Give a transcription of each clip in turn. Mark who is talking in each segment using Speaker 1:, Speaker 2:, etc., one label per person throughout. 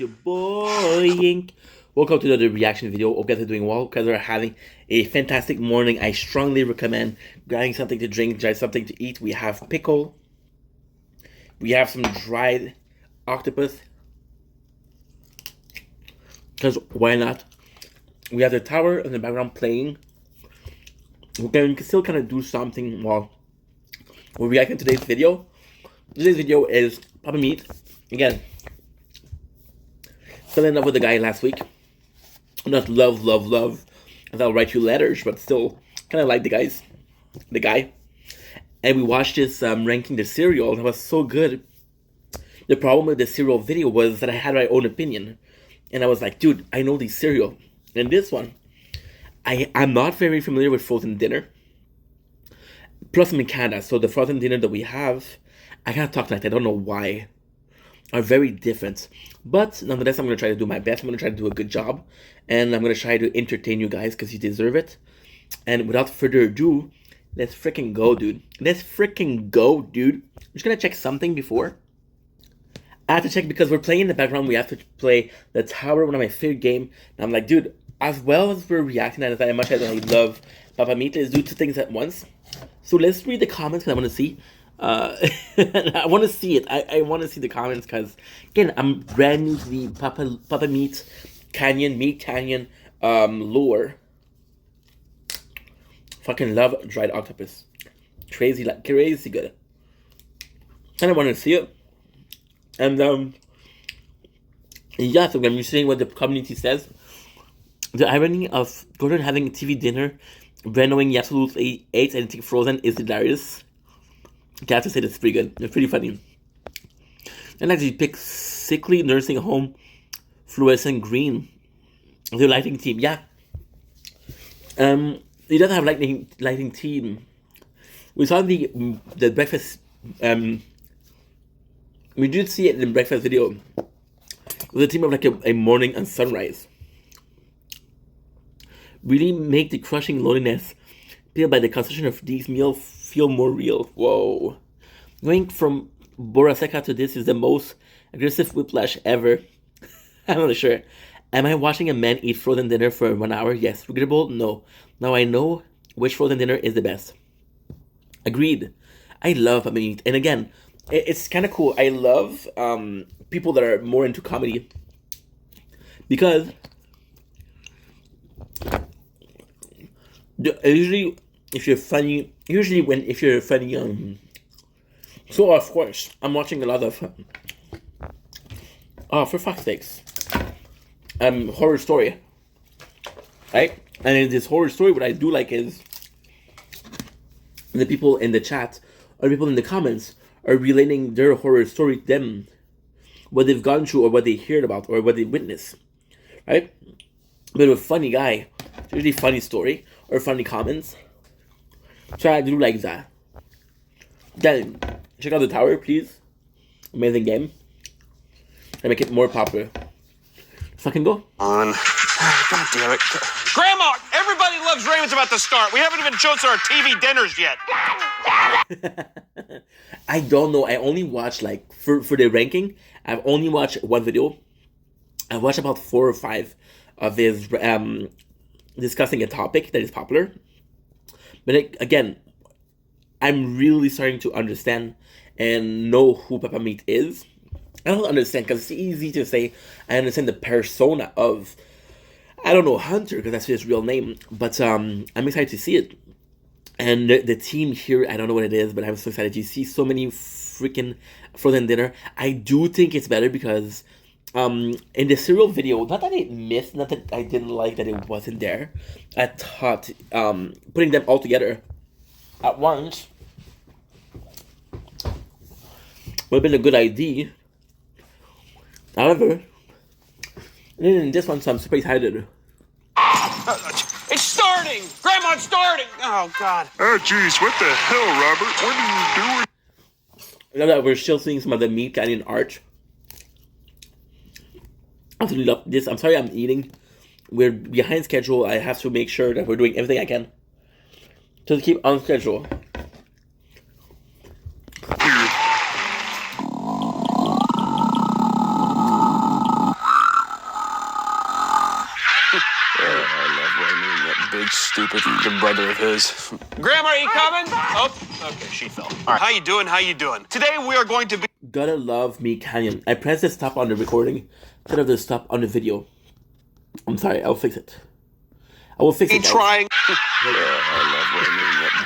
Speaker 1: your boy Ink. Welcome to another reaction video. Hope you guys are doing well. Hope you guys are having a fantastic morning. I strongly recommend grabbing something to drink, grab something to eat. We have pickle. We have some dried octopus. Because why not? We have the tower in the background playing. We can still kind of do something while we're reacting to today's video. Today's video is Papa Meat. Again, fell in love with the guy last week. Not love. As I'll write you letters, but still kind of like the guy. And we watched this ranking the cereal, and it was so good. The problem with the cereal video was that I had my own opinion. And I was like, dude, I know these cereal. And this one, I'm not very familiar with frozen dinner. Plus I'm in Canada, so the frozen dinner that we have, I can't talk tonight, I don't know why, are very different. But nonetheless, I'm going to try to do my best. I'm going to try to do a good job. And I'm going to try to entertain you guys because you deserve it. And without further ado, let's freaking go, dude. Let's freaking go, dude. I'm just going to check something before. I have to check because we're playing in the background. We have to play The Tower, one of my favorite games. And I'm like, dude, as well as we're reacting and as much as I love Papa Meat, let's do two things at once. So let's read the comments because I want to see. I want to see it. I want to see the comments because, again, I'm brand new to the Papa Meat Canyon lore. Fucking love dried octopus. Crazy good. And I want to see it. And, yeah, so I'm seeing what the community says. The irony of Gordon having a TV dinner, Brand knowing he absolutely ate anything frozen is hilarious. I have to say that's pretty good. It's pretty funny. And actually pick sickly nursing home fluorescent green. The lighting team, yeah. He doesn't have lighting team. We saw the breakfast. We did see it in the breakfast video. With a team of like a morning and sunrise. Really make the crushing loneliness feel by the consumption of these meals feel more real. Whoa. Going from Boraseka to this is the most aggressive whiplash ever. I'm not sure. Am I watching a man eat frozen dinner for 1 hour? Yes. Regrettable? No. Now I know which frozen dinner is the best. Agreed. I love Papa Meat. And again, it's kind of cool. I love people that are more into comedy. Because usually, if you're funny, so of course, I'm watching a lot of, oh, for fuck's sakes, horror story, right? And in this horror story, what I do like is the people in the chat or people in the comments are relating their horror story to them, what they've gone through or what they heard about or what they witnessed, right? But a funny guy, usually funny story or funny comments. So I do like that. Then check out The Tower, please. Amazing game. And make it more popular. Fucking go.
Speaker 2: God damn it. Grandma, everybody loves Raymond's about to start. We haven't even chosen our TV dinners yet.
Speaker 1: I don't know. I only watched like for the ranking. I've only watched one video. I watched about 4 or 5 of his discussing a topic that is popular. But again, I'm really starting to understand and know who Papa Meat is. I don't understand because it's easy to say I understand the persona of, I don't know, Hunter, because that's his real name. But I'm excited to see it. And the team here, I don't know what it is, but I'm so excited to see so many freaking frozen dinner. I do think it's better because in the cereal video, not that I missed, not that I didn't like that it wasn't there. I thought putting them all together at once would have been a good idea. However, in this one, so I'm super excited.
Speaker 2: It's starting! Grandma, it's starting! Oh, God.
Speaker 3: Oh, jeez, what the hell, Robert? What are you doing?
Speaker 1: I know that we're still seeing some of the Meat Canyon art. I absolutely love this. I'm sorry I'm eating. We're behind schedule. I have to make sure that we're doing everything I can to keep on schedule.
Speaker 2: stupid brother of his. Grandma, are you coming? Oh, okay, she fell. All right, how you doing? How you doing? Today we are going to be
Speaker 1: Gotta love me Canyon. I pressed the stop on the recording instead of the stop on the video. I'm sorry, I'll fix it. I will fix it. Guys.
Speaker 2: trying. I love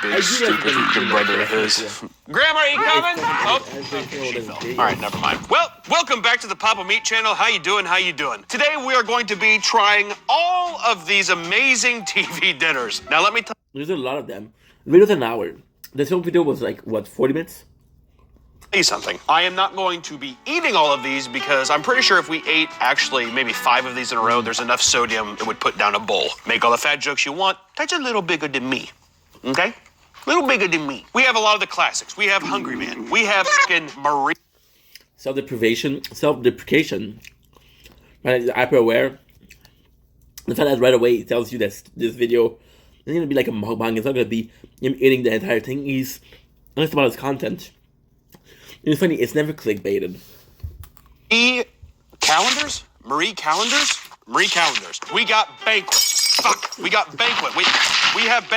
Speaker 2: that big stupid brother of his. Grandma, are you coming? Oh, okay, she fell. All right, never mind. Well, welcome back to the Papa Meat channel. How you doing? How you doing? Today we are going to be trying all of these amazing TV dinners. Now let me tell
Speaker 1: There's a lot of them. The video's an hour. This whole video was like, what, 40 minutes?
Speaker 2: you something. I am not going to be eating all of these because I'm pretty sure if we ate actually maybe 5 of these in a row, there's enough sodium it would put down a bowl. Make all the fat jokes you want. That's a little bigger than me. Okay? Little bigger than me. We have a lot of the classics. We have Hungry Man. We have fucking Marie.
Speaker 1: Self-deprecation. Right, hyper-aware. The fact that right away it tells you that this video isn't going to be like a mukbang. It's not going to be him eating the entire thing. He's honest about his content. It's funny, it's never clickbaited.
Speaker 2: Calendars? Marie Calendars? Marie Calendars. We got Banquet. Fuck. We got Banquet. We have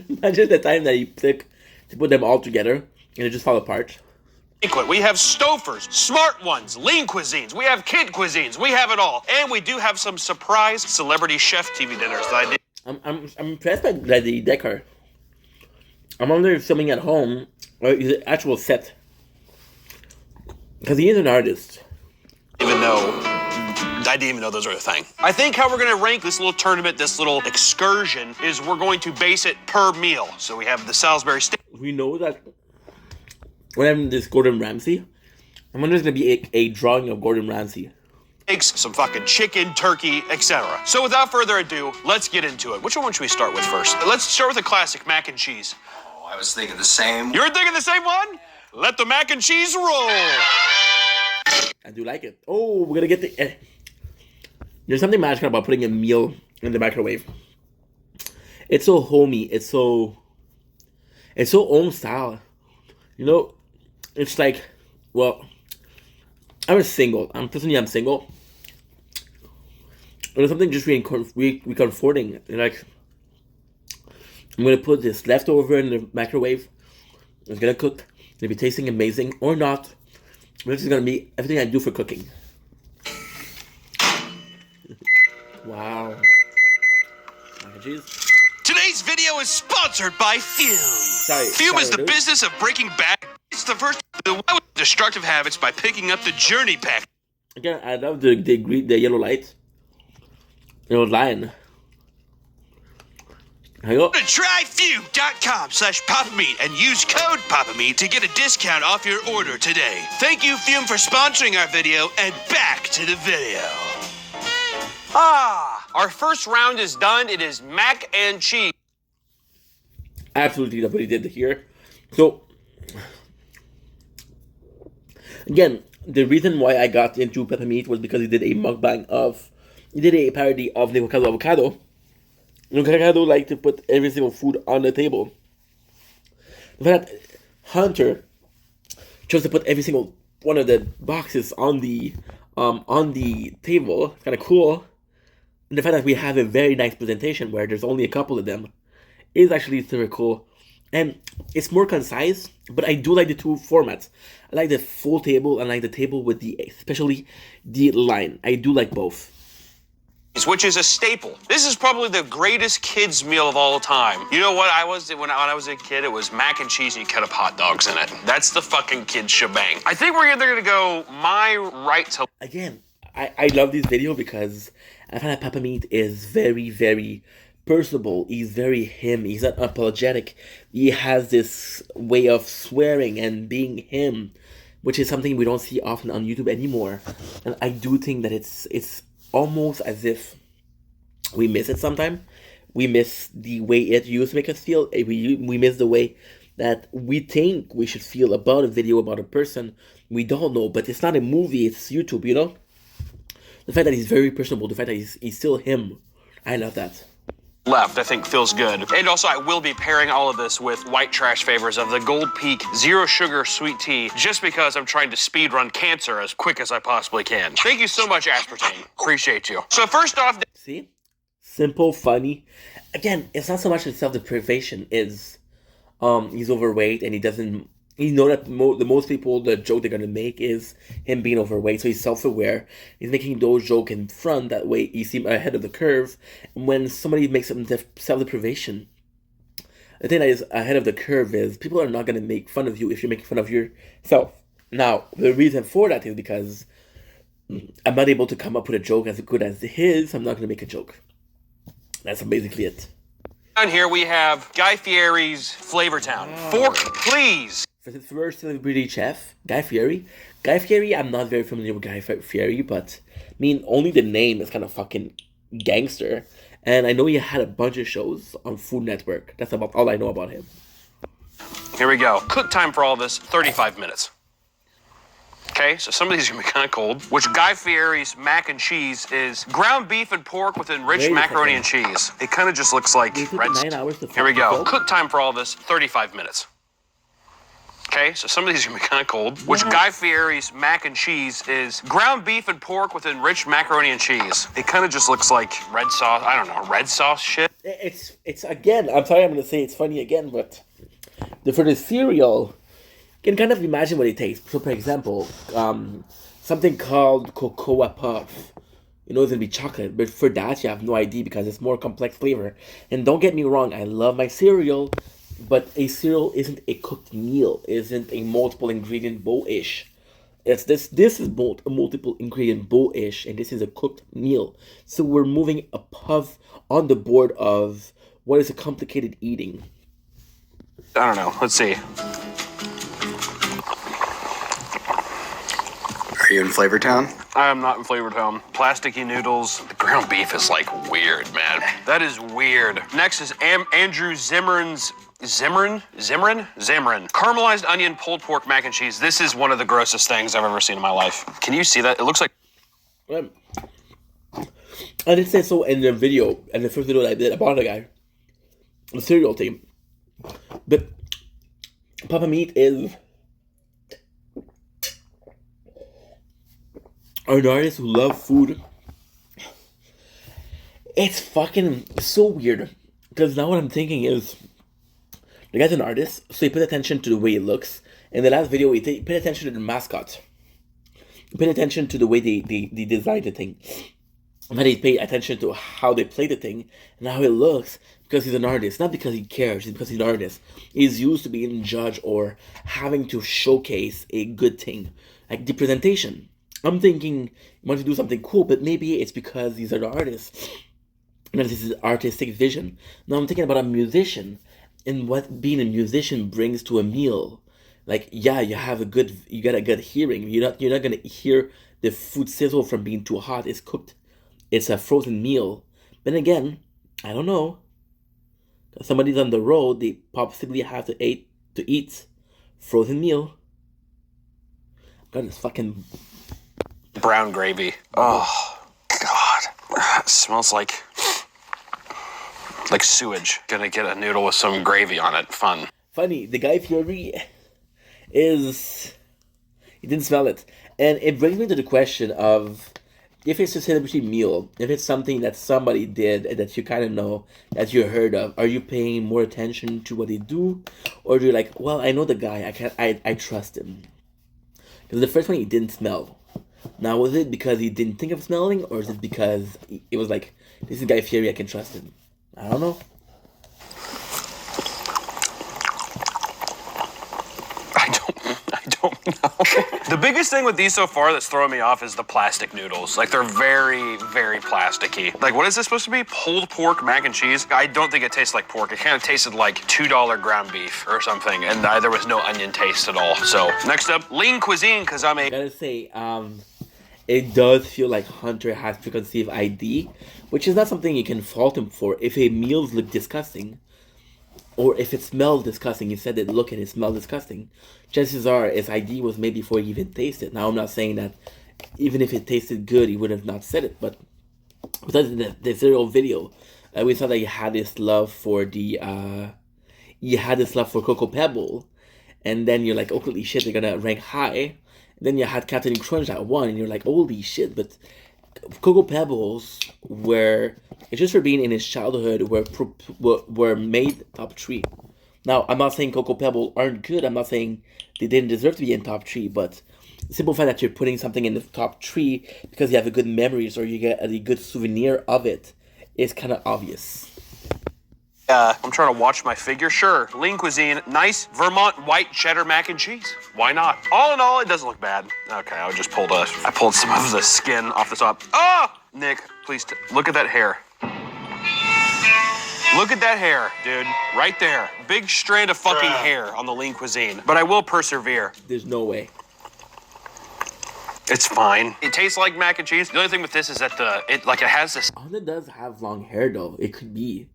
Speaker 1: Imagine the time that he took to put them all together and it just fall apart.
Speaker 2: Banquet. We have Stofers, Smart Ones, Lean Cuisines. We have Kid Cuisines. We have it all. And we do have some surprise celebrity chef TV dinners that I did.
Speaker 1: I'm impressed by the decor. I'm wondering if filming at home or is it actual set. Because he is an artist.
Speaker 2: I didn't even know those were a thing. I think how we're going to rank this little tournament, this little excursion, is we're going to base it per meal. So we have the Salisbury steak.
Speaker 1: We know that when I'm this Gordon Ramsay, I'm wondering if there's going to be a drawing of Gordon Ramsay.
Speaker 2: Eggs, some fucking chicken, turkey, etc. So without further ado, let's get into it. Which one should we start with first? Let's start with the classic mac and cheese.
Speaker 4: Oh, I was thinking the same.
Speaker 2: You're thinking the same one? Let the mac and cheese roll.
Speaker 1: I do like it. Oh, we're gonna get the. There's something magical about putting a meal in the microwave. It's so homey. It's so home style. You know, it's like, well, I'm single. I'm single. There's something just really comforting. Like, I'm gonna put this leftover in the microwave. It's gonna cook. It's gonna be tasting amazing or not. This is gonna be everything I do for cooking. Wow. Mac and cheese.
Speaker 2: Today's video is sponsored by Fume. Fume is the business of breaking bad. It's the first of destructive habits by picking up the Journey pack.
Speaker 1: Again, I love the yellow light. Yellow line. Here you go.
Speaker 2: Go to tryfume.com/PapaMeat and use code PapaMeat to get a discount off your order today. Thank you, Fume, for sponsoring our video, and back to the video. Our first round is done. It is mac and cheese.
Speaker 1: Absolutely, that's what he did here. So, again, the reason why I got into Peppa Meat was because he did a parody of Nico Avocado. Avocado like to put every single food on the table. The fact that Hunter chose to put every single one of the boxes on the table, it's kind of cool. And the fact that we have a very nice presentation where there's only a couple of them is actually super cool. And it's more concise, but I do like the two formats. I like the full table and I like the table with especially the line. I do like both.
Speaker 2: Which is a staple. This is probably the greatest kids meal of all time. You know what when I was a kid, it was mac and cheese and you cut up hot dogs in it. That's the fucking kid shebang. I think we're either gonna go my right to...
Speaker 1: Again, I love this video because I find that Peppa Meat is very, very personable. He's very him. He's not apologetic. He has this way of swearing and being him, which is something we don't see often on YouTube anymore. And I do think that it's almost as if we miss it sometimes. We miss the way it used to make us feel. We miss the way that we think we should feel about a video, about a person. We don't know, but it's not a movie, it's YouTube, you know? The fact that he's very personable, the fact that he's still him. I love that.
Speaker 2: Left, I think feels good. And also I will be pairing all of this with white trash favors of the Gold Peak Zero Sugar Sweet Tea, just because I'm trying to speed run cancer as quick as I possibly can. Thank you so much, Aspartame. Appreciate you. So first off...
Speaker 1: See? Simple, funny, again, it's not so much the self-deprivation is he's overweight and he doesn't he know that most people the joke they're gonna make is him being overweight, so he's self-aware. He's making those jokes in front, that way he seems ahead of the curve. And when somebody makes some self-deprivation, the thing that is ahead of the curve is people are not gonna make fun of you if you're making fun of yourself. Now, the reason for that is because I'm not able to come up with a joke as good as his. I'm not gonna make a joke. That's basically it.
Speaker 2: Down here we have Guy Fieri's Flavortown. Fork, please.
Speaker 1: For the first celebrity chef, Guy Fieri. Guy Fieri, I'm not very familiar with Guy Fieri, but I mean, only the name is kind of fucking gangster. And I know he had a bunch of shows on Food Network. That's about all I know about him.
Speaker 2: Here we go. Cook time for all this, 35 minutes. Okay, so some of these are gonna be kind of cold. Which Guy Fieri's mac and cheese is ground beef and pork with enriched macaroni and cheese. It kind of just looks like red.
Speaker 1: 9 hours to
Speaker 2: Here we go.
Speaker 1: cook?
Speaker 2: Cook time for all this, 35 minutes. Okay, so some of these are gonna be kind of cold. Which Guy Fieri's mac and cheese is ground beef and pork with enriched macaroni and cheese. It kind of just looks like red sauce. I don't know, red sauce shit.
Speaker 1: It's again, I'm sorry I'm going to say it's funny again, but for the cereal, you can kind of imagine what it tastes. So, for example, something called Cocoa Puff. You know it's going to be chocolate, but for that, you have no idea because it's more complex flavor. And don't get me wrong, I love my cereal, but a cereal isn't a cooked meal, isn't a multiple ingredient bowl-ish. It's this is both a multiple ingredient bowl-ish, and this is a cooked meal. So we're moving above on the board of what is a complicated eating.
Speaker 2: I don't know. Let's see.
Speaker 4: Are you in Flavortown?
Speaker 2: I am not in Flavortown. Plasticky noodles. The ground beef is like weird, man. That is weird. Next is Andrew Zimmern's Zimmern. Caramelized onion pulled pork mac and cheese. This is one of the grossest things I've ever seen in my life. Can you see that? It looks like.
Speaker 1: I did say so in the video, and the first video that I did about the guy, the cereal team. But Papa Meat is an artist who loves food. It's fucking so weird. Because now what I'm thinking is, the guy's an artist, so he paid attention to the way it looks. In the last video, he paid attention to the mascot. He paid attention to the way they designed the thing. And then he paid attention to how they play the thing and how it looks, because he's an artist. Not because he cares, it's because he's an artist. He's used to being judged or having to showcase a good thing. Like the presentation. I'm thinking he wants to do something cool, but maybe it's because he's an artist. And this is his artistic vision. Now I'm thinking about a musician and what being a musician brings to a meal. Like, yeah, you got a good hearing. You're not gonna hear the food sizzle from being too hot. It's cooked. It's a frozen meal. But again, I don't know. If somebody's on the road, they possibly have to eat frozen meal. God, it's fucking
Speaker 2: brown gravy. Oh, God. It smells like sewage. Gonna get a noodle with some gravy on it. Fun.
Speaker 1: Funny, the Guy Fieri he didn't smell it. And it brings me to the question of, if it's a celebrity meal, if it's something that somebody did and that you kind of know, that you heard of, are you paying more attention to what they do? Or do you like, well, I know the guy, I trust him. Because the first one he didn't smell. Now, was it because he didn't think of smelling, or is it because it was like, this is Guy Fieri, I can trust him? I don't know.
Speaker 2: I don't know. The biggest thing with these so far that's throwing me off is the plastic noodles. Like, they're very, very plasticky. Like, what is this supposed to be? Pulled pork mac and cheese? I don't think it tastes like pork. It kind of tasted like $2 ground beef or something, and there was no onion taste at all. So, next up, lean cuisine, because I'm
Speaker 1: I gotta say, it does feel like Hunter has preconceived ID, which is not something you can fault him for. If a meal look disgusting, or if it smells disgusting, he said that look and it smelled disgusting, chances are his ID was made before he even tasted. Now, I'm not saying that even if it tasted good, he would have not said it, but because the cereal video, we saw that he had this love for Cocoa Pebble, and then you're like, oh, holy shit, they're gonna rank high. And then you had Captain Crunch at 1, and you're like, holy shit, but Cocoa Pebbles were, it's just for being in his childhood, were made top three. Now, I'm not saying Cocoa Pebbles aren't good. I'm not saying they didn't deserve to be in top three, but the simple fact that you're putting something in the top three because you have a good memories or you get a good souvenir of it is kind of obvious.
Speaker 2: I'm trying to watch my figure. Sure, Lean Cuisine, nice Vermont white cheddar mac and cheese. Why not? All in all, it doesn't look bad. Okay, I pulled some of the skin off the top. Ah, Nick, please look at that hair. Look at that hair, dude. Right there. Big strand of fucking hair on the Lean Cuisine. But I will persevere.
Speaker 1: There's no way.
Speaker 2: It's fine. It tastes like mac and cheese. The only thing with this is that it has this.
Speaker 1: Honda does have long hair though. It could be.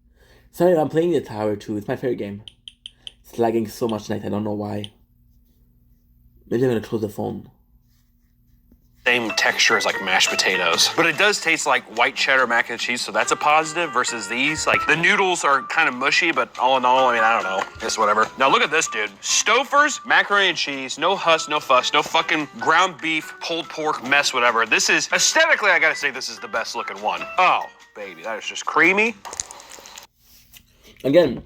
Speaker 1: Sorry, I'm playing the tower too. It's my favorite game. It's lagging so much tonight. I don't know why. Maybe I'm gonna close the phone.
Speaker 2: Same texture as like mashed potatoes, but it does taste like white cheddar mac and cheese, so that's a positive versus these. Like the noodles are kind of mushy, but all in all, I mean, I don't know, it's whatever. Now look at this, dude. Stouffer's macaroni and cheese, no huss, no fuss, no fucking ground beef, pulled pork mess, whatever. This is aesthetically, I gotta say, this is the best looking one. Oh, baby, that is just creamy.
Speaker 1: Again,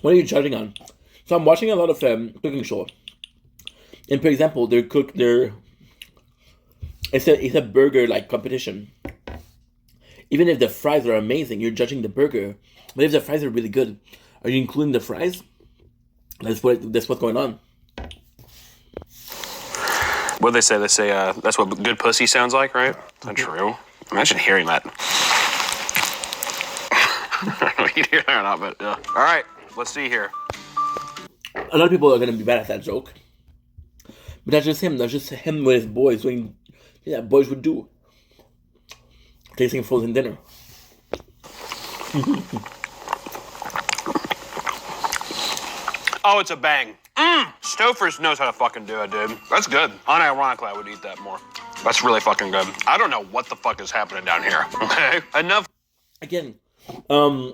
Speaker 1: what are you judging on? So I'm watching a lot of cooking show. And for example, it's a burger like competition. Even if the fries are amazing, you're judging the burger. But if the fries are really good, are you including the fries? That's what's going on.
Speaker 2: What do they say? They say that's what good pussy sounds like, right? Is that true? Imagine hearing that. I don't know if you hear that or not, but yeah. All right, let's see here.
Speaker 1: A lot of people are gonna be bad at that joke. But that's just him. That's just him with his boys doing, yeah, boys would do. Tasting frozen dinner.
Speaker 2: Oh, it's a bang. Stouffer's knows how to fucking do it, dude. That's good. Unironically, I would eat that more. That's really fucking good. I don't know what the fuck is happening down here. Okay, enough.
Speaker 1: Again, I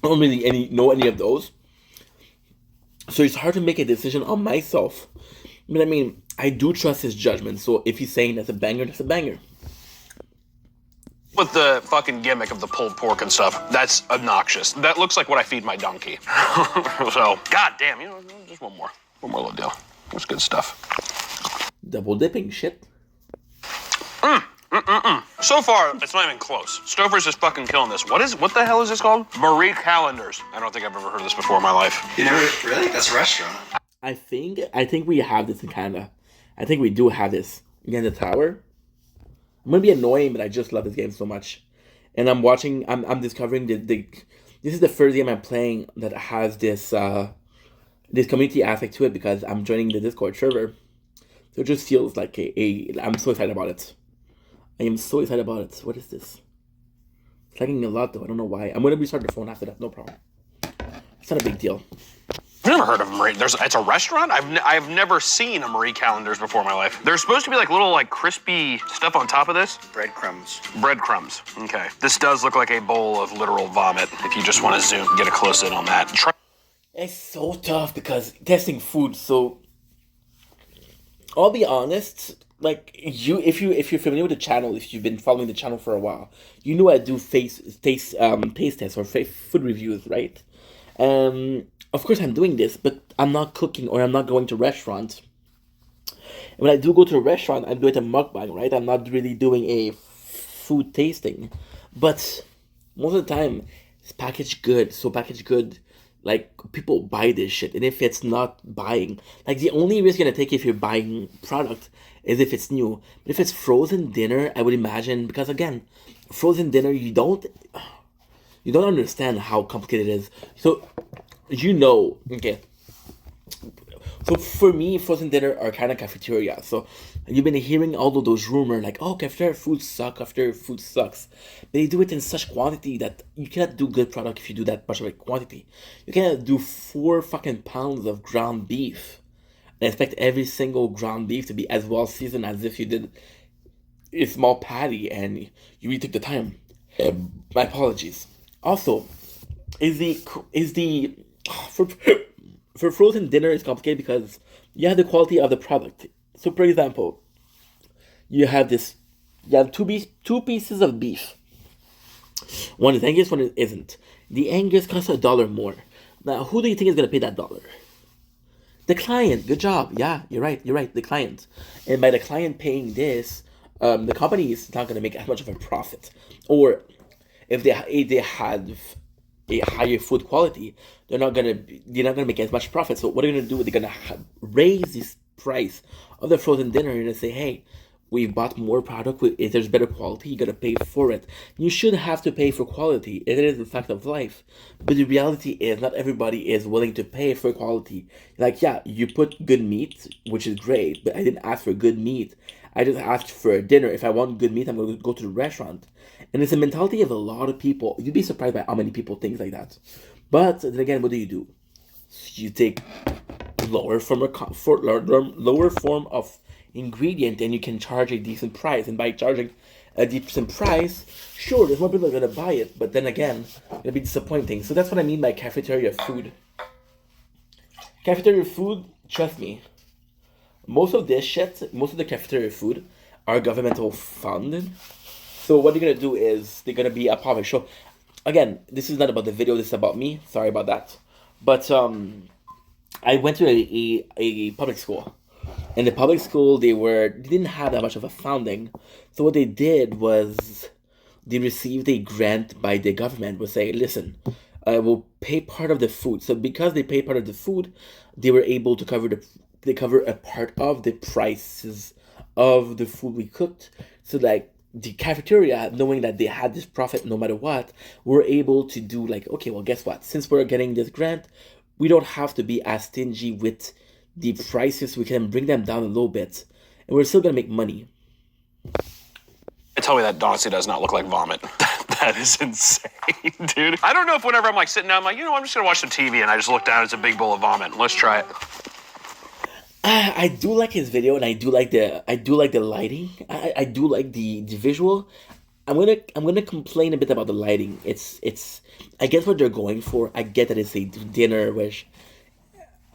Speaker 1: don't really know any of those. So it's hard to make a decision on myself. But I mean, I do trust his judgment. So if he's saying that's a banger, that's a banger.
Speaker 2: With the fucking gimmick of the pulled pork and stuff, that's obnoxious. That looks like what I feed my donkey. So, goddamn, just one more little deal. That's good stuff.
Speaker 1: Double dipping shit.
Speaker 2: So far, it's not even close. Stouffer's just fucking killing this. What the hell is this called? Marie Callender's. I don't think I've ever heard of this before in my life.
Speaker 4: You never really? That's a restaurant.
Speaker 1: I think we have this in Canada. I think we do have this. Again, the tower. I'm gonna be annoying, but I just love this game so much. And I'm discovering this is the first game I'm playing that has this community aspect to it because I'm joining the Discord server. So it just feels like I'm so excited about it. I am so excited about it. What is this? It's lagging a lot though. I don't know why. I'm gonna restart the phone after that. No problem. It's not a big deal.
Speaker 2: I've never heard of Marie. It's a restaurant? I've never seen a Marie Callender's before in my life. There's supposed to be like little like crispy stuff on top of this.
Speaker 4: Breadcrumbs.
Speaker 2: Breadcrumbs. Okay. This does look like a bowl of literal vomit. If you just want to get a close in on that.
Speaker 1: It's so tough because testing food. So I'll be honest. Like if you're familiar with the channel, if you've been following the channel for a while, you know I do taste tests or food reviews, right? Of course I'm doing this, but I'm not cooking or I'm not going to restaurants. And when I do go to a restaurant, I'm doing a mukbang, right? I'm not really doing a food tasting, but most of the time it's packaged good. So packaged good, like people buy this shit, and if it's not buying, like the only risk you're gonna take if you're buying product is if it's new. But if it's frozen dinner, I would imagine, because again, frozen dinner, you don't understand how complicated it is. So okay. So for me, frozen dinner are kind of cafeteria. So you've been hearing all of those rumors like, oh, cafeteria food sucks. But they do it in such quantity that you cannot do good product if you do that much of a quantity. You cannot do 4 fucking pounds of ground beef and expect every single ground beef to be as well seasoned as if you did a small patty and you really took the time. My apologies. Also, for frozen dinner is complicated because you have the quality of the product. So, for example, you have two pieces of beef. One is Angus, one isn't. The Angus costs $1 more. Now, who do you think is gonna pay that dollar? The client. Good job. Yeah, you're right. You're right. The client. And by the client paying this, the company is not gonna make as much of a profit. Or if they have a higher food quality, they're not gonna make as much profit. So what are they gonna do? They're gonna raise this price of the frozen dinner and say, hey, we've bought more product. If there's better quality, you gotta pay for it. You should have to pay for quality. It is a fact of life. But the reality is, not everybody is willing to pay for quality. Like, yeah, you put good meat, which is great, but I didn't ask for good meat. I just asked for a dinner. If I want good meat, I'm going to go to the restaurant. And it's a mentality of a lot of people. You'd be surprised by how many people think like that. But then again, what do? You take lower form of ingredient, and you can charge a decent price. And by charging a decent price, sure, there's more people that are gonna buy it, but then again, it'll be disappointing. So that's what I mean by cafeteria food. Cafeteria food, trust me, most of the cafeteria food are governmental funded. So what they're gonna do is they're gonna be a public show. Again, this is not about the video, this is about me. Sorry about that. But I went to a public school. In the public school, they didn't have that much of a funding. So what they did was they received a grant by the government. Would say, listen, I will pay part of the food. So because they pay part of the food, they were able to cover a part of the prices of the food we cooked. So like the cafeteria, knowing that they had this profit no matter what, were able to do like, okay, well, guess what? Since we're getting this grant, we don't have to be as stingy with the prices. We can bring them down a little bit, and we're still gonna make money.
Speaker 2: Tell me that honestly does not look like vomit. That is insane, dude. I don't know if whenever I'm like sitting down, I'm like, I'm just gonna watch some TV, and I just look down, it's a big bowl of vomit. Let's try it.
Speaker 1: I do like his video, and I do like the lighting. I do like the visual. I'm gonna complain a bit about the lighting. It's I get what they're going for. I get that it's a dinner, which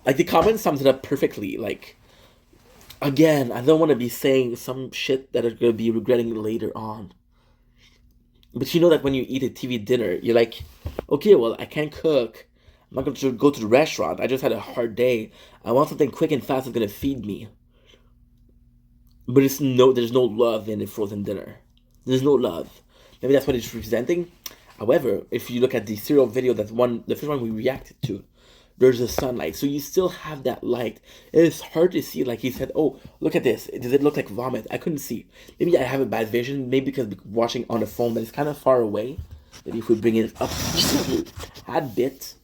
Speaker 1: like the comment sums it up perfectly. Like, again, I don't want to be saying some shit that I'm gonna be regretting later on. But you know that when you eat a TV dinner, you're like, okay, well, I can't cook. I'm not going to go to the restaurant. I just had a hard day. I want something quick and fast that's gonna feed me. But there's no love in a frozen dinner. There's no love. Maybe that's what it's representing. However, if you look at the cereal video, the first one we reacted to, there's the sunlight. So you still have that light. It's hard to see. Like he said, oh, look at this. Does it look like vomit? I couldn't see. Maybe I have a bad vision. Maybe because watching on the phone that is kind of far away. Maybe if we bring it up a bit,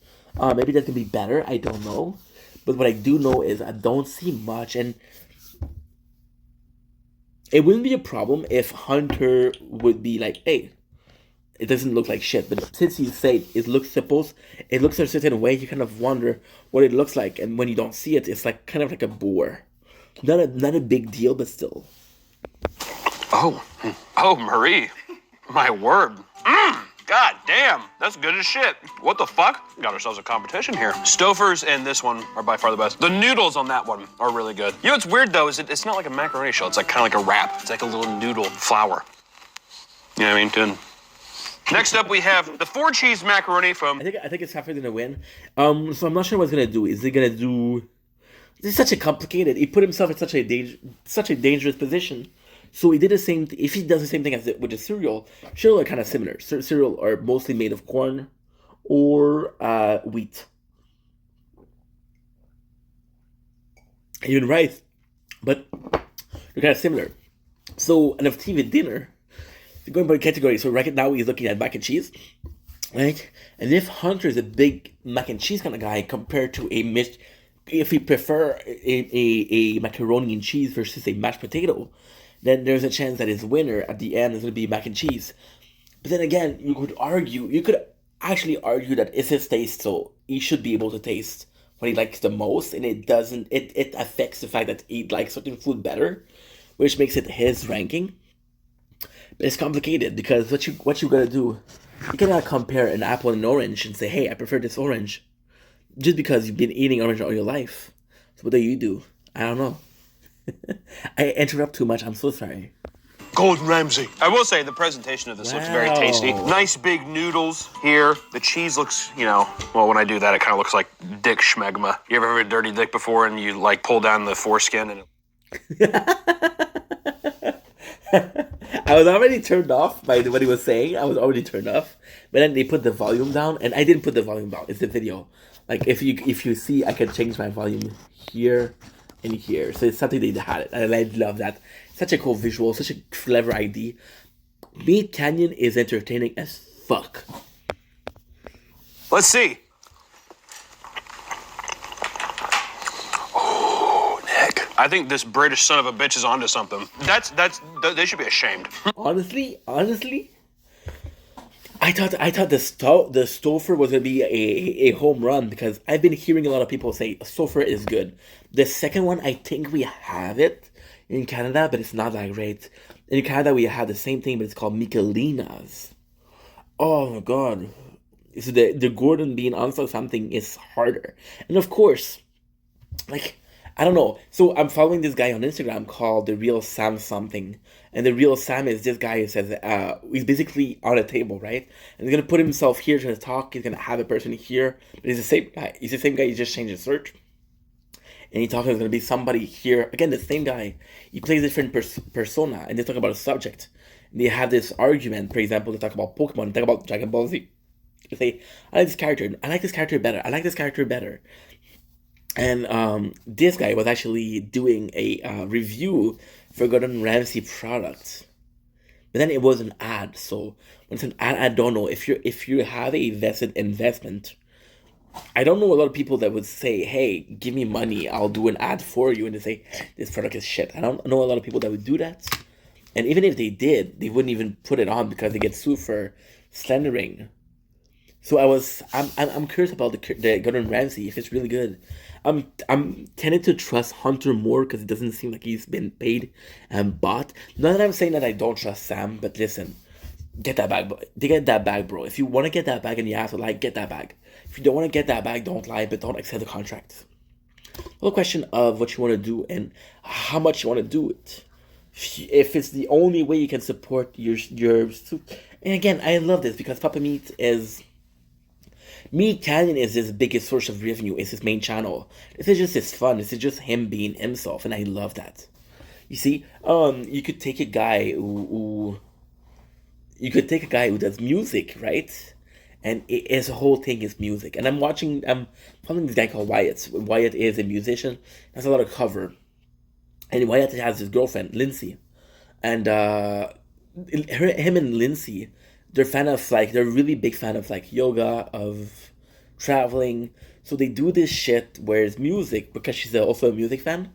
Speaker 1: maybe that can be better. I don't know. But what I do know is I don't see much. And it wouldn't be a problem if Hunter would be like, hey, it doesn't look like shit. But since he said it looks a certain way, you kind of wonder what it looks like. And when you don't see it, it's like kind of like a bore. Not a big deal, but still.
Speaker 2: Oh, Marie, my word. God damn, that's good as shit. What the fuck? Got ourselves a competition here. Stouffer's and this one are by far the best. The noodles on that one are really good. You know what's weird though is it's not like a macaroni shell. It's like kind of like a wrap. It's like a little noodle flour. You know what I mean? Dude. Next up, we have the 4-cheese macaroni from.
Speaker 1: I think it's halfway gonna win. So I'm not sure what he's gonna do. Is he gonna do? It's such a complicated. He put himself in such a dangerous position. So he did the same. If he does the same thing as with the cereal are kind of similar. Cereal are mostly made of corn or wheat, even rice, but they're kind of similar. So an TV dinner. Going by category, so right now he's looking at mac and cheese, right? And if Hunter is a big mac and cheese kind of guy compared to if he prefer a macaroni and cheese versus a mashed potato, then there's a chance that his winner at the end is going to be mac and cheese. But then again, you could actually argue that it's his taste, so he should be able to taste what he likes the most, and it affects the fact that he likes certain food better, which makes it his ranking. But it's complicated because what you gotta do, you cannot compare an apple and an orange and say, hey, I prefer this orange, just because you've been eating orange all your life. So what do? I don't know. I interrupt too much. I'm so sorry.
Speaker 2: Gordon Ramsay. I will say the presentation of this looks very
Speaker 1: Wow.
Speaker 2: tasty. Nice big noodles here. The cheese looks, well, when I do that, it kind of looks like dick schmegma. You ever heard of dirty dick before and you like pull down the foreskin and
Speaker 1: I was already turned off by what he was saying. I was already turned off. But then they put the volume down, and I didn't put the volume down. It's the video. Like if you see, I can change my volume here and here. So it's something they had it, and I love that. Such a cool visual, such a clever idea. Meat Canyon is entertaining as fuck.
Speaker 2: Let's see. I think this British son of a bitch is onto something. They should be ashamed.
Speaker 1: Honestly, I thought the Stouffer was gonna be a home run because I've been hearing a lot of people say Stouffer is good. The second one, I think we have it in Canada, but it's not that great. In Canada, we have the same thing, but it's called Michelina's. Oh my god! So the Gordon being onto something is harder, and of course, like. I don't know. So I'm following this guy on Instagram called The Real Sam something. And The Real Sam is this guy who says, he's basically on a table, right? And he's going to put himself here, he's going to talk, he's going to have a person here. But he's the same guy. He's the same guy, he just changed his search. And he talks, there's going to be somebody here. Again, the same guy. He plays a different persona, and they talk about a subject. And they have this argument, for example, they talk about Pokemon, they talk about Dragon Ball Z. They say, I like this character better, I like this character better. And this guy was actually doing a review for Gordon Ramsay products, but then it was an ad. So when it's an ad, I don't know if you have a vested investment. I don't know a lot of people that would say, "Hey, give me money, I'll do an ad for you," and they say this product is shit. I don't know a lot of people that would do that. And even if they did, they wouldn't even put it on because they get sued for slandering. So I'm curious about the Gordon Ramsay if it's really good. I'm tended to trust Hunter more because it doesn't seem like he's been paid and bought. Not that I'm saying that I don't trust Sam, but listen, get that bag, bro. Get that bag, bro. If you want to get that bag and you have to lie, get that bag. If you don't want to get that bag, don't lie, but don't accept the contract. The question of what you want to do and how much you want to do it. If it's the only way you can support your and again, I love this because Papa Meat is. Meat Canyon is his biggest source of revenue. It's his main channel. This is just his fun. This is just him being himself, and I love that. You see, you could take a guy who does music, right? And his whole thing is music. And I'm following this guy called Wyatt. Wyatt is a musician. Has a lot of cover. And Wyatt has his girlfriend, Lindsay. And him and Lindsay, they're really big fan of like yoga, of traveling. So they do this shit where it's music because she's also a music fan.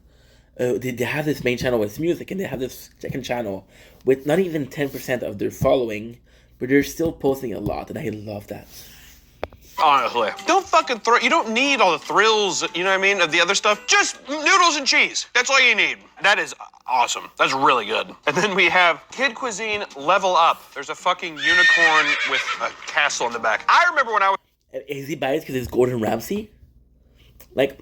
Speaker 1: They have this main channel with music, and they have this second channel with not even 10% of their following, but they're still posting a lot, and I love that.
Speaker 2: Honestly, don't fucking you don't need all the thrills, you know what I mean, of the other stuff. Just noodles and cheese. That's all you need. That is awesome. That's really good. And then we have Kid Cuisine Level Up. There's a fucking unicorn with a castle in the back. I remember when I was...
Speaker 1: Is he biased because it's Gordon Ramsay? Like,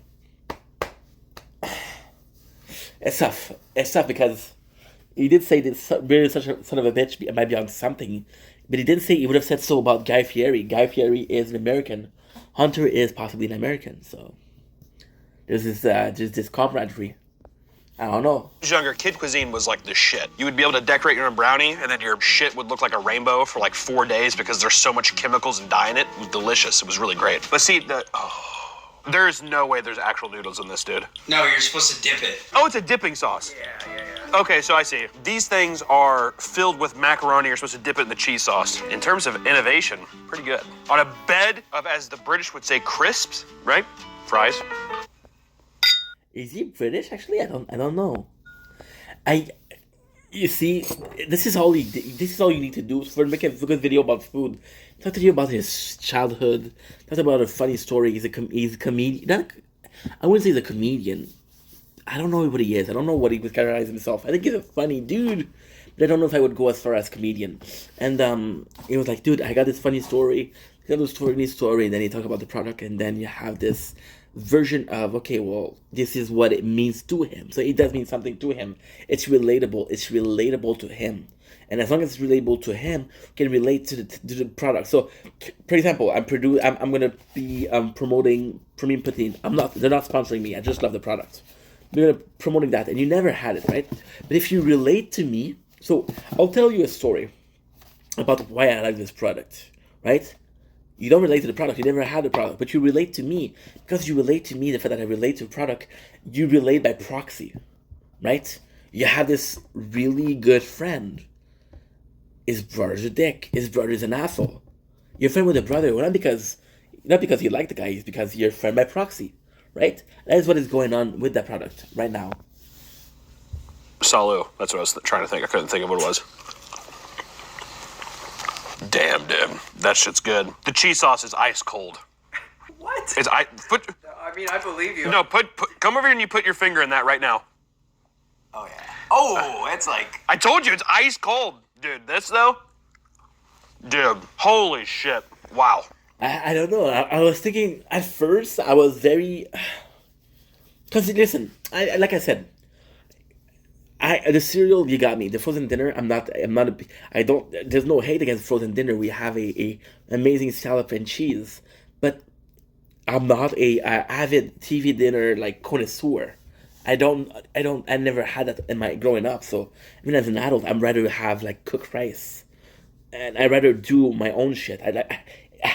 Speaker 1: it's tough. It's tough because he did say this really such a son of a bitch might be on something. But he didn't say he would have said so about Guy Fieri. Guy Fieri is an American. Hunter is possibly an American. So there's this camaraderie. I don't know.
Speaker 2: When I was younger, Kid Cuisine was like the shit. You would be able to decorate your own brownie, and then your shit would look like a rainbow for like 4 days because there's so much chemicals and dye in it. It was delicious. It was really great. But see, there's no way there's actual noodles in this, dude.
Speaker 4: No, you're supposed to dip it.
Speaker 2: Oh, it's a dipping sauce.
Speaker 4: Yeah.
Speaker 2: Okay, so I see. These things are filled with macaroni. You're supposed to dip it in the cheese sauce. In terms of innovation, pretty good. On a bed of, as the British would say, crisps, right? Fries.
Speaker 1: Is he British? Actually, I don't know. You see, this is all you need to do for make a good video about food. Talk to you about his childhood. Talk about a funny story. He's a comedian. I wouldn't say he's a comedian. I don't know what he is. I don't know what he would categorize himself. I think he's a funny dude, but I don't know if I would go as far as comedian. And he was like, dude, I got this funny story. I got this story, and then he talked about the product, and then you have this version of, okay, well, this is what it means to him. So it does mean something to him. It's relatable. It's relatable to him. And as long as it's relatable to him, we can relate to the product. So, for example, I'm gonna be promoting Premium Poutine. They're not sponsoring me. I just love the product. We're gonna promoting that, and you never had it, right? But if you relate to me, so I'll tell you a story about why I like this product, right? You don't relate to the product, you never had the product, but you relate to me. Because you relate to me, the fact that I relate to the product, you relate by proxy, right? You have this really good friend. His brother's a dick. His brother's an asshole. You're friend with a brother, well, not because you like the guy, it's because you're friend by proxy, right? That is what is going on with that product right now.
Speaker 2: Salut. That's what I was trying to think. I couldn't think of what it was. Damn, dude. That shit's good. The cheese sauce is ice cold.
Speaker 4: What?
Speaker 2: It's
Speaker 4: I mean, I believe you.
Speaker 2: No, come over here and you put your finger in that right now.
Speaker 4: Oh, yeah. Oh, it's like...
Speaker 2: I told you, it's ice cold. Dude, this though? Dude, holy shit. Wow.
Speaker 1: I don't know. I was thinking, at first, I was very... Because, listen, like I said, the cereal, you got me. The frozen dinner, there's no hate against frozen dinner. We have a amazing scallop and cheese. But I'm not a avid TV dinner, like, connoisseur. I never had that in my growing up. So, even as an adult, I'd rather have, like, cooked rice. And I'd rather do my own shit. I'd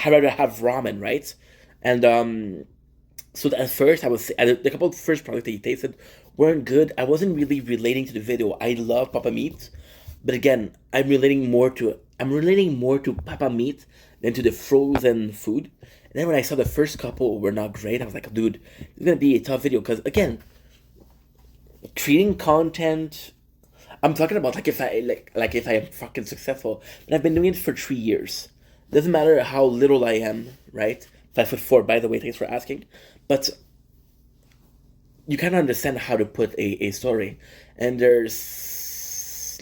Speaker 1: rather have ramen, right? And, so at first, the couple of first products that you tasted weren't good. I wasn't really relating to the video. I love Papa Meat, but again, I'm relating more to Papa Meat than to the frozen food. And then when I saw the first couple were not great, I was like, dude, it's gonna be a tough video because again, creating content. I'm talking about if I am fucking successful, but I've been doing it for 3 years. Doesn't matter how little I am, right? 5'4", by the way. Thanks for asking. But you kind of understand how to put a story. And there's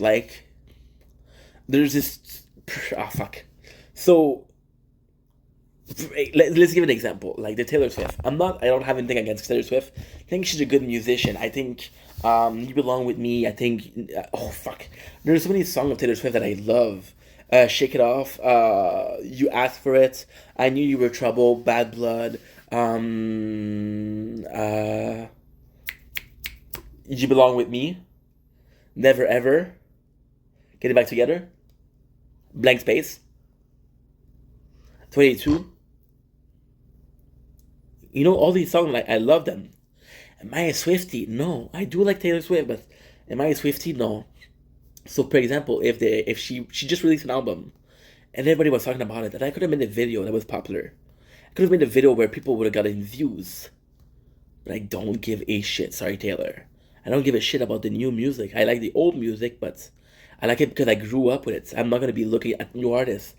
Speaker 1: this... Oh, fuck. So, let's give an example. Like the Taylor Swift. I don't have anything against Taylor Swift. I think she's a good musician. I think You Belong With Me. I think... oh, fuck. There's so many songs of Taylor Swift that I love. Shake It Off. You Asked For It. I Knew You Were Trouble. Bad Blood. You Belong With Me. Never Ever. Get It Back Together. Blank Space. 22. You know, all these songs, I love them. Am I a Swiftie? No. I do like Taylor Swift, but am I a Swiftie? No. So, for example, if she just released an album and everybody was talking about it, and I could have made a video that was popular. I could have made a video where people would have gotten views. But I don't give a shit. Sorry, Taylor. I don't give a shit about the new music. I like the old music, but I like it because I grew up with it. I'm not going to be looking at new artists.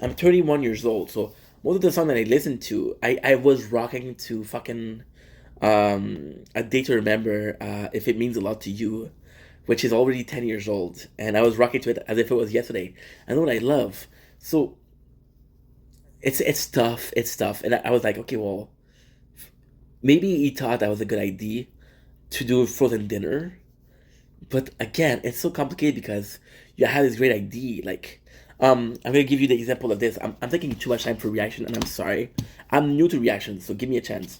Speaker 1: I'm 31 years old, so most of the songs that I listened to, I was rocking to fucking A Day to Remember, If It Means a Lot to You, which is already 10 years old, and I was rocking to it as if it was yesterday. I know what I love. So, it's tough, and I was like, okay, well, maybe he thought that was a good idea to do a frozen dinner, but again, it's so complicated because you have this great idea, like, I'm gonna give you the example of this. I'm taking too much time for reaction, and I'm sorry. I'm new to reactions, so give me a chance.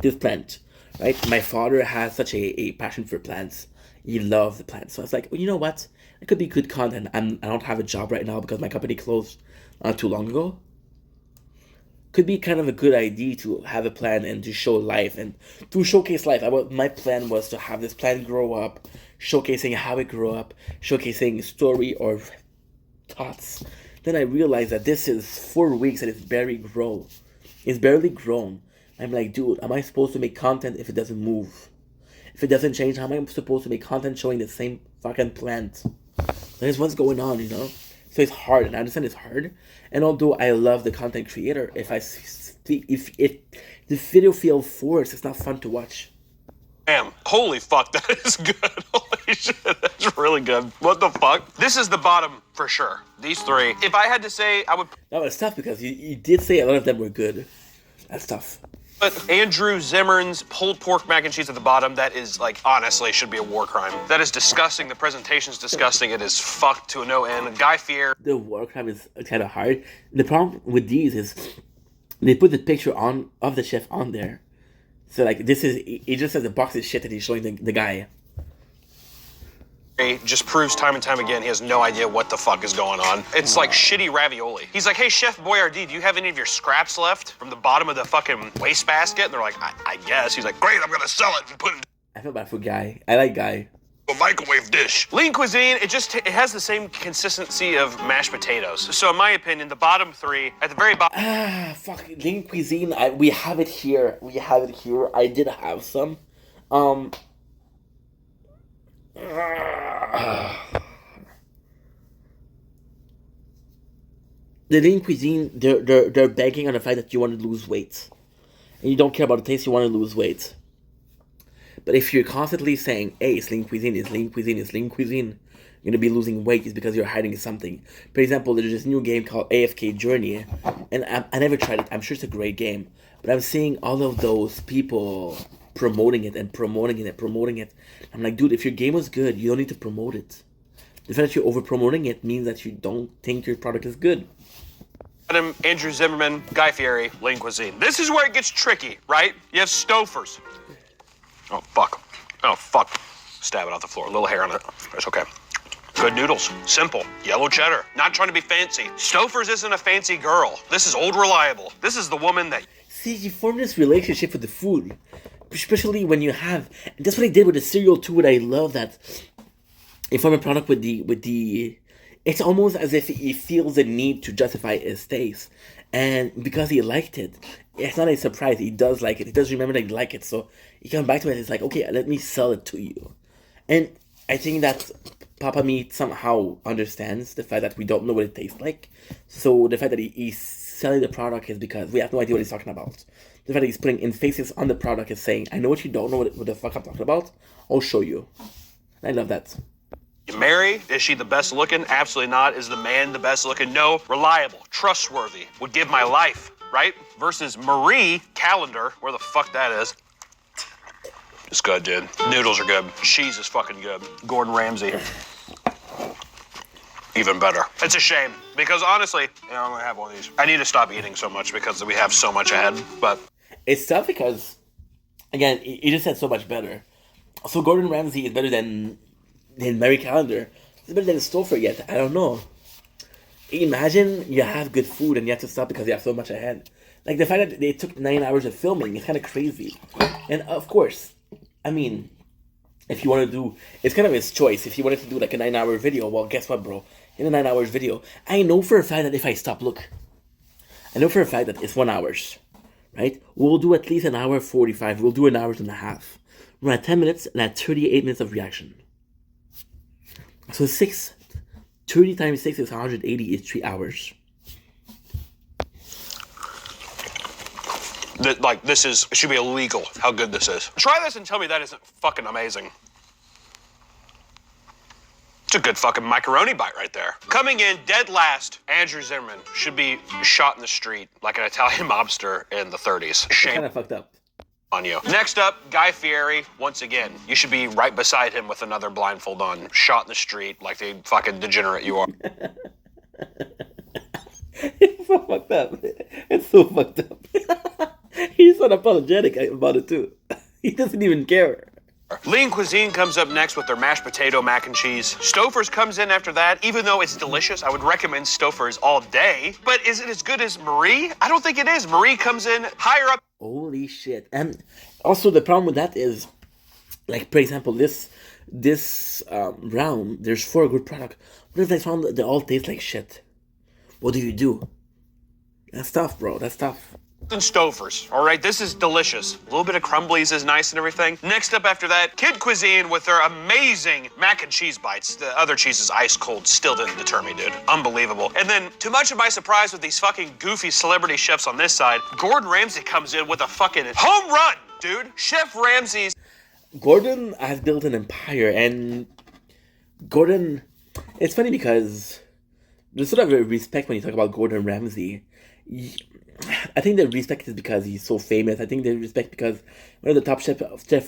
Speaker 1: This plant, right? My father has such a passion for plants. He loves the plants. So I was like, well, you know what? It could be good content. I don't have a job right now because my company closed not too long ago. Could be kind of a good idea to have a plan and to show life and to showcase life. My plan was to have this plant grow up, showcasing how it grew up, showcasing story or thoughts. Then I realized that this is 4 weeks and it's barely grown. It's barely grown. I'm like, dude, am I supposed to make content if it doesn't move? If it doesn't change, how am I supposed to make content showing the same fucking plant? That's what's going on, you know? So it's hard, and I understand it's hard. And although I love the content creator, if the video feels forced, it's not fun to watch.
Speaker 2: Damn, holy fuck, that is good. Holy shit, that's really good. What the fuck? This is the bottom for sure. These three. If I had to say, I would...
Speaker 1: No, it's tough because you did say a lot of them were good. That's tough.
Speaker 2: But Andrew Zimmern's pulled pork mac and cheese at the bottom, that is, like, honestly, should be a war crime. That is disgusting. The presentation's disgusting. It is fucked to no end. Guy Fieri.
Speaker 1: The war crime is kind of hard. The problem with these is they put the picture of the chef on there. So, like, this is, it just has a box of shit that he's showing the guy.
Speaker 2: Just proves time and time again he has no idea what the fuck is going on. It's like shitty ravioli. He's like, hey, Chef Boyardee, do you have any of your scraps left from the bottom of the fucking wastebasket? And they're like, I guess. He's like, great, I'm gonna sell it and put it
Speaker 1: I feel bad for Guy. I like Guy.
Speaker 2: in a microwave dish. Lean Cuisine, it has the same consistency of mashed potatoes. So in my opinion, the bottom three, at the very bottom.
Speaker 1: Fuck, Lean Cuisine, we have it here. I did have some. The Lean Cuisine, they're banking on the fact that you want to lose weight. And you don't care about the taste, you want to lose weight. But if you're constantly saying, hey, it's Lean Cuisine, it's Lean Cuisine, it's Lean Cuisine, you're going to be losing weight is because you're hiding something. For example, there's this new game called AFK Journey, and I never tried it. I'm sure it's a great game. But I'm seeing all of those people promoting it. I'm like, dude, if your game was good, you don't need to promote it. The fact that you're over-promoting it means that you don't think your product is good.
Speaker 2: Andrew Zimmerman, Guy Fieri, Lean Cuisine. This is where it gets tricky, right? You have Stouffer's. Oh, fuck. Stab it off the floor. A little hair on it. It's okay. Good noodles. Simple. Yellow cheddar. Not trying to be fancy. Stouffer's isn't a fancy girl. This is old reliable. This is the woman that...
Speaker 1: See, you form this relationship with the food. Especially when you have... And that's what I did with the cereal too, and I love that. You form a product with the... It's almost as if he feels the need to justify his taste. And because he liked it, it's not a surprise. He does like it. He does remember that he liked it. So he comes back to it and it's like, okay, let me sell it to you. And I think that Papa Meat somehow understands the fact that we don't know what it tastes like. So the fact that he's selling the product is because we have no idea what he's talking about. The fact that he's putting in faces on the product is saying, I know what you don't know what the fuck I'm talking about. I'll show you. I love that.
Speaker 2: Mary, is she the best looking? Absolutely not. Is the man the best looking? No. Reliable, trustworthy, would give my life, right? Versus Marie Callender, where the fuck that is. It's good, dude. Noodles are good. Cheese is fucking good. Gordon Ramsay. Even better. It's a shame because honestly, I'm gonna have one of these. I need to stop eating so much because we have so much ahead, but.
Speaker 1: It's tough because, again, he just said so much better. So Gordon Ramsay is better than Mary Callender. It's better than Stouffer yet. I don't know. Imagine you have good food and you have to stop because you have so much ahead. Like the fact that they took 9 hours of filming is kind of crazy. And of course, I mean, if you want to do, it's kind of his choice. If you wanted to do like a 9-hour video, well, guess what, bro? In a 9 hours video, I know for a fact that if I stop, look, I know for a fact that it's 1 hour, right? We'll do at least an hour 45. We'll do an hour and a half. We're at 10 minutes and at 38 minutes of reaction. So 30 times 6 is 180 is 3 hours.
Speaker 2: It should be illegal how good this is. Try this and tell me that isn't fucking amazing. It's a good fucking macaroni bite right there. Coming in dead last, Andrew Zimmerman should be shot in the street like an Italian mobster in the 30s. Shame
Speaker 1: Kind of fucked up.
Speaker 2: on you. Next up, Guy Fieri. Once again, you should be right beside him with another blindfold on, shot in the street like the fucking degenerate you are.
Speaker 1: It's so fucked up. It's so fucked up. He's unapologetic about it too. He doesn't even care.
Speaker 2: Lean Cuisine comes up next with their mashed potato mac and cheese. Stouffer's comes in after that. Even though it's delicious, I would recommend Stouffer's all day. But is it as good as Marie? I don't think it is. Marie comes in higher up.
Speaker 1: Holy shit. And also the problem with that is, like, for example, this round, there's 4 good products. What if they found that they all taste like shit? What do? That's tough, bro. That's tough.
Speaker 2: Than Stouffer's, all right? This is delicious. A little bit of crumblies is nice and everything. Next up after that, Kid Cuisine with their amazing mac and cheese bites. The other cheese is ice cold. Still didn't deter me, dude. Unbelievable. And then, to much of my surprise with these fucking goofy celebrity chefs on this side, Gordon Ramsay comes in with a fucking home run, dude. Chef Ramsay's.
Speaker 1: Gordon has built an empire, and Gordon... It's funny because there's sort of a respect when you talk about Gordon Ramsay. I think they respect is because he's so famous. I think they respect because one of the top chef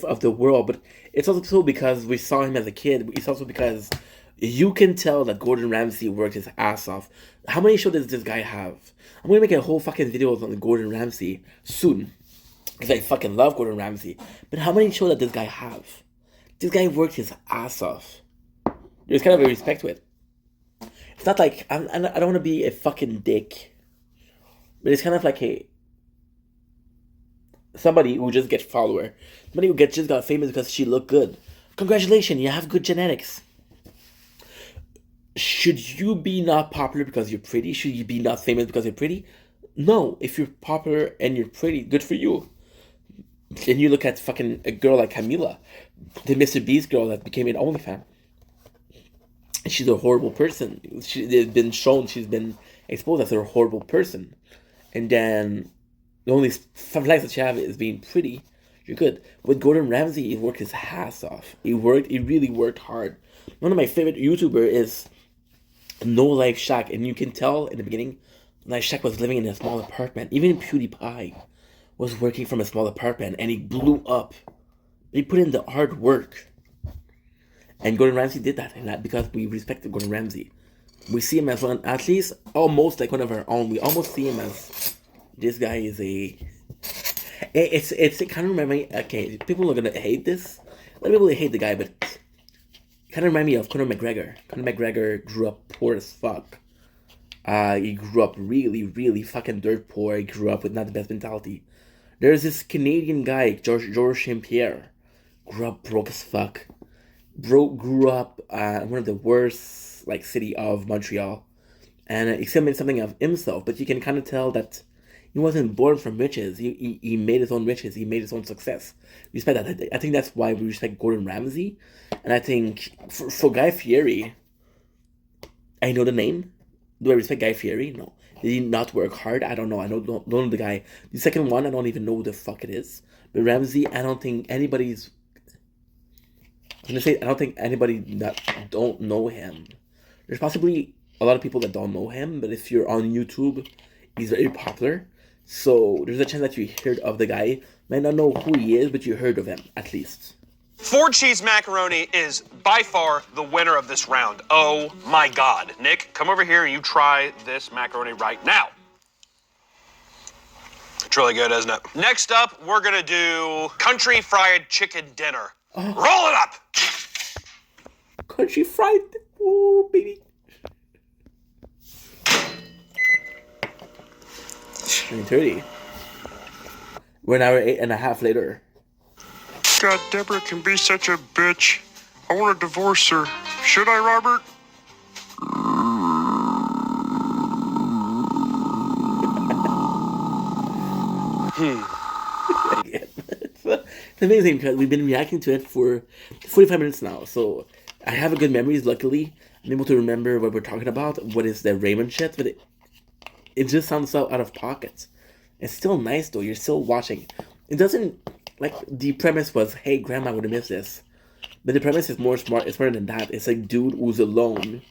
Speaker 1: of the world. But it's also because we saw him as a kid. It's also because you can tell that Gordon Ramsay worked his ass off. How many shows does this guy have? I'm gonna make a whole fucking video on Gordon Ramsay soon. Because I fucking love Gordon Ramsay. But how many shows does this guy have? This guy worked his ass off. There's kind of a respect to it. It's not like, I don't want to be a fucking dick. But it's kind of like somebody who just gets follower. Somebody who just got famous because she looked good. Congratulations, you have good genetics. Should you be not popular because you're pretty? Should you be not famous because you're pretty? No, if you're popular and you're pretty, good for you. And you look at fucking a girl like Camila, the Mr. Beast girl that became an OnlyFans. She's a horrible person. It's been shown she's been exposed as a horrible person. And then the only flags that she have is being pretty. You're good. With Gordon Ramsay, he worked his ass off. He really worked hard. One of my favorite YouTubers is No Life Shack, and you can tell in the beginning, Life Shack was living in a small apartment. Even PewDiePie was working from a small apartment, and he blew up. He put in the hard work. And Gordon Ramsay did that, and that because we respect Gordon Ramsay. We see him as one, at least almost like one of our own. We almost see him as, this guy is a... It's kind of remind me, okay, people are gonna hate this. A lot of people hate the guy, but it kind of remind me of Conor McGregor. Conor McGregor grew up poor as fuck. He grew up really, really fucking dirt poor. He grew up with not the best mentality. There's this Canadian guy, George St. Pierre. Grew up broke as fuck. Grew up in one of the worst city of Montreal, and he still made something of himself. But you can kind of tell that he wasn't born from riches. He made his own riches. He made his own success. Respect that. I think that's why we respect Gordon Ramsay, and I think for Guy Fieri, I know the name. Do I respect Guy Fieri? No. Did he not work hard? I don't know. I don't know the guy. The second one, I don't even know who the fuck it is. But Ramsay, I don't think anybody's. I'm gonna say I don't think anybody that don't know him. There's possibly a lot of people that don't know him, but if you're on YouTube, he's very popular. So there's a chance that you heard of the guy. Might not know who he is, but you heard of him at least.
Speaker 2: 4 cheese macaroni is by far the winner of this round. Oh my God. Nick, come over here and you try this macaroni right now. It's really good, isn't it? Next up, we're gonna do country fried chicken dinner. Roll it up!
Speaker 1: Country fried, oh baby. 9:30. We're an hour 8.5 later.
Speaker 3: God, Deborah can be such a bitch. I want to divorce her. Should I, Robert?
Speaker 1: It's amazing because we've been reacting to it for 45 minutes now. So I have a good memories, luckily. I'm able to remember what we're talking about. What is the Raymond shit? But it just sounds so out of pocket. It's still nice though. You're still watching. It doesn't, the premise was, hey, grandma would have missed this. But the premise is more smart. It's more than that. It's like dude who's alone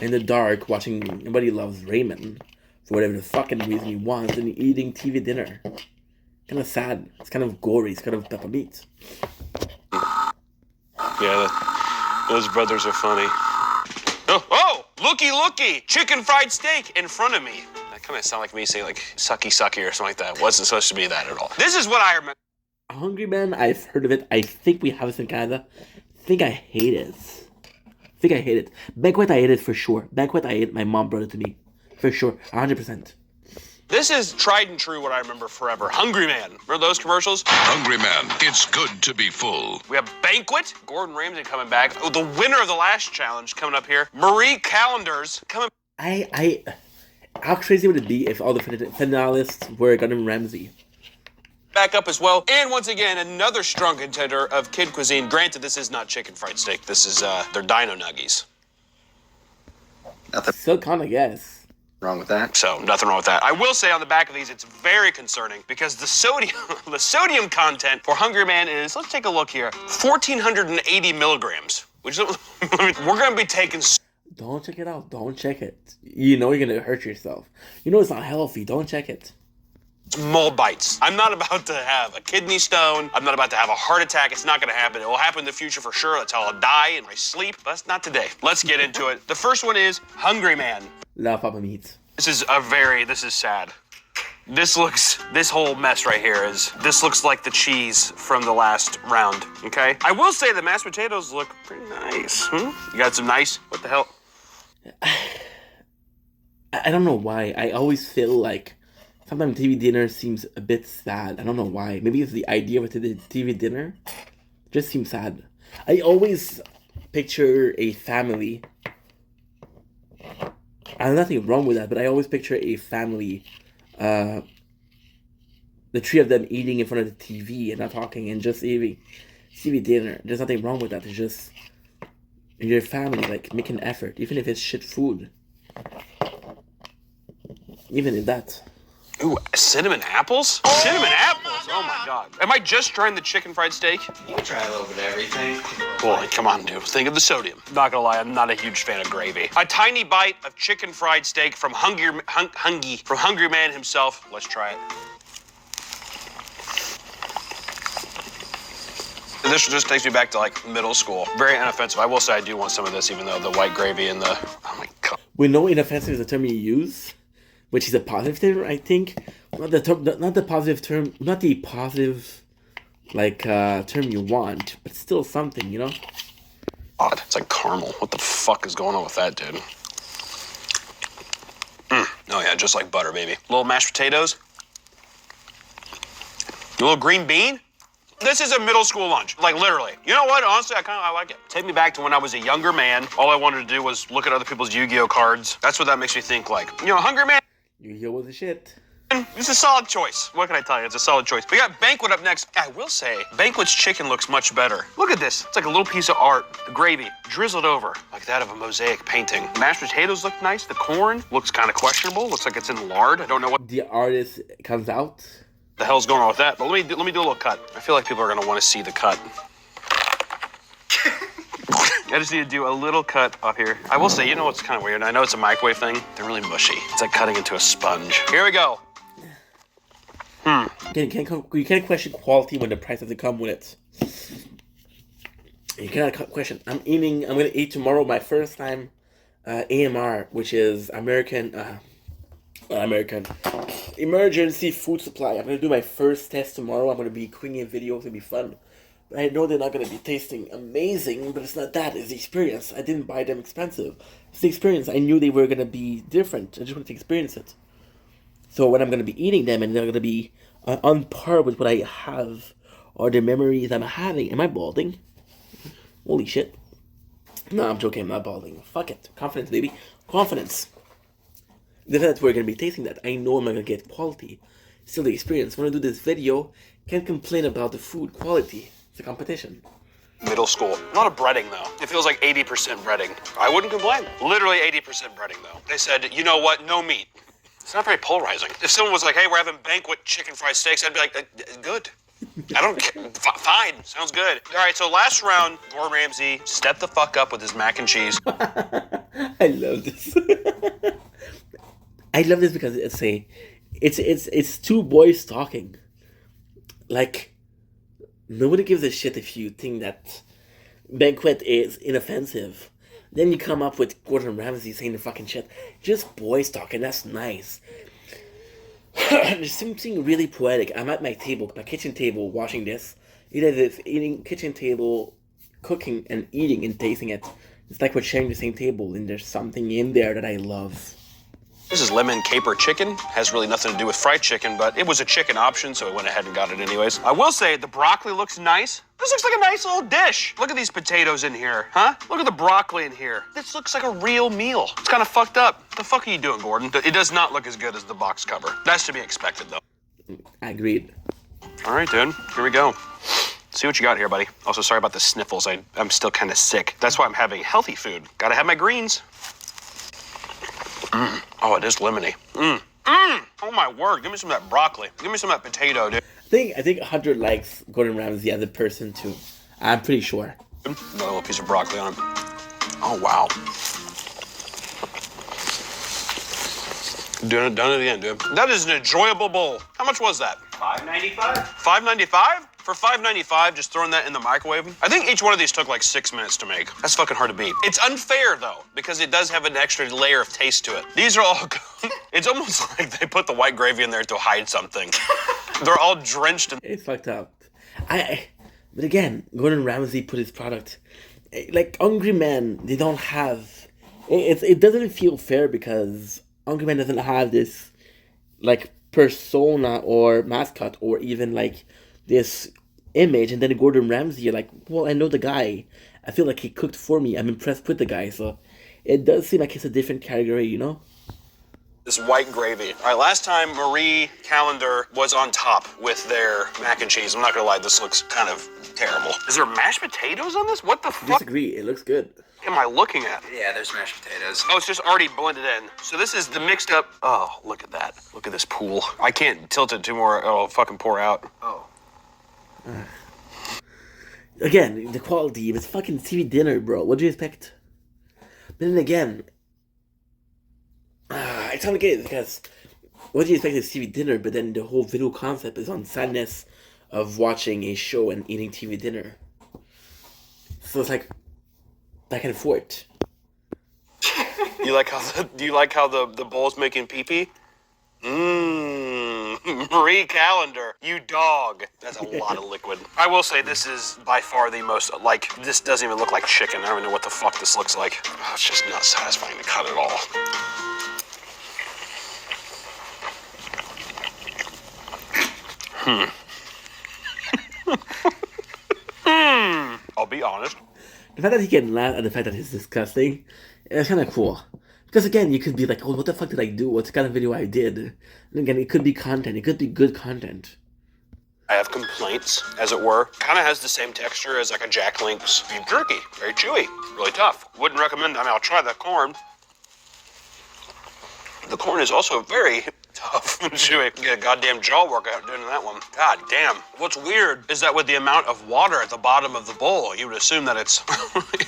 Speaker 1: in the dark watching Nobody Loves Raymond for whatever the fucking reason he wants and eating TV dinner. Kind of sad. It's kind of gory. It's kind of pepper meat.
Speaker 2: Yeah, those brothers are funny. Oh, looky, chicken fried steak in front of me. That kind of sounded like me saying sucky or something like that. It wasn't supposed to be that at all. This is what I remember.
Speaker 1: Hungry Man, I've heard of it. I think we have it in Canada. I think I hate it. Banquet, I ate it for sure. Banquet, I ate it. My mom brought it to me. For sure. 100%.
Speaker 2: This is tried and true what I remember forever. Hungry Man. Remember those commercials?
Speaker 5: Hungry Man, it's good to be full.
Speaker 2: We have Banquet. Gordon Ramsay coming back. Oh, the winner of the last challenge coming up here. Marie Callender's coming.
Speaker 1: How crazy would it be if all the finalists were Gordon Ramsay?
Speaker 2: Back up as well. And once again, another strong contender of kid cuisine. Granted, this is not chicken fried steak. This is their Dino Nuggies.
Speaker 4: Nothing
Speaker 1: Still kind of guess.
Speaker 4: wrong with that.
Speaker 2: So nothing wrong with that. I will say on the back of these, it's very concerning because the sodium content for Hungry Man is, let's take a look here, 1,480 milligrams. Which we're going to be taking.
Speaker 1: Don't check it out. Don't check it. You know you're going to hurt yourself. You know it's not healthy. Don't check it.
Speaker 2: mold bites. I'm not about to have a kidney stone. I'm not about to have a heart attack. It's not gonna happen. It will happen in the future for sure. That's how I'll die in my sleep. But that's not today. Let's get into it. The first one is Hungry Man.
Speaker 1: Love Papa Meat.
Speaker 2: This is sad. This whole mess right here this looks like the cheese from the last round, okay? I will say the mashed potatoes look pretty nice. You got some nice, what the hell?
Speaker 1: I don't know why. I always feel like sometimes TV dinner seems a bit sad. I don't know why. Maybe it's the idea of a TV dinner. It just seems sad. I always picture a family. There's nothing wrong with that, but I always picture a family. The three of them eating in front of the TV and not talking and just eating TV dinner. There's nothing wrong with that. It's just your family, like, making an effort, even if it's shit food. Even if that.
Speaker 2: Ooh, cinnamon apples? Cinnamon apples? Oh my god. Am I just trying the chicken fried steak?
Speaker 4: You can try a little bit of everything.
Speaker 2: Well, come on, dude. Think of the sodium. Not gonna lie, I'm not a huge fan of gravy. A tiny bite of chicken fried steak from Hungry Man himself. Let's try it. This just takes me back to, like, middle school. Very inoffensive. I will say I do want some of this, even though the white gravy and the... Oh my god.
Speaker 1: We know inoffensive is a term you use, which is a positive term, I think. Not the positive term, not the positive, like, term you want, but still something, you know?
Speaker 2: Odd. It's like caramel. What the fuck is going on with that, dude? Oh yeah, just like butter, baby. Little mashed potatoes. A little green bean. This is a middle school lunch, like literally. You know what? Honestly, I like it. Take me back to when I was a younger man. All I wanted to do was look at other people's Yu-Gi-Oh cards. That's what that makes me think, like, you know, Hungry Man.
Speaker 1: Yu-Gi-Oh was the shit.
Speaker 2: It's a solid choice. What can I tell you? It's a solid choice. We got Banquet up next. I will say, Banquet's chicken looks much better. Look at this. It's like a little piece of art. The gravy drizzled over like that of a mosaic painting. Mashed potatoes look nice. The corn looks kind of questionable. Looks like it's in lard. I don't know what
Speaker 1: The artist comes out.
Speaker 2: the hell's going on with that. But let me do a little cut. I feel like people are gonna want to see the cut. I just need to do a little cut up here. I will say, you know what's kind of weird? I know it's a microwave thing. They're really mushy. It's like cutting into a sponge. Here we go.
Speaker 1: You can't question quality when the price doesn't come with it. You cannot question. I'm gonna eat tomorrow my first time AMR, which is American Emergency Food Supply. I'm gonna do my first test tomorrow. I'm gonna be creating videos. It'll be fun. But I know they're not gonna be tasting amazing, but it's not that. It's the experience. I didn't buy them expensive. It's the experience. I knew they were gonna be different. I just wanted to experience it. So when I'm gonna be eating them, and they're gonna be on par with what I have, or the memories I'm having. Am I balding? Holy shit! No, I'm joking. I'm not balding. Fuck it. Confidence, baby. Confidence. The fact that we're gonna be tasting that, I know I'm not gonna get quality. Still the experience. When I do this video, can't complain about the food quality. It's a competition.
Speaker 2: Middle school. A lot of breading, though. It feels like 80% breading. I wouldn't complain. Literally 80% breading, though. They said, you know what? No meat. It's not very polarizing. If someone was like, hey, we're having Banquet chicken fried steaks, I'd be like, good. I don't care. Fine. Sounds good. All right, so last round, Gordon Ramsay stepped the fuck up with his mac and cheese.
Speaker 1: I love this. I love this because it's two boys talking. Like, nobody gives a shit if you think that Banquet is inoffensive. Then you come up with Gordon Ramsay saying the fucking shit. Just boys talking, that's nice. There's something really poetic. I'm at my table, my kitchen table, watching this. Eating kitchen table, cooking and eating and tasting it. It's like we're sharing the same table, and there's something in there that I love.
Speaker 2: This is lemon caper chicken. Has really nothing to do with fried chicken, but it was a chicken option, so I went ahead and got it anyways. I will say, the broccoli looks nice. This looks like a nice little dish. Look at these potatoes in here, huh? Look at the broccoli in here. This looks like a real meal. It's kind of fucked up. What the fuck are you doing, Gordon? It does not look as good as the box cover. That's to be expected, though.
Speaker 1: Agreed.
Speaker 2: All right, dude. Here we go. See what you got here, buddy. Also, sorry about the sniffles. I'm still kind of sick. That's why I'm having healthy food. Gotta have my greens. Oh, it is lemony. Oh my word! Give me some of that broccoli. Give me some of that potato, dude.
Speaker 1: I think 100 likes Gordon Ramsay as a person too. I'm pretty sure.
Speaker 2: Got a little piece of broccoli on it. Oh wow. Done it again, dude. That is an enjoyable bowl. How much was that?
Speaker 4: $5.95.
Speaker 2: $5.95? For $5.95, just throwing that in the microwave? I think each one of these took like 6 minutes to make. That's fucking hard to beat. It's unfair, though, because it does have an extra layer of taste to it. These are all good. It's almost like they put the white gravy in there to hide something. They're all drenched in...
Speaker 1: It's fucked up. But again, Gordon Ramsay put his product... Like, Hungry Man, they don't have... It doesn't feel fair because Hungry Man doesn't have this, like, persona or mascot or even, like, this image. And then Gordon Ramsay, you're like, well, I know the guy. I feel like he cooked for me. I'm impressed with the guy. So it does seem like it's a different category, you know?
Speaker 2: This white gravy. All right, last time Marie Callender was on top with their mac and cheese. I'm not gonna lie, this looks kind of terrible. Is there mashed potatoes on this? What the fuck
Speaker 1: Disagree. It looks good.
Speaker 2: am I looking at?
Speaker 4: Yeah, there's mashed potatoes.
Speaker 2: Oh, it's just already blended in. So this is the mixed up. Oh, look at that. Look at this pool. I can't tilt it too more. Oh, it'll fucking pour out.
Speaker 4: Oh.
Speaker 1: Again, the quality. It's fucking TV dinner, bro. What do you expect? But then again, I totally get it because what do you expect is TV dinner? But then the whole video concept is on sadness of watching a show and eating TV dinner. So it's like back and forth.
Speaker 2: You like how the bowl's making pee pee? Marie Callender, you dog. That's a lot of liquid. I will say this is by far the most, like, this doesn't even look like chicken. I don't even know what the fuck this looks like. Oh, it's just not satisfying to cut at all. I'll be honest.
Speaker 1: The fact that he can laugh at the fact that it's disgusting, it's kind of cool. Because again, you could be like, oh, what the fuck did I do? What's the kind of video I did? And again, it could be content. It could be good content.
Speaker 2: I have complaints, as it were. Kind of has the same texture as like a Jack Link's beef jerky. Very chewy, really tough. Wouldn't recommend. I mean, I'll try the corn. The corn is also very tough and chewy. Get a goddamn jaw workout doing that one. God damn. What's weird is that with the amount of water at the bottom of the bowl, you would assume that it's,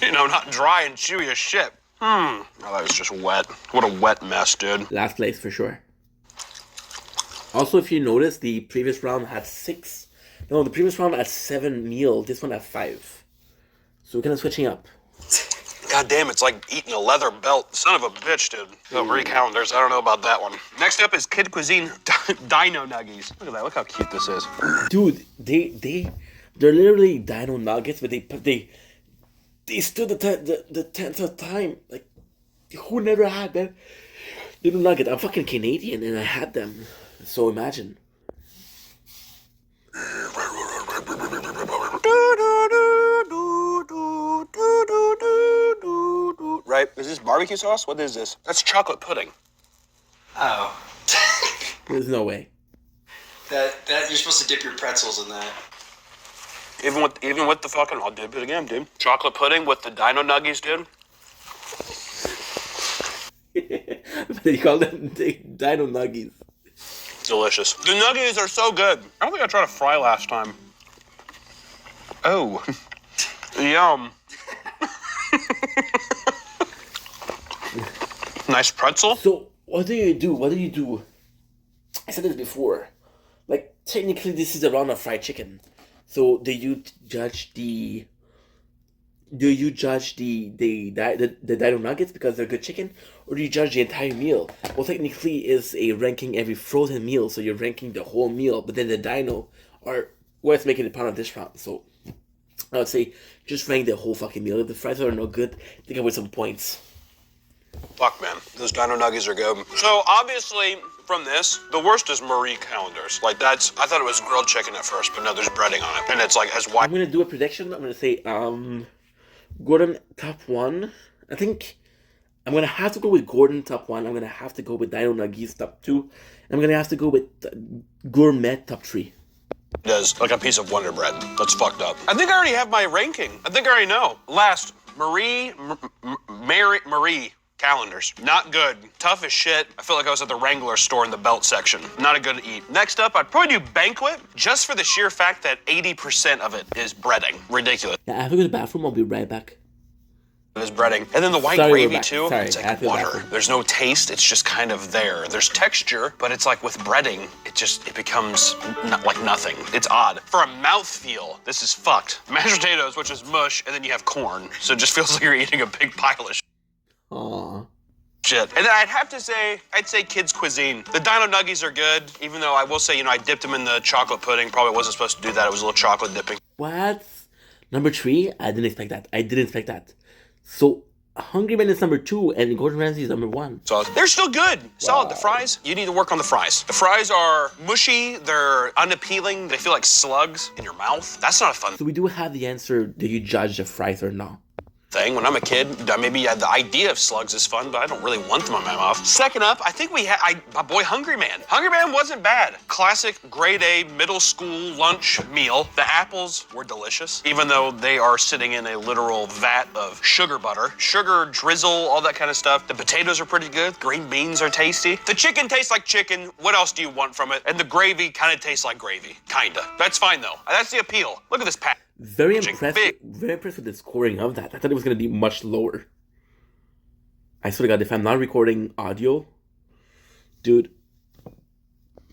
Speaker 2: not dry and chewy as shit. Oh, that was just wet. What a wet mess, dude.
Speaker 1: Last place for sure. Also, if you notice, the previous round had 6. No, the previous round had 7 meals. This one had 5. So we're kind of switching up.
Speaker 2: God damn, it's like eating a leather belt. Son of a bitch, dude. Marie Callender's, I don't know about that one. Next up is Kid Cuisine Dino Nuggies. Look at that, look how cute this is.
Speaker 1: Dude, they're literally dino nuggets, but they stood the test of time. Like, who never had that little nugget? I'm fucking Canadian and I had them. So imagine.
Speaker 2: Right, is this barbecue sauce? What is this? That's chocolate pudding.
Speaker 4: Oh.
Speaker 1: There's no way.
Speaker 4: That you're supposed to dip your pretzels in that.
Speaker 2: Even with the fucking, I'll dip it again, dude. Chocolate pudding with the Dino Nuggies, dude.
Speaker 1: They call them Dino Nuggies.
Speaker 2: Delicious. The nuggies are so good. I don't think I tried a fry last time. Oh. Yum. Nice pretzel.
Speaker 1: So, what do you do? I said this before. Like, technically, this is a round of fried chicken. So, do you judge the Dino Nuggets because they're good chicken? Or do you judge the entire meal? Well, technically, it's a ranking every frozen meal. So, you're ranking the whole meal. But then the Dino are worth making a pound of this round. So, I would say just rank the whole fucking meal. If the fries are no good, take away some points.
Speaker 2: Fuck, man. Those Dino Nuggies are good. So, obviously, from this, the worst is Marie Callender's. Like, I thought it was grilled chicken at first, but no, there's breading on it. And it's like as white.
Speaker 1: I'm gonna do a prediction. I'm gonna say, Gordon top 1. I think I'm gonna have to go with Gordon top 1. I'm gonna have to go with Dino Nuggies top 2. I'm gonna have to go with Gourmet top 3.
Speaker 2: It is like a piece of Wonder Bread. That's fucked up. I think I already have my ranking. I think I already know. Last, Marie Callender's. Not good. Tough as shit. I feel like I was at the Wrangler store in the belt section. Not a good to eat. Next up, I'd probably do Banquet, just for the sheer fact that 80% of it is breading. Ridiculous.
Speaker 1: Yeah, I have to go to the bathroom. I'll be right back.
Speaker 2: his breading. And then the white
Speaker 1: Sorry, we're
Speaker 2: gravy
Speaker 1: back.
Speaker 2: too,
Speaker 1: Sorry,
Speaker 2: it's
Speaker 1: I
Speaker 2: like
Speaker 1: feel
Speaker 2: water.
Speaker 1: bad.
Speaker 2: There's no taste, it's just kind of there. There's texture, but it's like with breading, it becomes not like nothing. It's odd. For a mouthfeel, this is fucked. Mashed potatoes, which is mush, and then you have corn. So it just feels like you're eating a big pile of
Speaker 1: Aw.
Speaker 2: shit. And then I'd say kids' cuisine. The Dino Nuggies are good, even though I will say, I dipped them in the chocolate pudding. Probably wasn't supposed to do that. It was a little chocolate dipping.
Speaker 1: What? Number 3? I didn't expect that. So, Hungry Man is number 2, and Gordon Ramsay is number 1.
Speaker 2: So they're still good. Solid. The fries, you need to work on the fries. The fries are mushy. They're unappealing. They feel like slugs in your mouth. That's not a fun
Speaker 1: So we do have the answer, do you judge the fries or not?
Speaker 2: thing. When I'm a kid, maybe the idea of slugs is fun, but I don't really want them in my mouth. Second up, I think we had my boy Hungry Man. Hungry Man wasn't bad. Classic grade A middle school lunch meal. The apples were delicious, even though they are sitting in a literal vat of sugar butter. Sugar, drizzle, all that kind of stuff. The potatoes are pretty good. Green beans are tasty. The chicken tastes like chicken. What else do you want from it? And the gravy kind of tastes like gravy. Kinda. That's fine though. That's the appeal. Look at this pack.
Speaker 1: Very
Speaker 2: Big.
Speaker 1: impressed with the scoring of that. I thought it was going to be much lower. I swear to God, if I'm not recording audio, dude,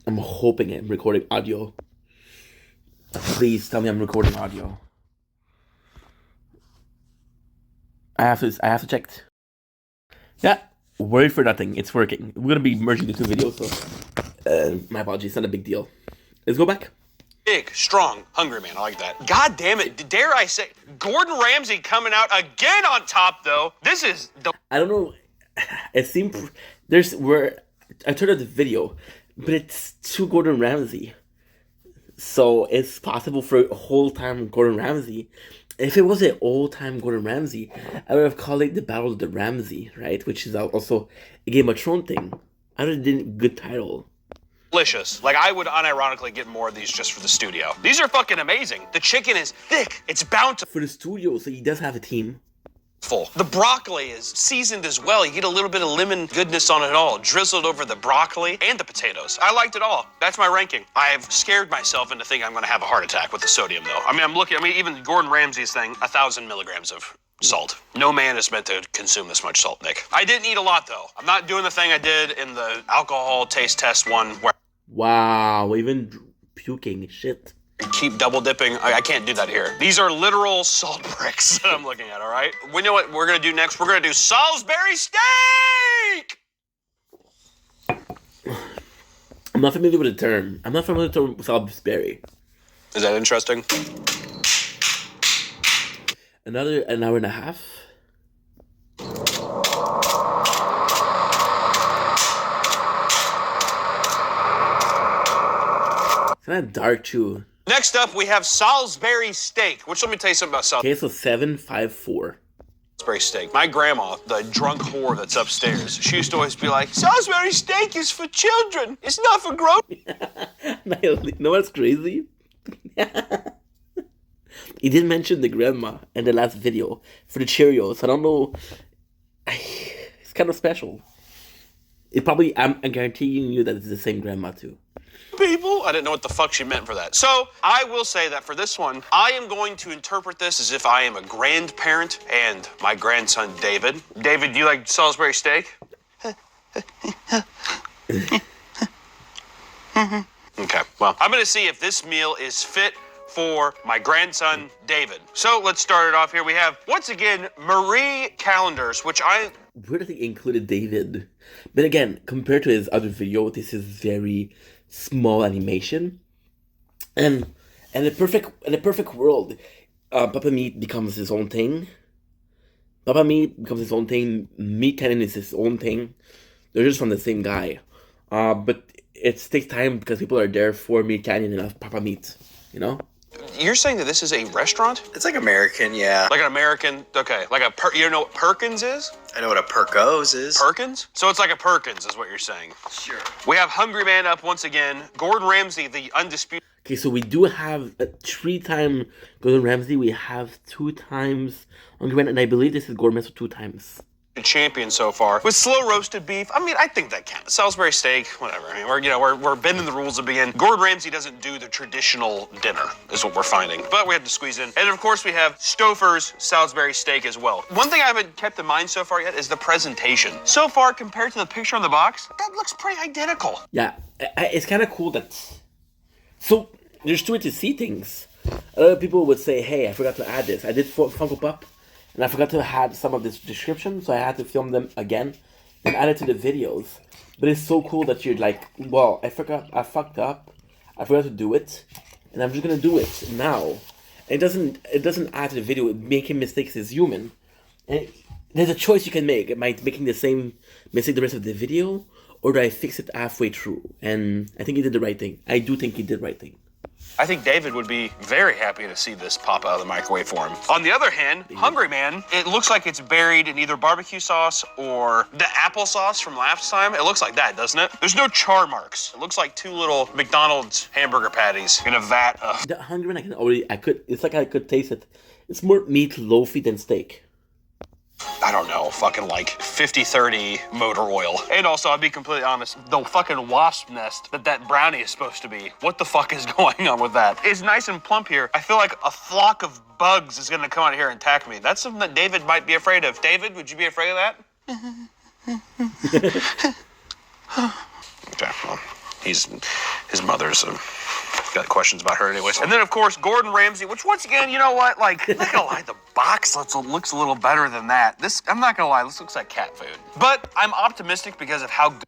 Speaker 1: I'm hoping I'm recording audio. Please tell me I'm recording audio. I have to check. Yeah, worry for nothing. It's working. We're gonna be merging the two videos, so my apologies. Not a big deal. Let's go back.
Speaker 2: Big, strong, hungry man. I like that. God damn it. Dare I say, Gordon Ramsay coming out again on top, though. This is the...
Speaker 1: I don't know. It seemed I turned on the video, but it's to Gordon Ramsay, so it's possible for a whole time Gordon Ramsay. If it was an old time Gordon Ramsay, I would have called it the Battle of the Ramsay, right? Which is also a Game of Thrones thing. I would have did a good title.
Speaker 2: delicious. Like, I would unironically get more of these just for the studio. These are fucking amazing. The chicken is thick. It's bountiful.
Speaker 1: For the studio, so he does have a team.
Speaker 2: The broccoli is seasoned as well. You get a little bit of lemon goodness on it all, drizzled over the broccoli and the potatoes. I liked it all. That's my ranking. I've scared myself into thinking I'm going to have a heart attack with the sodium, though. Even Gordon Ramsay's thing, 1,000 milligrams of salt. No man is meant to consume this much salt, Nick. I didn't eat a lot, though. I'm not doing the thing I did in the alcohol taste test one where
Speaker 1: Wow, even puking shit.
Speaker 2: I keep double dipping. I can't do that here. These are literal salt bricks that I'm looking at, all right? We know what we're going to do next. We're going to do Salisbury steak!
Speaker 1: I'm not familiar with the term. I'm not familiar with the term Salisbury.
Speaker 2: Is that interesting?
Speaker 1: An hour and a half. It's kind of dark too.
Speaker 2: Next up, we have Salisbury steak, which let me tell you something about
Speaker 1: Okay, so 754.
Speaker 2: Salisbury steak. My grandma, the drunk whore that's upstairs, she used to always be like, Salisbury steak is for children. It's not for grown.
Speaker 1: You know what's crazy? He did mention the grandma in the last video for the Cheerios. I don't know. It's kind of special. It probably, I'm guaranteeing you that it's the same grandma too.
Speaker 2: People. I didn't know what the fuck she meant for that. So I will say that for this one, I am going to interpret this as if I am a grandparent and my grandson, David. David, do you like Salisbury steak? Okay, well, I'm going to see if this meal is fit for my grandson, David. So let's start it off here. We have, once again, Marie Callender's, which
Speaker 1: Weird that he included David. But again, compared to his other video, this is very small animation. And in a perfect world, Papa Meat becomes his own thing. Papa Meat becomes his own thing. Meat Cannon is his own thing. They're just from the same guy. But it takes time because people are there for Meat Canyon and Papa Meat, you know?
Speaker 2: You're saying that this is a restaurant?
Speaker 4: It's like American, yeah.
Speaker 2: Like an American, okay, like you know what Perkins is?
Speaker 4: I know what a Perkos is.
Speaker 2: Perkins? So it's like a Perkins is what you're saying.
Speaker 4: Sure.
Speaker 2: We have Hungry Man up once again. Gordon Ramsay, the undisputed.
Speaker 1: Okay, so we do have a 3-time Gordon Ramsay. We have 2 times Hungry Man, and I believe this is Gordon Ramsay 2 times.
Speaker 2: champion so far. With slow roasted beef, I mean, I think that counts. Salisbury steak, whatever. I mean, we're bending the rules again. Gordon Ramsay doesn't do the traditional dinner, is what we're finding. But we had to squeeze in. And of course, we have Stouffer's Salisbury steak as well. One thing I haven't kept in mind so far yet is the presentation. So far, compared to the picture on the box, that looks pretty identical.
Speaker 1: Yeah, it's kind of cool that. So there's two ways to see things. A lot of people would say, "Hey, I forgot to add this. I did Funko Pop, and I forgot to add some of this description, so I had to film them again and add it to the videos." But it's so cool that you're like, "Well, I fucked up. I forgot to do it, and I'm just gonna do it now." It doesn't add to the video. Making mistakes is human, and there's a choice you can make. Am I making the same mistake the rest of the video, or do I fix it halfway through? And I think he did the right thing. I do think he did the right thing.
Speaker 2: I think David would be very happy to see this pop out of the microwave for him. On the other hand, Hungry Man, it looks like it's buried in either barbecue sauce or the applesauce from last time. It looks like that, doesn't it? There's no char marks. It looks like two little McDonald's hamburger patties in a vat of...
Speaker 1: The Hungry Man, it's like I could taste it. It's more meat loafy than steak.
Speaker 2: I don't know, fucking like 50-30 motor oil. And also, I'll be completely honest, the fucking wasp nest that brownie is supposed to be, what the fuck is going on with that? It's nice and plump here. I feel like a flock of bugs is gonna come out here and attack me. That's something that David might be afraid of. David, would you be afraid of that? Okay, well, his mother's got questions about her anyways. And then, of course, Gordon Ramsay, which, once again, you know what? Like, I'm not gonna lie, the box looks a little better than that. This, I'm not gonna lie, this looks like cat food. But I'm optimistic because of how good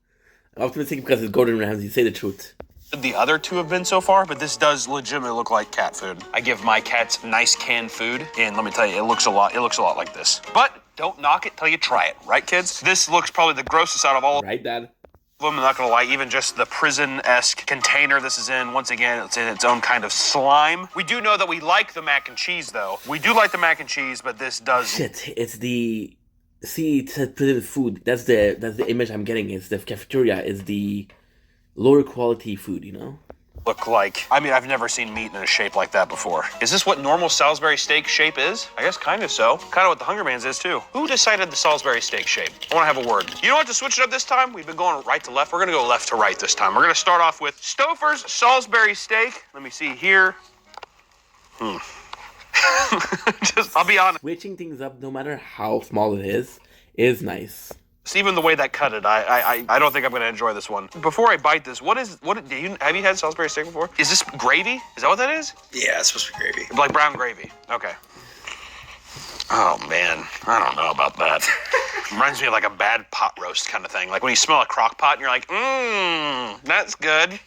Speaker 1: Optimistic because it's Gordon Ramsay. Say the truth.
Speaker 2: the other two have been so far, but this does legitimately look like cat food. I give my cats nice canned food, and let me tell you, it looks a lot like this. But don't knock it till you try it, right, kids? This looks probably the grossest out of all
Speaker 1: Right, Dad?
Speaker 2: I'm not gonna lie, even just the prison-esque container this is in, once again, it's in its own kind of slime. We do know that we like the mac and cheese, though. We do like the mac and cheese, but this does...
Speaker 1: Shit, it's the... See, it said prison food. That's the image I'm getting. It's the cafeteria is the lower quality food, you know?
Speaker 2: look like... I mean, I've never seen meat in a shape like that before. Is this what normal Salisbury steak shape is? I guess kind of so. Kind of what the Hunger Man's is, too. Who decided the Salisbury steak shape? I want to have a word. You know what? To switch it up this time, we've been going right to left. We're going to go left to right this time. We're going to start off with Stouffer's Salisbury steak. Let me see here. I'll be honest.
Speaker 1: Switching things up, no matter how small it is nice.
Speaker 2: Even the way that cut it, I don't think I'm gonna enjoy this one. Before I bite this, have you had Salisbury steak before? Is this gravy? Is that what that is?
Speaker 4: Yeah, it's supposed to be gravy.
Speaker 2: Like brown gravy. Okay. Oh man, I don't know about that. Reminds me of like a bad pot roast kind of thing. Like when you smell a crock pot and you're like, that's good.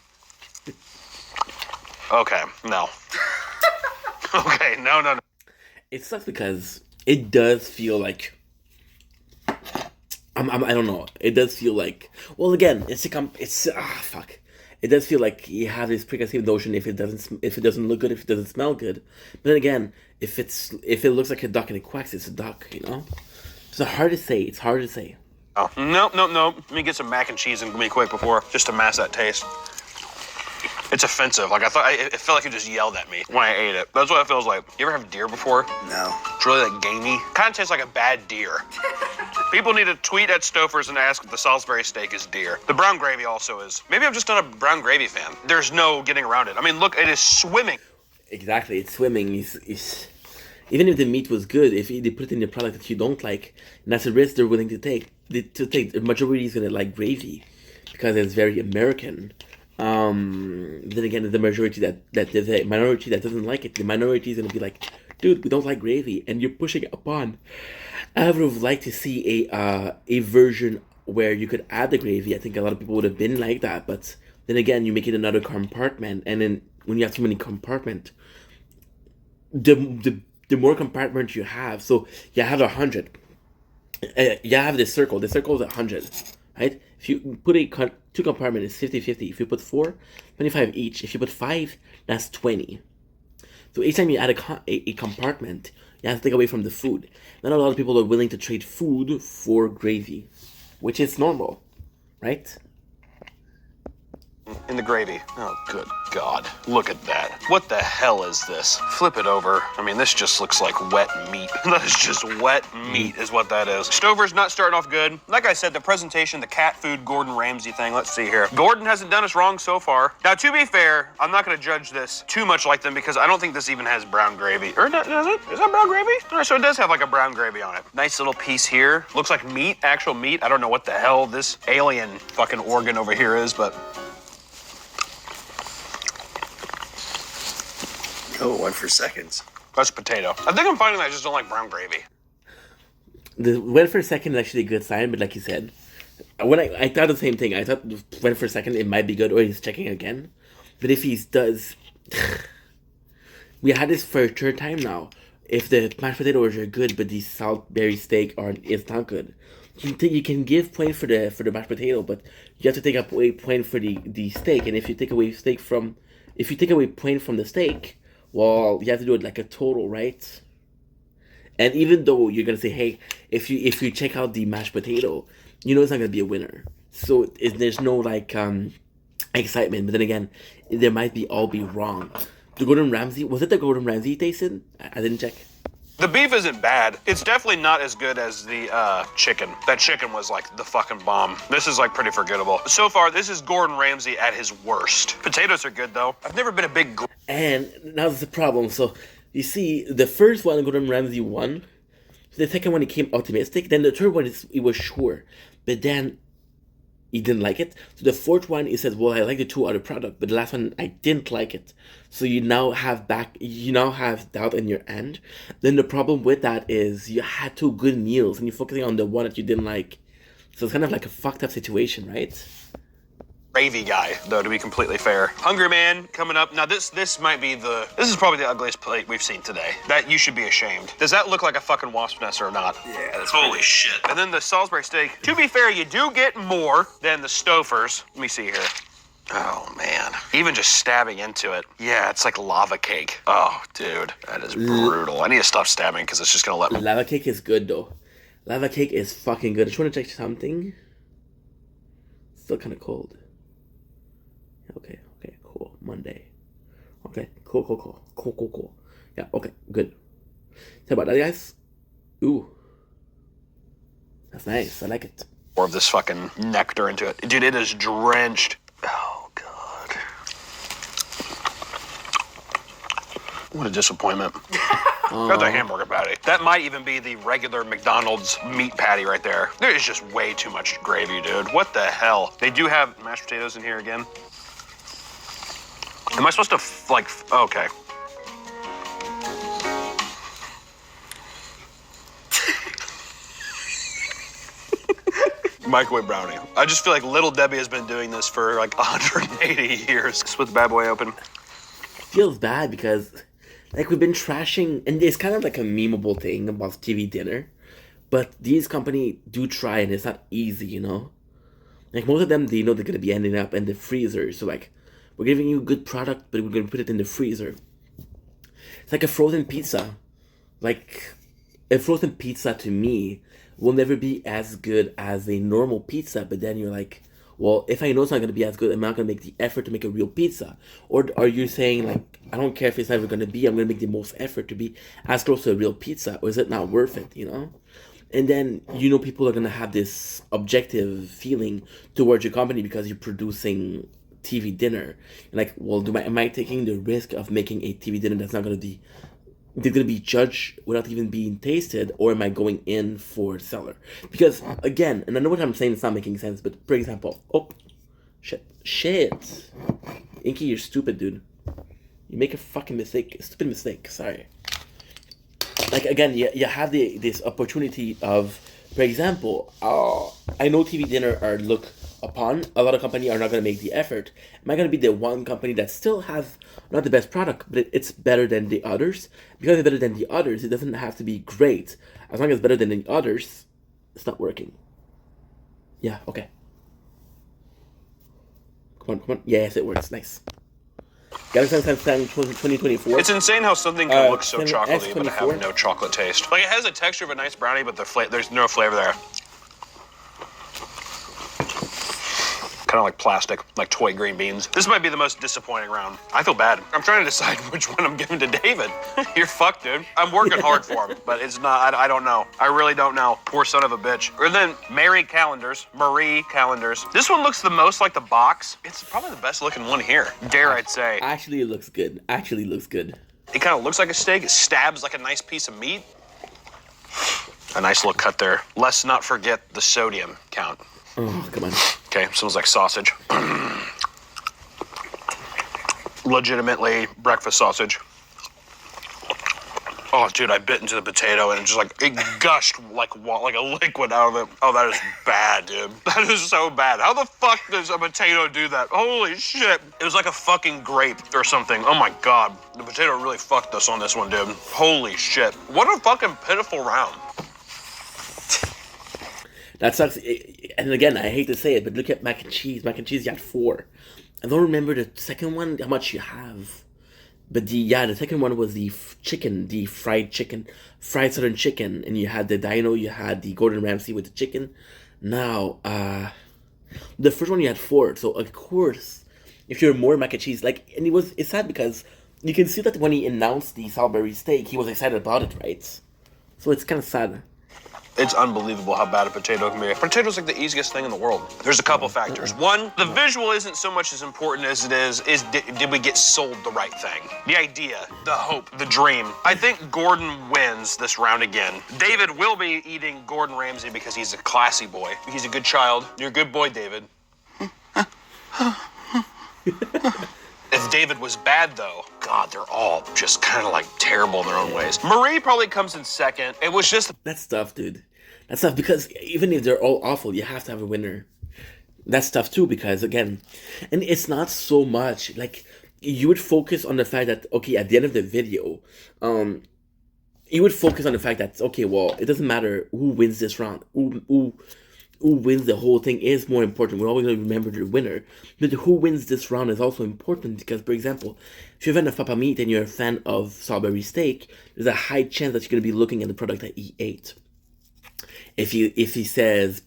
Speaker 2: Okay, no. Okay, no.
Speaker 1: It sucks because it does feel like I don't know. It does feel like, well, again, It does feel like you have this preconceived notion if it doesn't look good, if it doesn't smell good. But then again, if it looks like a duck and it quacks, it's a duck, you know. It's hard to say. It's hard to say.
Speaker 2: Oh, no. Let me get some mac and cheese and me quick before, just to mask that taste. It's offensive. Like it felt like you just yelled at me when I ate it. That's what it feels like. You ever have deer before?
Speaker 4: No.
Speaker 2: It's really like gamey. Kind of tastes like a bad deer. People need to tweet at Stouffer's and ask if the Salisbury steak is deer. The brown gravy also is. Maybe I'm just not a brown gravy fan. There's no getting around it. I mean, look, it is swimming.
Speaker 1: Exactly, it's swimming. It's even if the meat was good, if they put it in a product that you don't like, and that's a risk they're willing to take. The majority is gonna like gravy because it's very American. Then again, the majority that there's a minority that doesn't like it. The minority is gonna be like, dude, we don't like gravy, and you're pushing it upon. I would have liked to see a version where you could add the gravy. I think a lot of people would have been like that, but then again, you make it another compartment, and then when you have too many compartments, the more compartments you have, so you have 100. You have this circle. The circle is 100, right? If you put two compartments, it's 50-50. If you put 4, 25 each. If you put 5, that's 20. So each time you add a compartment, you have to take away from the food. Not a lot of people are willing to trade food for gravy, which is normal, right?
Speaker 2: in the gravy. Oh, good God. Look at that. What the hell is this? Flip it over. I mean, this just looks like wet meat. That is just wet meat is what that is. Stover's not starting off good. Like I said, the presentation, the cat food Gordon Ramsay thing. Let's see here. Gordon hasn't done us wrong so far. Now, to be fair, I'm not going to judge this too much like them because I don't think this even has brown gravy. Or does it? Is that brown gravy? All right, so it does have like a brown gravy on it. Nice little piece here. Looks like meat, actual meat. I don't know what the hell this alien fucking organ over here is, but...
Speaker 4: Oh, went for seconds.
Speaker 2: That's potato. I think I'm finding that I just don't like brown gravy.
Speaker 1: The went for a second is actually a good sign, but like you said, when I thought the same thing. I thought went for a second it might be good, or he's checking again. But if he does, we had this for a third time now. If the mashed potatoes are good, but the Salisbury steak is not good, you can give point for the mashed potato, but you have to take away point for the steak. And if you take away point from the steak, well, you have to do it like a total, right? And even though you're gonna say, hey, if you check out the mashed potato, you know it's not gonna be a winner. So there's no like excitement. But then again, there might be wrong. The Gordon Ramsay, was it the Gordon Ramsay you tasted? I didn't check.
Speaker 2: The beef isn't bad. It's definitely not as good as the chicken. That chicken was like the fucking bomb. This is like pretty forgettable. So far, this is Gordon Ramsay at his worst. Potatoes are good though. I've never been a big...
Speaker 1: And now there's a problem. So you see, the first one Gordon Ramsay won. The second one he came optimistic. Then the third one he was sure, but then he didn't like it. So the fourth one he said, well, I like the two other product, but the last one I didn't like it. So you now have doubt in your end. Then the problem with that is you had two good meals and you're focusing on the one that you didn't like. So it's kind of like a fucked up situation, right?
Speaker 2: Gravy guy, though, to be completely fair. Hungry Man coming up. Now this is probably the ugliest plate we've seen today. That you should be ashamed. Does that look like a fucking wasp nest or not?
Speaker 4: Yeah, that's
Speaker 2: holy shit. And then the Salisbury steak. To be fair, you do get more than the Stofers. Let me see here. Oh man, even just stabbing into it. Yeah, it's like lava cake. Oh, dude, that is brutal. I need to stop stabbing because it's just gonna let me.
Speaker 1: Lava cake is good though. Lava cake is fucking good. I just want to check something. Still kind of cold. Okay, cool. Monday. Okay, cool. Yeah, okay, good. How about that, guys? Ooh. That's nice. I like it.
Speaker 2: More of this fucking nectar into it. Dude, it is drenched. Oh, God. What a disappointment. Got the hamburger patty. That might even be the regular McDonald's meat patty right there. There is just way too much gravy, dude. What the hell? They do have mashed potatoes in here again. Am I supposed to, okay. Microwave brownie. I just feel like Little Debbie has been doing this for like 180 years. Split the bad boy open.
Speaker 1: Feels bad because, like, we've been trashing, and it's kind of like a memeable thing about TV dinner, but these companies do try, and it's not easy, you know? Like, most of them, they know they're gonna be ending up in the freezer, so like, we're giving you a good product, but we're going to put it in the freezer. It's like a frozen pizza. Like, a frozen pizza to me will never be as good as a normal pizza, but then you're like, well, if I know it's not going to be as good, I'm not going to make the effort to make a real pizza. Or are you saying, like, I don't care if it's never going to be, I'm going to make the most effort to be as close to a real pizza, or is it not worth it, you know? And then, you know, people are going to have this objective feeling towards your company because you're producing TV dinner. Like, well, am I taking the risk of making a TV dinner that's not going to be, they're going to be judged without even being tasted, or am I going in for seller? Because, again, and I know what I'm saying, it's not making sense, but for example, shit. Inky, you're stupid, dude. You make a fucking mistake, a stupid mistake, sorry. Like, again, you have this opportunity of, for example, I know TV dinner are looked upon. A lot of companies are not going to make the effort. Am I going to be the one company that still has not the best product, but it's better than the others? Because it's better than the others, it doesn't have to be great. As long as it's better than the others, it's not working. Yeah, okay. Come on. Yes, it works. Nice. Galaxy Samsung 2024.
Speaker 2: It's insane how something can look so
Speaker 1: Samsung
Speaker 2: chocolatey but
Speaker 1: S24.
Speaker 2: have no chocolate taste. Like, it has a texture of a nice brownie, but there's no flavor there. Kind kind of like plastic, like toy green beans. This might be the most disappointing round. I feel bad. I'm trying to decide which one I'm giving to David. You're fucked, dude. I'm working hard for him, but it's not, I don't know. I really don't know. Poor son of a bitch. And then Marie Callender's. This one looks the most like the box. It's probably the best looking one here, dare I'd say.
Speaker 1: Actually, it looks good.
Speaker 2: It kind of looks like a steak. It stabs like a nice piece of meat. A nice little cut there. Let's not forget the sodium count.
Speaker 1: Oh, come on.
Speaker 2: Okay, smells like sausage. Legitimately breakfast sausage. Oh, dude, I bit into the potato and it gushed like a liquid out of it. Oh, that is bad, dude. That is so bad. How the fuck does a potato do that? Holy shit. It was like a fucking grape or something. Oh my God. The potato really fucked us on this one, dude. Holy shit. What a fucking pitiful round.
Speaker 1: That sucks. And again, I hate to say it, but look at mac and cheese. Mac and cheese, you had 4. I don't remember the second one, how much you have. But the second one was the chicken, the fried southern chicken. And you had the dino, you had the Gordon Ramsay with the chicken. Now, the first one you had 4. So, of course, if you're more mac and cheese, and it's sad because you can see that when he announced the Salisbury steak, he was excited about it, right? So it's kind of sad.
Speaker 2: It's unbelievable how bad a potato can be. Potato's like the easiest thing in the world. There's a couple factors. One, the visual isn't so much as important as it is did we get sold the right thing? The idea, the hope, the dream. I think Gordon wins this round again. David will be eating Gordon Ramsay because he's a classy boy. He's a good child. You're a good boy, David. If David was bad, though, God, they're all just kind of like terrible in their own ways. Marie probably comes in second. It was just...
Speaker 1: That's tough, dude. That's tough because even if they're all awful, you have to have a winner. That's tough too because, again, and it's not so much, you would focus on the fact that, okay, at the end of the video, you would focus on the fact that, okay, well, it doesn't matter who wins this round, who wins the whole thing is more important. We're always going to remember the winner. But who wins this round is also important because, for example, if you're a fan of Papa Meat and you're a fan of Salisbury steak, there's a high chance that you're going to be looking at the product that he ate. If he says,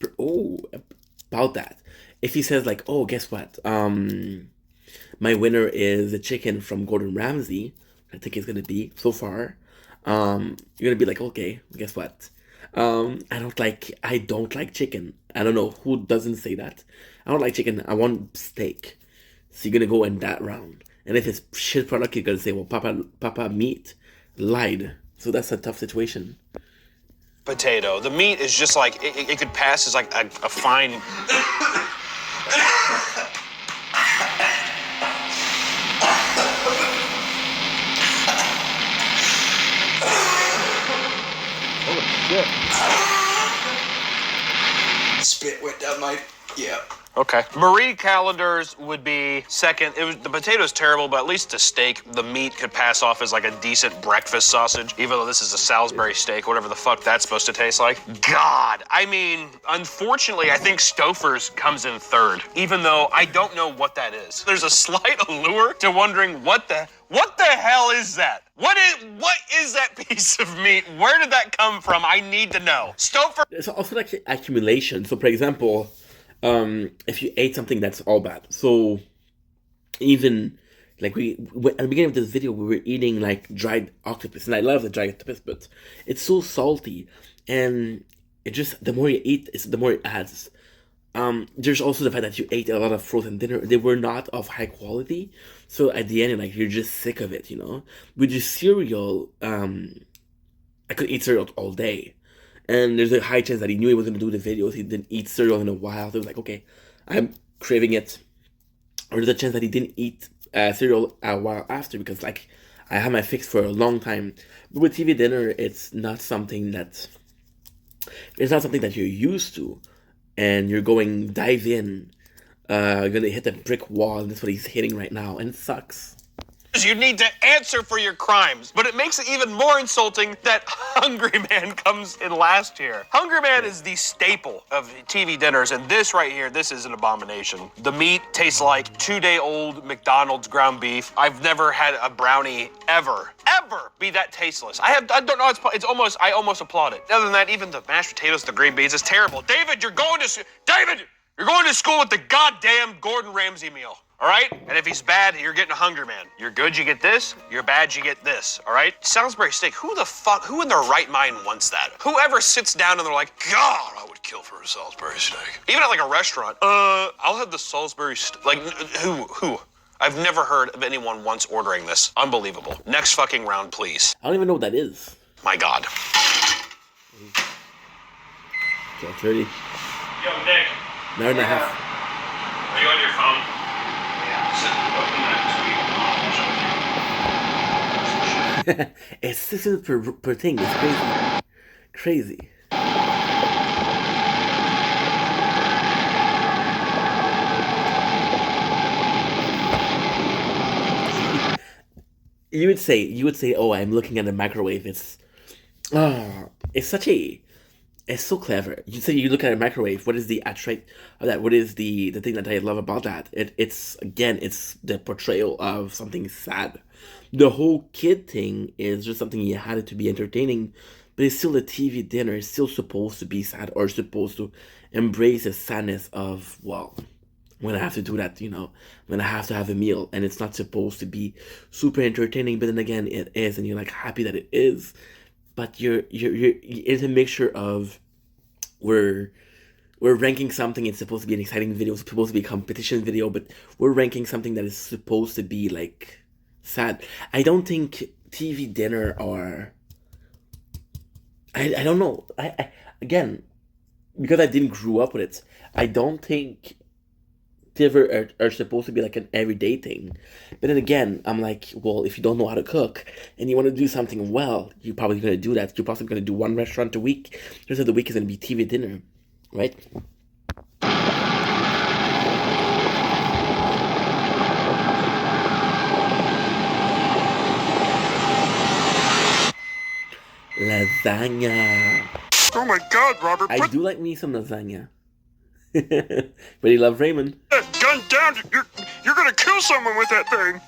Speaker 1: about that. If he says, oh, guess what? My winner is the chicken from Gordon Ramsay, I think it's going to be, so far. You're going to be like, okay, guess what? I don't like chicken. I don't know who doesn't say that. I don't like chicken. I want steak. So you're gonna go in that round. And if it's shit product, you're gonna say, well, Papa Meat lied. So that's a tough situation.
Speaker 2: Potato. The meat is just it could pass as a fine...
Speaker 4: Spit went down my... Yeah.
Speaker 2: Okay. Marie Callender's would be second. The potato's terrible, but at least the steak, the meat could pass off as a decent breakfast sausage, even though this is a Salisbury steak, whatever the fuck that's supposed to taste like. God. I mean, unfortunately, I think Stouffer's comes in third, even though I don't know what that is. There's a slight allure to wondering what the hell is that? What is that piece of meat? Where did that come from? I need to know. Stouffer.
Speaker 1: There's also accumulation. So, for example, if you ate something that's all bad. So, even at the beginning of this video, we were eating dried octopus, and I love the dried octopus, but it's so salty, and it just the more you eat, the more it adds. There's also the fact that you ate a lot of frozen dinner. They were not of high quality. So at the end, you're just sick of it, With the cereal, I could eat cereal all day. And there's a high chance that he knew he was going to do the videos. He didn't eat cereal in a while. So it was okay, I'm craving it. Or there's a chance that he didn't eat cereal a while after because, I had my fix for a long time. But with TV dinner, it's not something that you're used to. And you're going dive in, you're going to hit a brick wall, and that's what he's hitting right now, and it sucks.
Speaker 2: You need to answer for your crimes, but it makes it even more insulting that Hungry Man comes in last here. Hungry Man is the staple of TV dinners, and this right here, this is an abomination. The meat tastes like 2-day-old McDonald's ground beef. I've never had a brownie ever be that tasteless. I don't know, I almost applaud it. Other than that, even the mashed potatoes, the green beans, it's terrible. David, you're You're going to school with the goddamn Gordon Ramsay meal. All right? And if he's bad, you're getting a Hunger Man. You're good, you get this. You're bad, you get this. All right? Salisbury steak. Who in their right mind wants that? Whoever sits down and they're like, God, I would kill for a Salisbury steak. Even at like a restaurant. I'll have the Salisbury steak. Like, who? I've never heard of anyone once ordering this. Unbelievable. Next fucking round, please.
Speaker 1: I don't even know what that is.
Speaker 2: My God.
Speaker 1: Okay, 30.
Speaker 6: Yo, Nick.
Speaker 1: An hour and a half.
Speaker 6: Are you on your phone? Yeah. Open that tweet.
Speaker 1: It's 6 minutes per thing. It's crazy. You would say, oh, I'm looking at a microwave. It's so clever. You say you look at a microwave. What is the attract of that? What is the thing that I love about that? It's the portrayal of something sad. The whole kid thing is just something you had it to be entertaining, but it's still a TV dinner. It's still supposed to be sad or supposed to embrace the sadness of, well, I'm gonna have to do that, I'm gonna have to have a meal, and it's not supposed to be super entertaining, but then again, it is, and you're like happy that it is, but it's a mixture of we're ranking something. It's supposed to be an exciting video. It's supposed to be a competition video, but we're ranking something that is supposed to be like sad. I don't think TV dinner or I don't know. I again, because I didn't grow up with it, I don't think TV are supposed to be like an everyday thing. But then again, I'm like, well, if you don't know how to cook and you want to do something well, you're probably going to do that. You're probably going to do one restaurant a week. The rest of the week is going to be TV dinner, right? Lasagna.
Speaker 3: Oh my God, Robert!
Speaker 1: I
Speaker 3: Put
Speaker 1: do like me some lasagna. But you love Raymond.
Speaker 3: that gun down! You're gonna kill someone with that thing.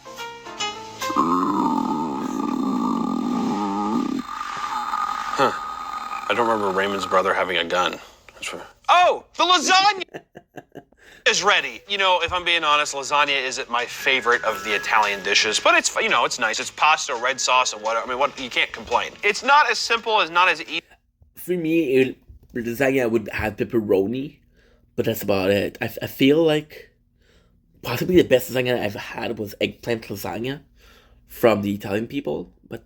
Speaker 2: I don't remember Raymond's brother having a gun. Oh, the lasagna is ready. If I'm being honest, lasagna isn't my favorite of the Italian dishes, but it's it's nice. It's pasta, red sauce, and whatever. I mean, what you can't complain. It's not as simple, not as easy.
Speaker 1: For me, lasagna would have pepperoni, but that's about it. I feel like possibly the best lasagna I've had was eggplant lasagna from the Italian people, but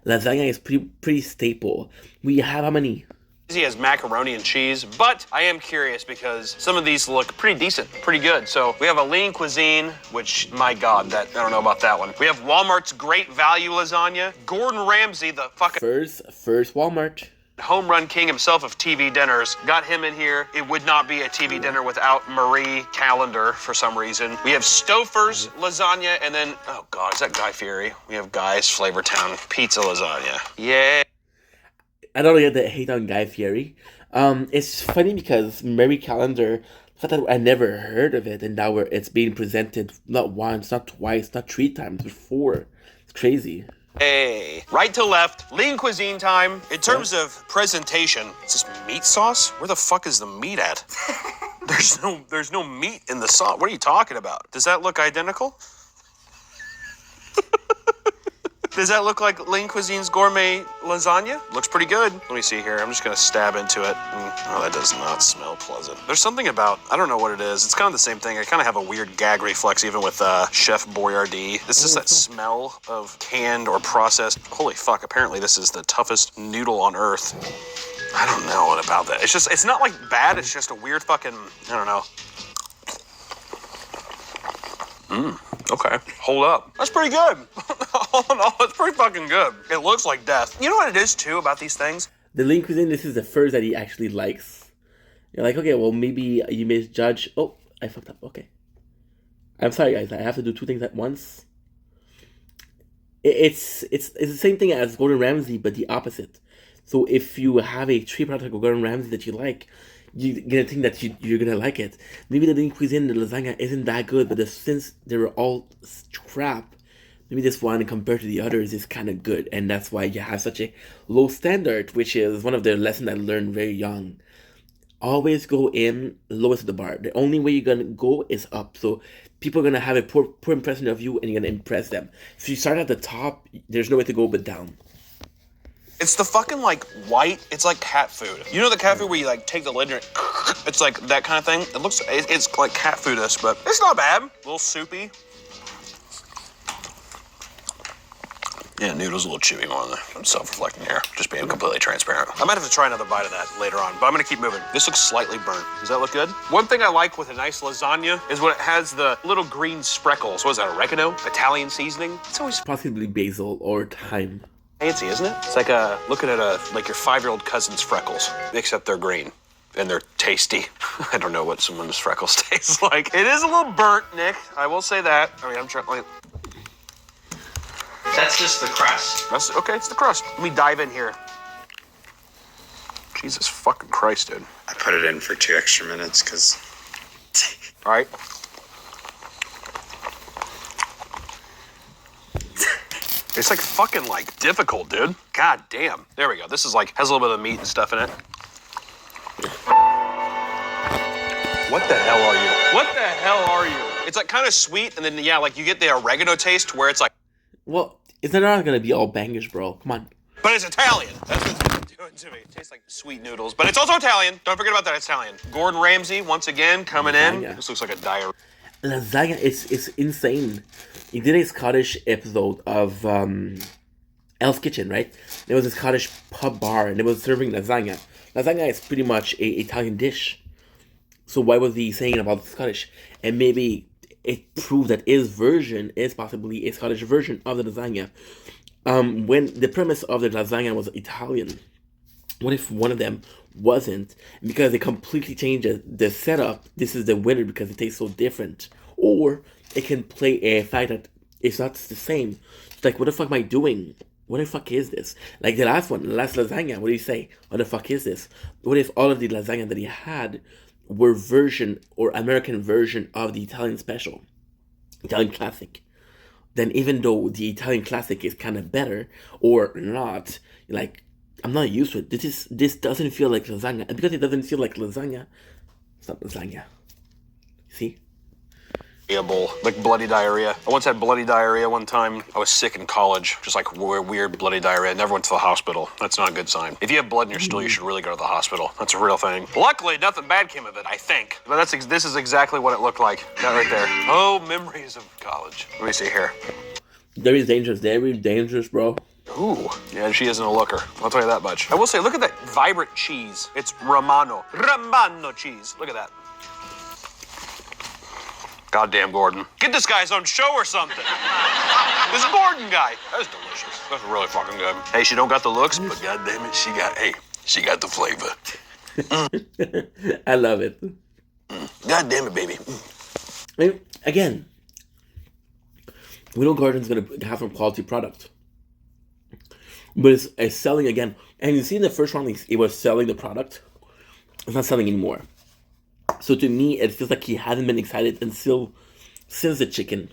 Speaker 1: lasagna is pretty staple. We have how many?
Speaker 2: Easy as macaroni and cheese, but I am curious because some of these look pretty decent, pretty good. So we have a Lean Cuisine, which, my God, I don't know about that one. We have Walmart's Great Value Lasagna. Gordon Ramsay, the fucking
Speaker 1: First Walmart.
Speaker 2: home run king himself of TV dinners. Got him in here. It would not be a TV dinner without Marie Callender for some reason. We have Stouffer's lasagna, and then, oh God, is that Guy Fieri? We have Guy's Flavortown pizza lasagna. Yeah.
Speaker 1: I don't get the hate on Guy Fieri. It's funny because Marie Callender, the fact that I never heard of it, and now it's being presented not once, not twice, not 3 times, but 4. It's crazy.
Speaker 2: Hey, right to left, Lean Cuisine time. In terms of presentation, is this meat sauce? Where the fuck is the meat at? There's no meat in the sauce. What are you talking about? Does that look identical? Does that look like Lean Cuisine's gourmet lasagna? Looks pretty good. Let me see here. I'm just gonna stab into it. Oh, that does not smell pleasant. There's something about, I don't know what it is. It's kind of the same thing. I kind of have a weird gag reflex even with Chef Boyardee. It's just that smell of canned or processed. Holy fuck, apparently this is the toughest noodle on earth. I don't know what about that. It's not like bad. It's just a weird fucking, I don't know. Okay. Hold up. That's pretty good. All in all, it's pretty fucking good. It looks like death. You know what it is, too, about these things?
Speaker 1: The Lean Cuisine, this is the first that he actually likes. You're like, okay, well, maybe you misjudge. Oh, I fucked up. Okay. I'm sorry, guys. I have to do 2 things at once. It's the same thing as Gordon Ramsay, but the opposite. So if you have a 3 product of Gordon Ramsay that you like, you're gonna think that you're gonna like it. Maybe the Lean Cuisine, the lasagna isn't that good, but since they were all crap, maybe this one compared to the others is kind of good, and that's why you have such a low standard, which is one of the lessons I learned very young. always go in lowest of the bar. The only way you're gonna go is up. So people are gonna have a poor impression of you, and you're gonna impress them. If you start at the top, there's no way to go but down.
Speaker 2: It's the fucking like white. It's like cat food. You know the cat food where you like take the lid and it's like that kind of thing. It's like cat food-ish, but it's not bad. A little soupy. Yeah, noodles a little chewy more than I'm self-reflecting here. Just being completely transparent. I might have to try another bite of that later on, but I'm gonna keep moving. This looks slightly burnt. Does that look good? One thing I like with a nice lasagna is when it has the little green spreckles. What is that, oregano? Italian seasoning? It's always
Speaker 1: Possibly basil or thyme.
Speaker 2: fancy, isn't it? It's like looking at like your 5-year-old cousin's freckles, except they're green and they're tasty. I don't know what someone's freckles taste like. It is a little burnt, Nick. I will say that. I mean, I'm trying. Like,
Speaker 4: That's just the crust.
Speaker 2: that's okay. It's the crust. Let me dive in here. Jesus fucking Christ, dude.
Speaker 3: I put it in for 2 extra minutes because
Speaker 2: All right. It's like fucking like difficult, dude. God damn. There we go. This is like has a little bit of meat and stuff in it. What the hell are you? What the hell are you? It's like kind of sweet, and then yeah, like you get the oregano taste where it's like,
Speaker 1: Well, it's not gonna be all bangers, bro. Come on.
Speaker 2: but it's Italian. That's what's doing to me. It tastes like sweet noodles, but it's also Italian. Don't forget about that. It's Italian. Gordon Ramsay once again coming in.
Speaker 1: Lasagna.
Speaker 2: This looks like a diarrhea.
Speaker 1: Lasagna is insane. He did a Scottish episode of Hell's Kitchen, right? There was a Scottish pub bar, and they was serving lasagna. Lasagna is pretty much a Italian dish. So why was he saying about the Scottish? And maybe it proved that his version is possibly a Scottish version of the lasagna. When the premise of the lasagna was Italian, what if one of them wasn't? Because they completely changed the setup. This is the winner because it tastes so different. Or it can play a fact that it's not the same. It's like, what the fuck am I doing? What the fuck is this? Like the last one, the last lasagna, what do you say? What the fuck is this? What if all of the lasagna that he had were version or American version of the Italian special? Italian classic. Then even though the Italian classic is kind of better or not, like, I'm not used to it. This doesn't feel like lasagna. And because it doesn't feel like lasagna, it's not lasagna. See?
Speaker 2: Bowl, like bloody diarrhea. I once had bloody diarrhea one time. I was sick in college, just like weird bloody diarrhea. Never went to the hospital. That's not a good sign. If you have blood in your stool, you should really go to the hospital. That's a real thing. Luckily, nothing bad came of it, I think. But this is exactly what it looked like. That right there. Oh, memories of college. Let me see here.
Speaker 1: Very dangerous, bro.
Speaker 2: Ooh, yeah, she isn't a looker. I'll tell you that much. I will say, look at that vibrant cheese. It's Romano cheese. Look at that. Goddamn Gordon. Get this guy his own show or something. This Gordon guy. That's delicious. That's really fucking good. Hey, she don't got the looks, but goddamn it, she got the flavor.
Speaker 1: I love it.
Speaker 2: God damn it, baby.
Speaker 1: And again, we know Gordon's gonna have a quality product. But it's selling again. And you see in the first round, it was selling the product. It's not selling anymore. So to me, it feels like he hasn't been excited until since the chicken.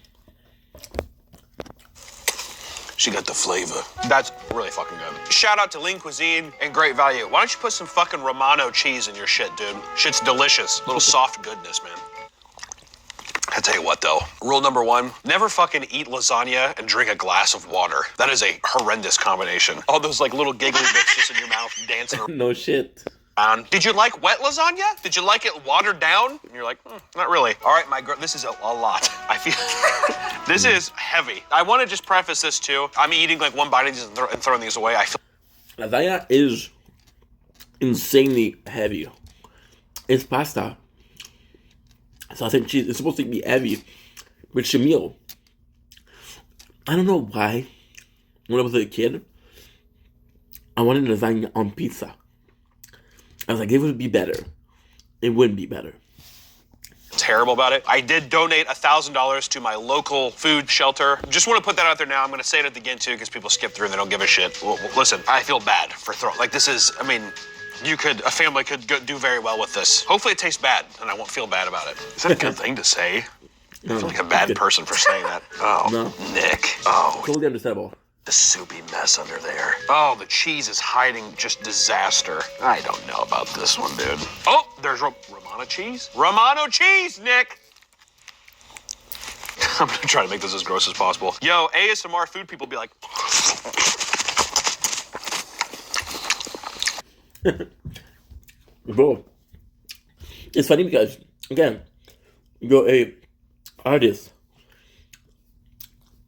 Speaker 2: She got the flavor. That's really fucking good. Shout out to Lean Cuisine and Great Value. Why don't you put some fucking Romano cheese in your shit, dude? Shit's delicious. Little soft goodness, man. I tell you what, though. Rule number 1, never fucking eat lasagna and drink a glass of water. That is a horrendous combination. All those like little giggly bits just in your mouth dancing around.
Speaker 1: No shit.
Speaker 2: Did you like wet lasagna? Did you like it watered down? And you're like, not really. All right, my girl, this is a lot. I feel this is heavy. I want to just preface this too. I'm eating like one bite of these and throwing these away. I feel
Speaker 1: Lasagna is insanely heavy. It's pasta. Sausage and cheese. It's supposed to be heavy. But Shamil, I don't know why, when I was a kid, I wanted lasagna on pizza. I was like, it would be better. It wouldn't be better.
Speaker 2: terrible about it. I did donate $1,000 to my local food shelter. Just want to put that out there now. I'm going to say it at the end too because people skip through and they don't give a shit. Well, listen, I feel bad for throwing. Like this is, I mean, a family could do very well with this. Hopefully it tastes bad and I won't feel bad about it. Is that a good thing to say? I feel like a bad person for saying that. Oh,
Speaker 1: No.
Speaker 2: Nick. Oh,
Speaker 1: Totally understandable.
Speaker 2: the soupy mess under there. Oh, the cheese is hiding just disaster. I don't know about this one, dude. Oh, There's Romano cheese. Romano cheese, Nick. I'm gonna try to make this as gross as possible. Yo, ASMR food people be like.
Speaker 1: Bro, it's funny because, again, you're a artist.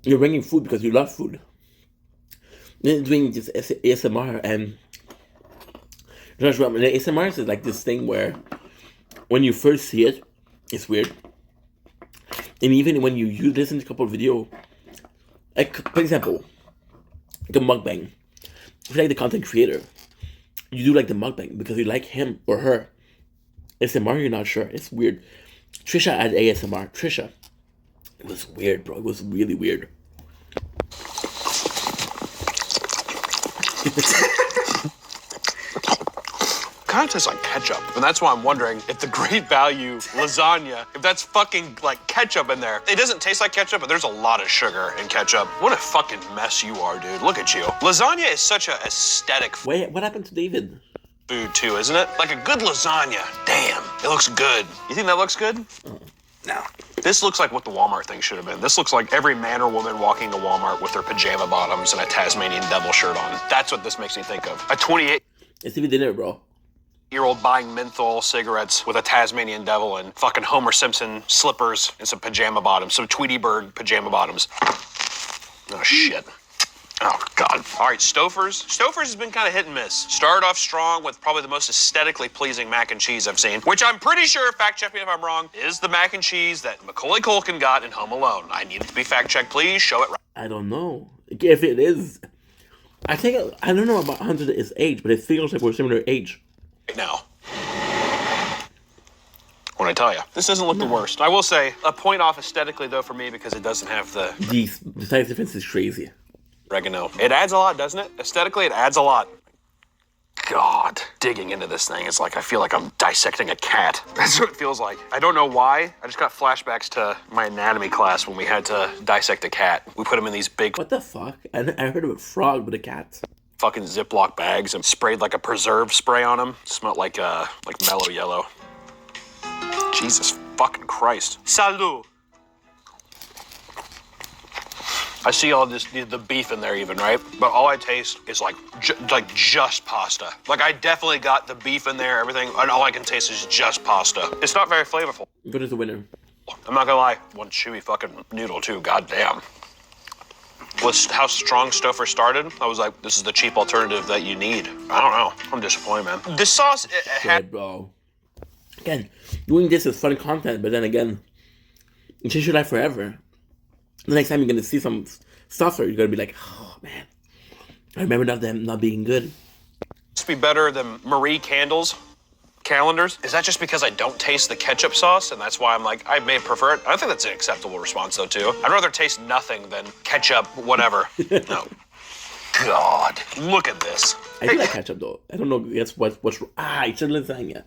Speaker 1: You're bringing food because you love food. Then doing this ASMR, and Josh Roman, the ASMR is like this thing where when you first see it, it's weird. And even when you listen to a couple of videos, like, for example, the mukbang. If you like the content creator, you do like the mukbang because you like him or her. ASMR, you're not sure. It's weird. Trisha had ASMR. Trisha. It was weird, bro. It was really weird.
Speaker 2: Kind of tastes like ketchup, and that's why I'm wondering if the Great Value lasagna, if that's fucking like ketchup in there. It doesn't taste like ketchup, but there's a lot of sugar in ketchup. What a fucking mess you are, dude. Look at you. Lasagna is such a aesthetic
Speaker 1: Wait, what happened to David?
Speaker 2: food too, isn't it? Like a good lasagna. Damn, it looks good. You think that looks good? No. This looks like what the Walmart thing should have been. This looks like every man or woman walking to Walmart with their pajama bottoms and a Tasmanian devil shirt on. That's what this makes me think of. A 28
Speaker 1: It's even dinner, bro.
Speaker 2: year old buying menthol cigarettes with a Tasmanian devil and fucking Homer Simpson slippers and some pajama bottoms, some Tweety Bird pajama bottoms. Oh, shit. Oh, God. All right, Stouffer's. Stouffer's has been kind of hit and miss. Started off strong with probably the most aesthetically pleasing mac and cheese I've seen, which I'm pretty sure, fact check me if I'm wrong, is the mac and cheese that Macaulay Culkin got in Home Alone. I need it to be fact checked, please. Show it right
Speaker 1: I don't know. If it is, I think, I don't know about Hunter's age, but it feels like we're similar age.
Speaker 2: now. When I tell you, this doesn't look the worst. I will say, a point off aesthetically, though, for me, because it doesn't have the
Speaker 1: The size difference is crazy.
Speaker 2: oregano. It adds a lot, doesn't it? Aesthetically, it adds a lot. God, digging into this thing, it's like I feel like I'm dissecting a cat. That's what it feels like. I don't know why. I just got flashbacks to my anatomy class when we had to dissect a cat. We put him in these big
Speaker 1: What the fuck? I heard of a frog with a cat.
Speaker 2: fucking Ziploc bags and sprayed like a preserve spray on them. Smelled like mellow yellow. Jesus fucking Christ. Salut. I see all this, the beef in there even, right? But all I taste is like just pasta. Like I definitely got the beef in there, everything, and all I can taste is just pasta. It's not very flavorful.
Speaker 1: Good as the winner.
Speaker 2: I'm not gonna lie, one chewy fucking noodle too, goddamn. With how strong Stouffer started, I was like, this is the cheap alternative that you need. I don't know, I'm disappointed, man. This sauce, it had
Speaker 1: Shit, bro. Again, doing this is fun content, but then again, it changes your life forever. The next time you're gonna see some stuff, you're gonna be like, oh man, I remember them not being good.
Speaker 2: to be better than Marie Candle's calendars. Is that just because I don't taste the ketchup sauce and that's why I'm like, I may prefer it? I don't think that's an acceptable response though too. I'd rather taste nothing than ketchup, whatever. No. God, look at this.
Speaker 1: I do like ketchup though. I don't know. That's what's it's a lasagna.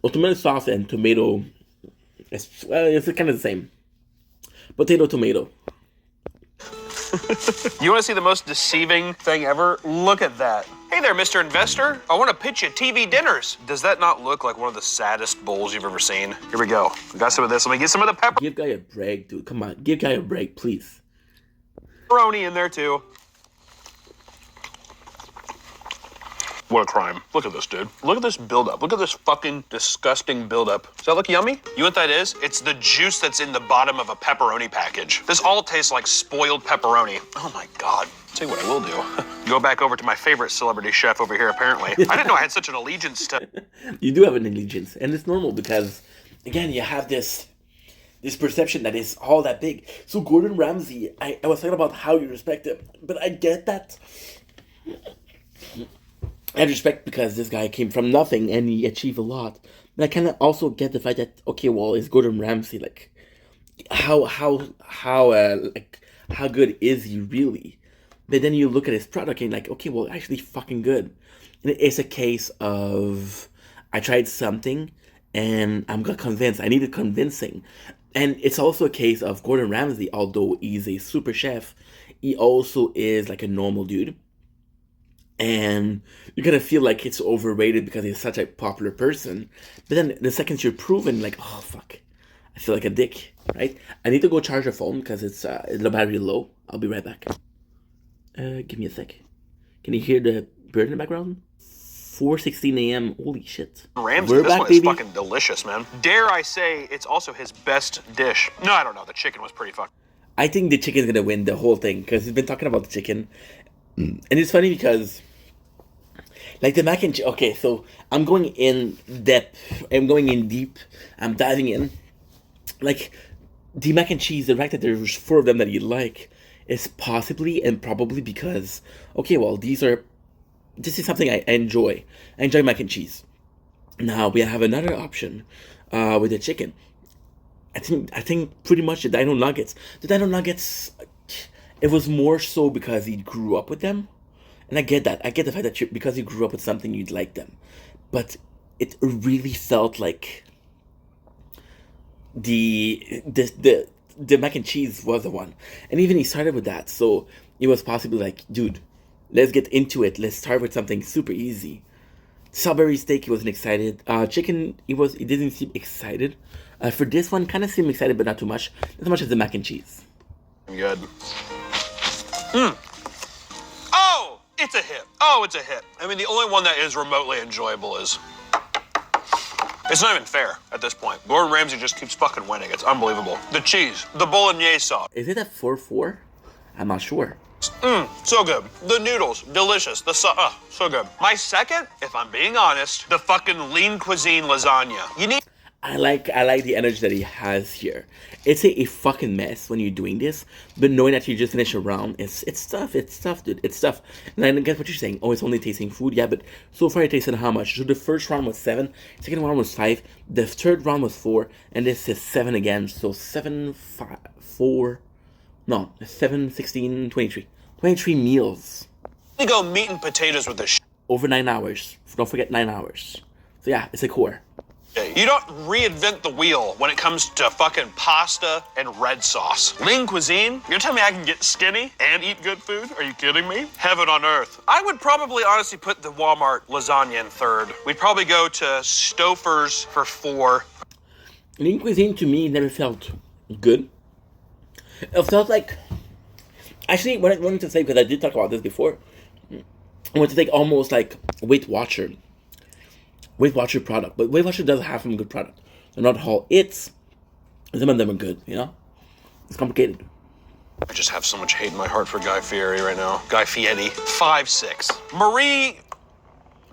Speaker 1: Well, tomato sauce and tomato. It's kind of the same. Potato, tomato.
Speaker 2: You want to see the most deceiving thing ever? Look at that. Hey there, Mr. Investor. I want to pitch you TV dinners. Does that not look like one of the saddest bowls you've ever seen? Here we go. We got some of this. Let me get some of the
Speaker 1: Give guy a break, dude. Come on, give guy a break, please.
Speaker 2: pepperoni in there too. What a crime. Look at this, dude. Look at this buildup. Look at this fucking disgusting buildup. Does that look yummy? You know what that is? It's the juice that's in the bottom of a pepperoni package. This all tastes like spoiled pepperoni. Oh my God. Tell you what I will do. Go back over to my favorite celebrity chef over here, apparently. I didn't know I had such an allegiance to...
Speaker 1: You do have an allegiance, and it's normal because, again, you have this perception that is all that big. So Gordon Ramsay, I was talking about how you respect him, but I get that. I have respect because this guy came from nothing and he achieved a lot. But I kind of also get the fact that, okay, well, it's Gordon Ramsay. Like, how good is he really? But then you look at his product and like, okay, well, actually fucking good. And it's a case of, I tried something and I'm got convinced. I needed convincing. And it's also a case of Gordon Ramsay, although he's a super chef, he also is like a normal dude. and you kind of feel like it's overrated because he's such a popular person. But then the second you're proven, like, oh fuck, I feel like a dick, right? I need to go charge the phone because it's the battery low. I'll be right back. Give me a sec. Can you hear the bird in the background? 4:16 a.m. Holy shit.
Speaker 2: Ramsay,
Speaker 1: We're
Speaker 2: this
Speaker 1: back,
Speaker 2: one is
Speaker 1: baby.
Speaker 2: fucking delicious, man. Dare I say it's also his best dish. No, I don't know. The chicken was pretty fucking...
Speaker 1: I think the chicken's gonna win the whole thing because he's been talking about the chicken, and it's funny because, like the mac and cheese. Okay, so I'm going in depth. I'm going in deep. I'm diving in. Like the mac and cheese. The fact that there's 4 of them that you like is possibly and probably because okay, well this is something I enjoy. I enjoy mac and cheese. Now we have another option with the chicken. I think pretty much the Dino Nuggets. The Dino Nuggets, it was more so because he grew up with them, and I get that. I get the fact that because you grew up with something, you'd like them, but it really felt like the mac and cheese was the one, and even he started with that, so it was possibly like, dude, let's get into it. Let's start with something super easy. Salisbury steak, he wasn't excited. Chicken, he didn't seem excited. For this one, kind of seemed excited, but not too much. Not as much as the mac and cheese.
Speaker 2: good. Oh, it's a hit. Oh, it's a hit. I mean, the only one that is remotely enjoyable is... It's not even fair at this point. Gordon Ramsay just keeps fucking winning. It's unbelievable. The cheese, the bolognese sauce.
Speaker 1: Is it a 4-4? I'm not sure.
Speaker 2: So good. The noodles, delicious. The sauce, so good. My second, if I'm being honest, the fucking lean cuisine lasagna. You need...
Speaker 1: I like the energy that he has here. It's a fucking mess when you're doing this, but knowing that you just finish a round, it's tough, dude. It's tough. And I get what you're saying. Oh, it's only tasting food. Yeah, but so far I tasted how much? So the first round was 7, second round was 5, the third round was 4, and this is 7 again. So 7, 5, 4, no, 7, 16, 23. 23 meals.
Speaker 2: You go meat and potatoes with this shit.
Speaker 1: Over 9 hours. Don't forget 9 hours. So yeah, it's a core.
Speaker 2: You don't reinvent the wheel when it comes to fucking pasta and red sauce. Lean cuisine? You're telling me I can get skinny and eat good food? Are you kidding me? Heaven on earth. I would probably honestly put the Walmart lasagna in third. We'd probably go to Stouffer's for 4.
Speaker 1: Lean cuisine to me never felt good. It felt like... Actually, what I wanted to say, because I did talk about this before, I wanted to take almost like Weight Watcher product. But Weight Watcher does have some good product. They're not all it's. Some of them are good, you know? It's complicated.
Speaker 2: I just have so much hate in my heart for Guy Fieri right now. Guy Fieri. 5-6. Marie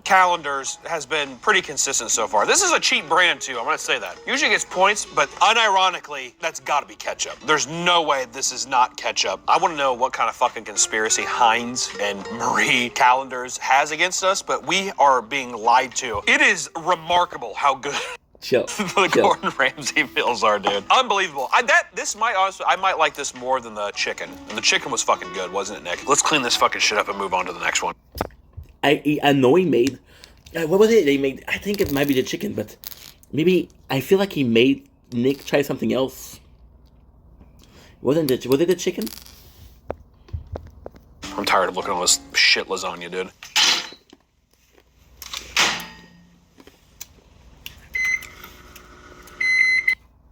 Speaker 2: Callender's has been pretty consistent so far. This is a cheap brand, too. I'm going to say that. Usually gets points, but unironically, that's got to be ketchup. There's no way this is not ketchup. I want to know what kind of fucking conspiracy Heinz and Marie Callender's has against us, but we are being lied to. It is remarkable how good
Speaker 1: Chill.
Speaker 2: the Gordon Ramsay meals are, dude. Unbelievable. I might like this more than the chicken. And the chicken was fucking good, wasn't it, Nick? Let's clean this fucking shit up and move on to the next one.
Speaker 1: I know he made... what was it they made? I think it might be the chicken, but maybe... I feel like he made Nick try something else. Was it the chicken?
Speaker 2: I'm tired of looking at all this shit lasagna, dude.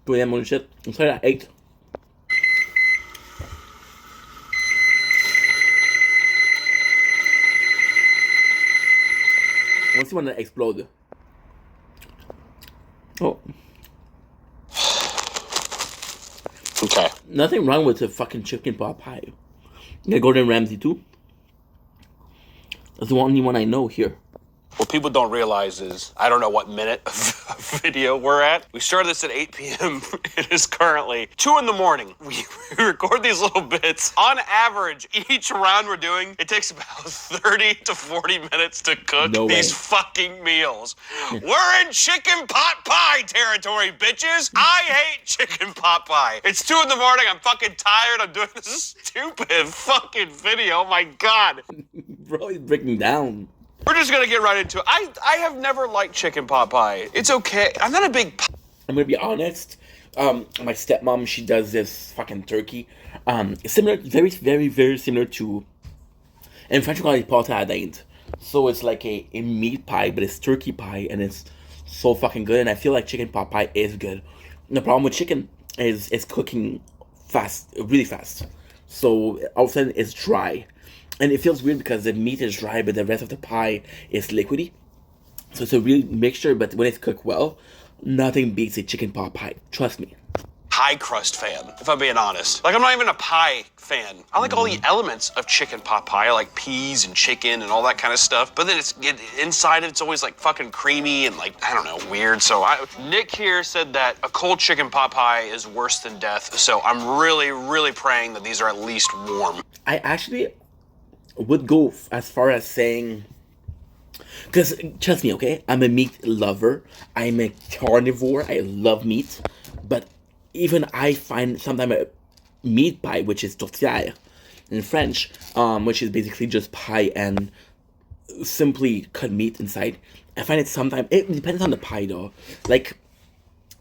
Speaker 1: But yeah, more shit. I'm sorry, I ate. Once you want to explode. Oh.
Speaker 2: Okay.
Speaker 1: Nothing wrong with the fucking chicken pot pie. You got Gordon Ramsay too. That's the only one I know here.
Speaker 2: What people don't realize is, I don't know what minute of video we're at. We started this at 8 p.m. It is currently 2 in the morning. We record these little bits. On average, each round we're doing, it takes about 30 to 40 minutes to cook these fucking meals. We're in chicken pot pie territory, bitches. I hate chicken pot pie. It's 2 in the morning. I'm fucking tired. I'm doing this stupid fucking video. Oh my God.
Speaker 1: Bro, he's breaking down.
Speaker 2: We're just gonna get right into it. I have never liked chicken pot pie. It's okay. I'm not a big...
Speaker 1: I'm gonna be honest. My stepmom, she does this fucking turkey. Similar, very, very, very similar to... In French, we call it pâte à dinde. So it's like a meat pie, but it's turkey pie, and it's so fucking good. And I feel like chicken pot pie is good. The problem with chicken is it's cooking fast, really fast. So all of a sudden it's dry. And it feels weird because the meat is dry, but the rest of the pie is liquidy. So it's a real mixture, but when it's cooked well, nothing beats a chicken pot pie. Trust me.
Speaker 2: Pie crust fan, if I'm being honest. Like, I'm not even a pie fan. I like all the elements of chicken pot pie. I like peas and chicken and all that kind of stuff. But then inside it's always like fucking creamy and like, I don't know, weird. So Nick here said that a cold chicken pot pie is worse than death. So I'm really, really praying that these are at least warm.
Speaker 1: I actually would go as far as saying, because trust me, okay, I'm a meat lover. I'm a carnivore. I love meat, but even I find sometimes a meat pie, which is tourtière in French, which is basically just pie and simply cut meat inside. I find it sometimes, it depends on the pie though. Like,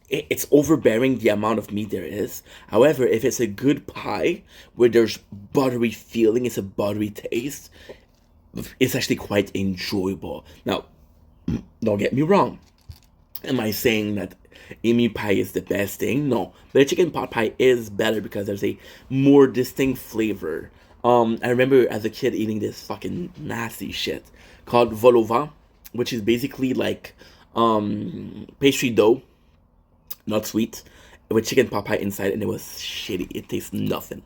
Speaker 1: it's overbearing the amount of meat there is. However, if it's a good pie where there's buttery feeling, it's a buttery taste, it's actually quite enjoyable. Now, don't get me wrong. Am I saying that a meat pie is the best thing? No. But a chicken pot pie is better because there's a more distinct flavor. I remember as a kid eating this fucking nasty shit called vol au vent, which is basically like pastry dough, not sweet, with chicken pot pie inside, and it was shitty. It tastes nothing.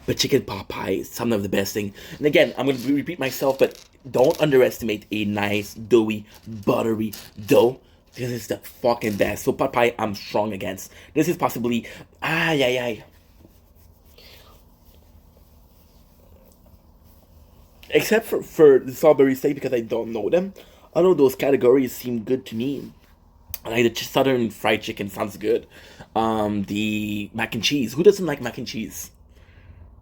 Speaker 1: But chicken pot pie is some of the best thing. And again, I'm going to repeat myself, but don't underestimate a nice, doughy, buttery dough. This is the fucking best. So pot pie, I'm strong against. This is possibly, except for the strawberry steak, because I don't know them. All of those categories seem good to me. Like the southern fried chicken sounds good. The mac and cheese. Who doesn't like mac and cheese?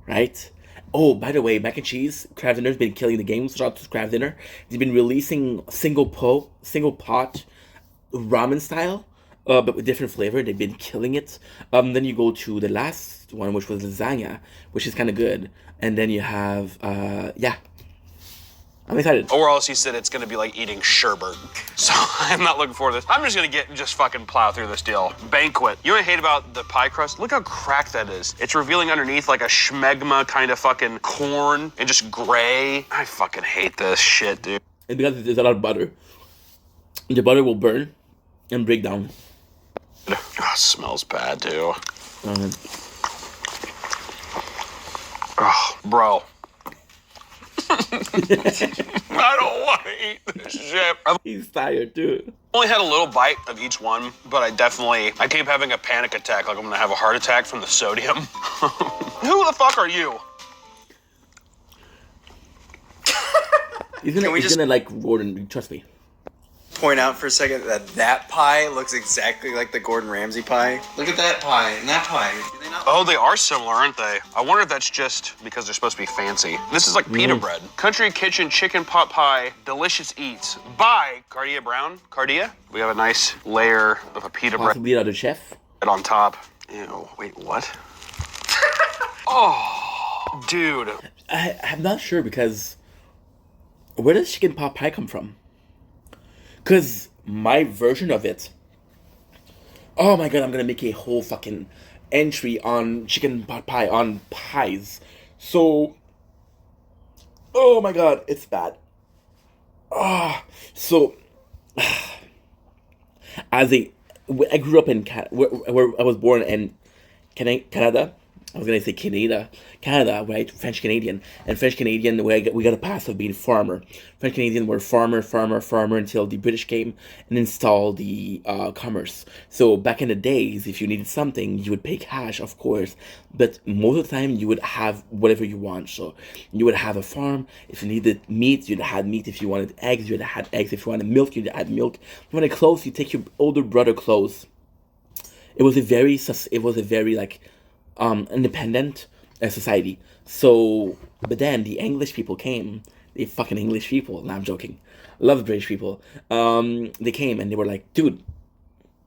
Speaker 1: Right? Oh, by the way, mac and cheese, Kraft Dinner's been killing the game. Shout out to Kraft Dinner. They've been releasing single pot ramen style, but with different flavor. They've been killing it. Then you go to the last one, which was lasagna, which is kind of good. And then you have, I'm excited.
Speaker 2: Or else he said it's gonna be like eating sherbet. So I'm not looking forward to this. I'm just gonna just fucking plow through this deal. Banquet. You know what I hate about the pie crust? Look how cracked that is. It's revealing underneath like a schmegma kind of fucking corn and just gray. I fucking hate this shit, dude.
Speaker 1: And because there's a lot of butter, the butter will burn and break down.
Speaker 2: Oh, it smells bad, too. Oh, bro. I don't want to eat this shit.
Speaker 1: He's tired, too.
Speaker 2: Only had a little bite of each one, but I keep having a panic attack, like I'm gonna have a heart attack from the sodium. Who the fuck are you?
Speaker 1: He's gonna like Gordon, trust me.
Speaker 4: Point out for a second that pie looks exactly like the Gordon Ramsay pie. Look at that pie and that pie. Do they not?
Speaker 2: Oh, they are similar, aren't they? I wonder if that's just because they're supposed to be fancy. This is like pita bread. Country Kitchen Chicken Pot Pie Delicious Eats by Cardia Brown. Cardia? We have a nice layer of a pita bread
Speaker 1: Possibly another chef.
Speaker 2: on top. Ew, wait, what? Oh, dude.
Speaker 1: I'm not sure because where does chicken pot pie come from? Because my version of it, oh my god, I'm gonna make a whole fucking entry on chicken pot pie on pies. So, oh my god, it's bad. So I grew up in where I was born in Canada. I was gonna say Canada, right? French Canadian, and French Canadian, we got a pass of being farmer. French Canadian were farmer until the British came and installed the commerce. So back in the days, if you needed something, you would pay cash, of course, but most of the time you would have whatever you want. So you would have a farm. If you needed meat, you'd have meat. If you wanted eggs, you'd have eggs. If you wanted milk, you'd have milk. If you wanted clothes, you take your older brother clothes. It was a very like independent society. So, but then the English people came. The fucking English people. Nah, I'm joking. Love British people. They came and they were like, dude,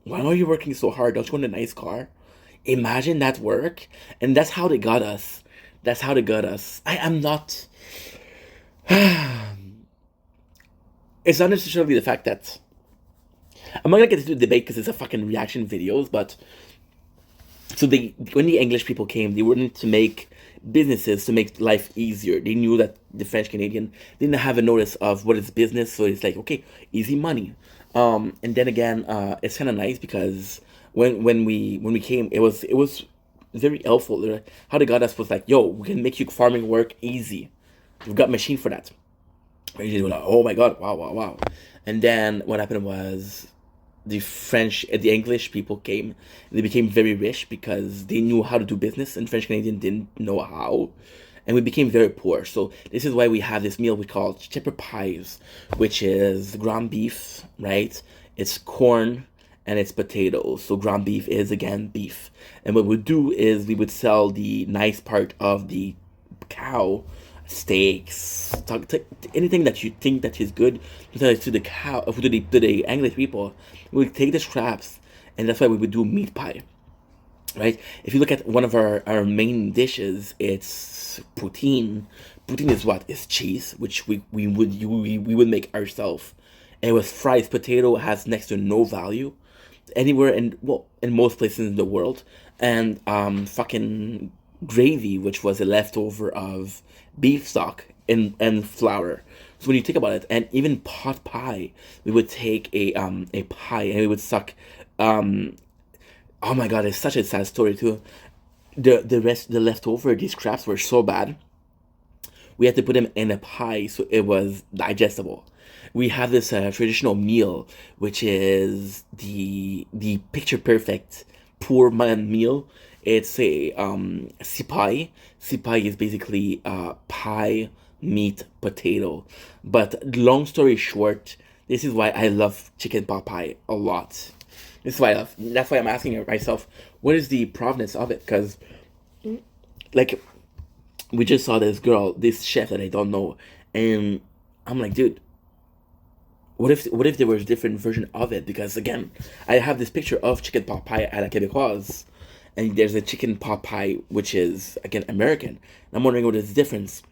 Speaker 1: why are you working so hard? Don't you want a nice car? Imagine that work. And that's how they got us. I'm not. it's not necessarily the fact that I'm not gonna get into the debate because it's a fucking reaction videos, but so when the English people came, they wanted to make businesses to make life easier. They knew that the French Canadian didn't have a notice of what is business, so it's like, okay, easy money. And then again, it's kind of nice because when we came, it was very helpful. How they got us was like, yo, we can make you farming work easy. We've got machine for that. And you were like, oh my god, wow. And then what happened was the English people came, and they became very rich because they knew how to do business, and French Canadian didn't know how, and we became very poor. So this is why we have this meal we call shepherd pies, which is ground beef, right? It's corn and it's potatoes. So ground beef is again beef, and what we do is we would sell the nice part of the cow, steaks, anything that you think that is good to the cow, to the English people. We would take the scraps, and that's why we would do meat pie, right? If you look at one of our main dishes, it's poutine. Poutine is what? Is cheese, which we would make ourselves. And with fries, potato has next to no value anywhere in most places in the world. And fucking gravy, which was a leftover of beef stock and flour. So when you think about it, and even pot pie, we would take a pie and we would suck. Oh my god, it's such a sad story too. The leftover, these scraps were so bad. We had to put them in a pie so it was digestible. We have this traditional meal, which is the picture perfect poor man meal. It's a sipai. Sipai is basically pie, meat, potato. But long story short, this is why I love chicken pot pie a lot. This is why I love. That's why I'm asking myself, what is the provenance of it? Because, like, we just saw this chef that I don't know, and I'm like, dude, what if there was a different version of it? Because again, I have this picture of chicken pot pie at la Québécoise, and there's a chicken pot pie which is again American. And I'm wondering what is the difference.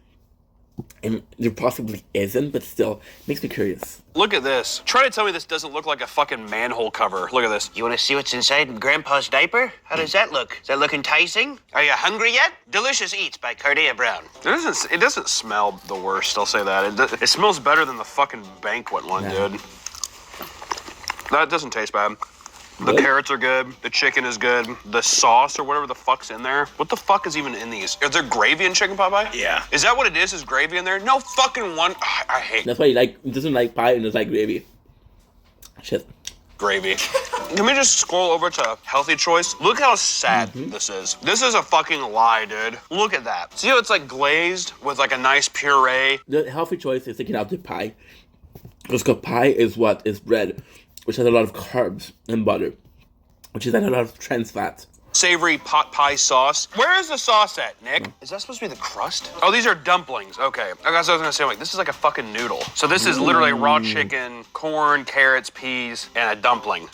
Speaker 1: And there possibly isn't, but still makes me curious.
Speaker 2: Look at this. Try to tell me this doesn't look like a fucking manhole cover. Look at this.
Speaker 7: You want to see what's inside Grandpa's diaper? How does that look? Does that look enticing? Are you hungry yet? Delicious Eats by Cardia Brown.
Speaker 2: It doesn't smell the worst, I'll say that. It smells better than the fucking banquet one, dude. That doesn't taste bad. The carrots are good. The chicken is good. The sauce or whatever the fuck's in there. What the fuck is even in these? Is there gravy in chicken pot pie?
Speaker 4: Yeah.
Speaker 2: Is that what it is? Is gravy in there? No fucking one. I hate
Speaker 1: That's why he doesn't like pie and doesn't like gravy. Shit.
Speaker 2: gravy. Can we just scroll over to Healthy Choice? Look how sad this is. This is a fucking lie, dude. Look at that. See how it's like glazed with like a nice puree?
Speaker 1: The Healthy Choice is taking out the pie. Because pie is what? Is bread, which has a lot of carbs and butter, which is a lot of trans fat.
Speaker 2: Savory pot pie sauce. Where is the sauce at, Nick? Is that supposed to be the crust? Oh, these are dumplings. Okay. I guess I was gonna say, like, this is like a fucking noodle. So this is literally raw chicken, corn, carrots, peas, and a dumpling.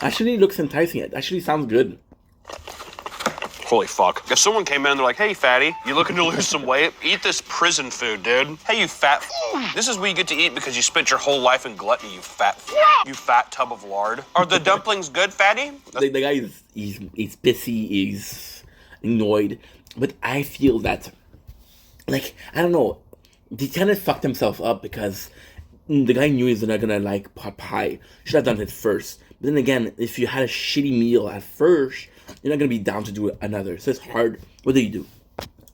Speaker 1: Actually looks enticing. It actually sounds good.
Speaker 2: Holy fuck. If someone came in and they're like, hey, fatty, you looking to lose some weight? Eat this prison food, dude. Hey, you fat This is what you get to eat because you spent your whole life in gluttony, you fat tub of lard. Are the dumplings good, fatty?
Speaker 1: The guy is he's pissy, he's annoyed. But I feel that, like, I don't know, he kind of fucked himself up because the guy knew he's not gonna like pot pie. Should have done it first. But then again, if you had a shitty meal at first, you're not gonna be down to do another. So it's hard. What do you do?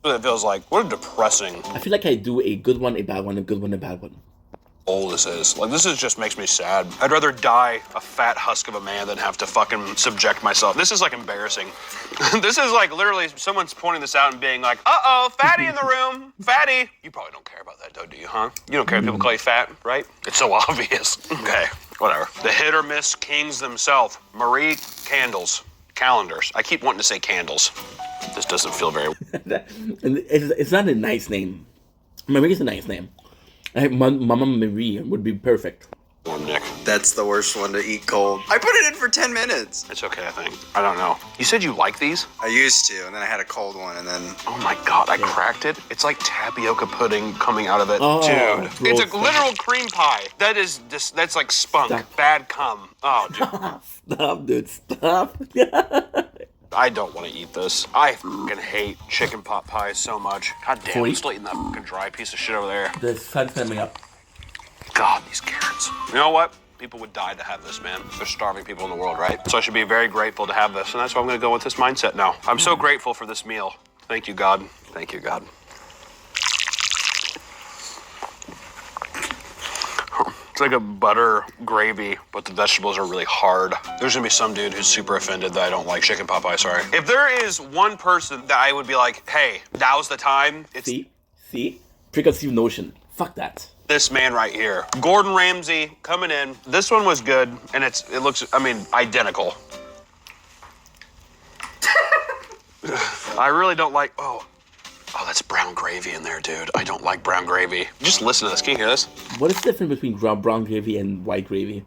Speaker 2: It feels like, what a depressing
Speaker 1: I feel like I do a good one, a bad one, a good one, a bad one.
Speaker 2: bowl this is. Like, this is just makes me sad. I'd rather die a fat husk of a man than have to fucking subject myself. This is like embarrassing. This is like literally someone's pointing this out and being like, uh-oh, fatty in the room, fatty. You probably don't care about that though, do you, huh? You don't care if people call you fat, right? It's so obvious. Okay, whatever. The hit or miss kings themselves. Marie Candles. Calendars. I keep wanting to say candles. This doesn't feel very...
Speaker 1: It's not a nice name. Marie is a nice name. Like Mama Marie would be perfect.
Speaker 2: Warm, Nick.
Speaker 4: That's the worst one to eat cold. I put it in for 10 minutes.
Speaker 2: It's okay, I think. I don't know. You said you like these?
Speaker 4: I used to, and then I had a cold one, and then
Speaker 2: Oh my god, I cracked it. It's like tapioca pudding coming out of it.
Speaker 1: Oh,
Speaker 2: Dude. It's a
Speaker 1: gross.
Speaker 2: literal cream pie. That's like spunk.
Speaker 1: Stop.
Speaker 2: Bad cum. Oh, dude.
Speaker 1: Stop, dude. Stop.
Speaker 2: I don't want to eat this. I fucking hate chicken pot pie so much. God damn, I'm
Speaker 1: 40?
Speaker 2: still eating that fucking dry piece of shit over there.
Speaker 1: The sun's coming up.
Speaker 2: God, these carrots. You know what? People would die to have this, man. There's starving people in the world, right? So I should be very grateful to have this, and that's why I'm going to go with this mindset now. I'm so grateful for this meal. Thank you, God. Thank you, God. It's like a butter gravy, but the vegetables are really hard. There's gonna be some dude who's super offended that I don't like chicken pot pie, sorry. If there is one person that I would be like, hey, now's the time, it's
Speaker 1: See? Preconceived notion. Fuck that.
Speaker 2: this man right here. Gordon Ramsay coming in. This one was good, and it looks, I mean, identical. I really don't like, oh, that's brown gravy in there, dude. I don't like brown gravy. Just listen to this. Can you hear this?
Speaker 1: What is the difference between brown gravy and white gravy?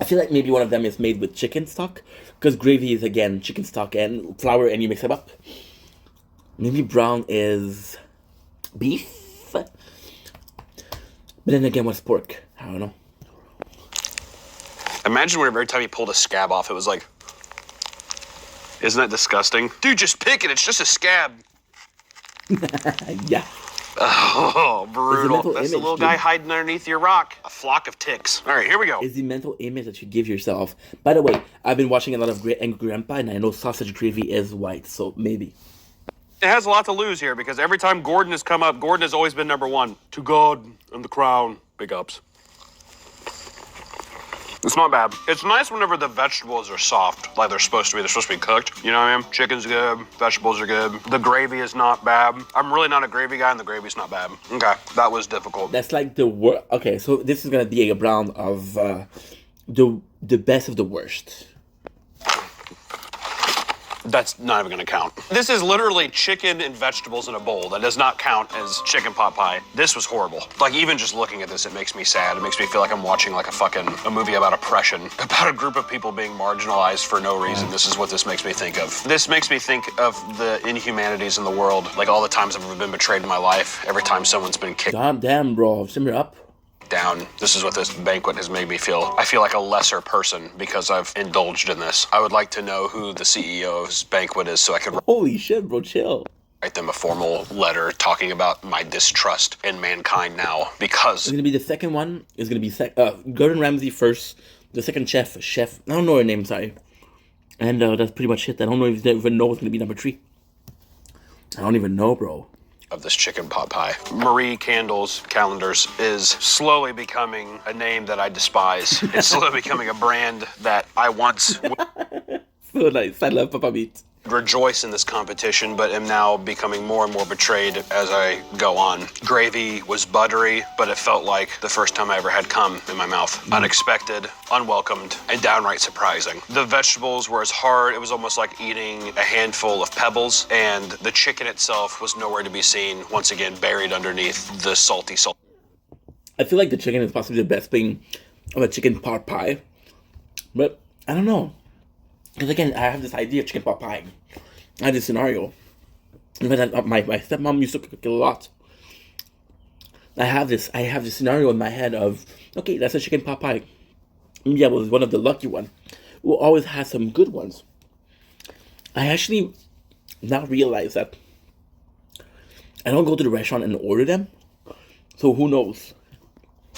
Speaker 1: I feel like maybe one of them is made with chicken stock, because gravy is, again, chicken stock and flour, and you mix them up. Maybe brown is beef? But then again, what's pork? I don't know.
Speaker 2: Imagine when every time you pulled a scab off, it was like, isn't that disgusting? Dude, just pick it. It's just a scab.
Speaker 1: Yeah.
Speaker 2: Oh, brutal.
Speaker 1: mental
Speaker 2: That's the
Speaker 1: image,
Speaker 2: little guy
Speaker 1: dude.
Speaker 2: hiding underneath your rock. A flock of ticks. All right, here we go.
Speaker 1: Is the mental image that you give yourself. By the way, I've been watching a lot of Angry Grandpa, and I know sausage gravy is white, so maybe.
Speaker 2: It has a lot to lose here because every time Gordon has come up, Gordon has always been number one. To God and the crown. Big ups. It's not bad. It's nice whenever the vegetables are soft, like they're supposed to be. They're supposed to be cooked. You know what I mean? Chicken's good. Vegetables are good. The gravy is not bad. I'm really not a gravy guy, and the gravy's not bad. Okay, that was difficult.
Speaker 1: That's like the worst. Okay, so this is gonna be a brown of the best of the worst.
Speaker 2: That's not even gonna count. This is literally chicken and vegetables in a bowl. That does not count as chicken pot pie. This was horrible. Like, even just looking at this, it makes me sad. It makes me feel like I'm watching like a movie about oppression, about a group of people being marginalized for no reason. This is what this makes me think of. This makes me think of the inhumanities in the world, like all the times I've ever been betrayed in my life, every time someone's been kicked
Speaker 1: God damn, bro. Simmer up.
Speaker 2: down. This is what this banquet has made me feel. I feel like a lesser person because I've indulged in this. I would like to know who the CEO's banquet is so I could
Speaker 1: Holy shit, bro. Chill.
Speaker 2: write them a formal letter talking about my distrust in mankind now because
Speaker 1: It's gonna be the second one. It's gonna be Gordon Ramsay first. The second chef. I don't know her name, sorry. And that's pretty much it. I don't know if they even know what's gonna be number 3. I don't even know, bro.
Speaker 2: of this chicken pot pie. Marie Candles Calendars is slowly becoming a name that I despise. It's slowly becoming a brand that I once
Speaker 1: So nice. I love Papa Meat.
Speaker 2: rejoice in this competition, but am now becoming more and more betrayed as I go on. Gravy was buttery, but it felt like the first time I ever had cum in my mouth. Unexpected, unwelcomed, and downright surprising. The vegetables were as hard, it was almost like eating a handful of pebbles, and the chicken itself was nowhere to be seen, once again buried underneath the salty salt.
Speaker 1: I feel like the chicken is possibly the best thing of a chicken pot pie. But I don't know. Because again, I have this idea of chicken pot pie. I have this scenario. My stepmom used to cook a lot. I have this scenario in my head of, okay, that's a chicken pot pie. Maybe I was one of the lucky ones who always has some good ones. I actually now realize that I don't go to the restaurant and order them. So who knows?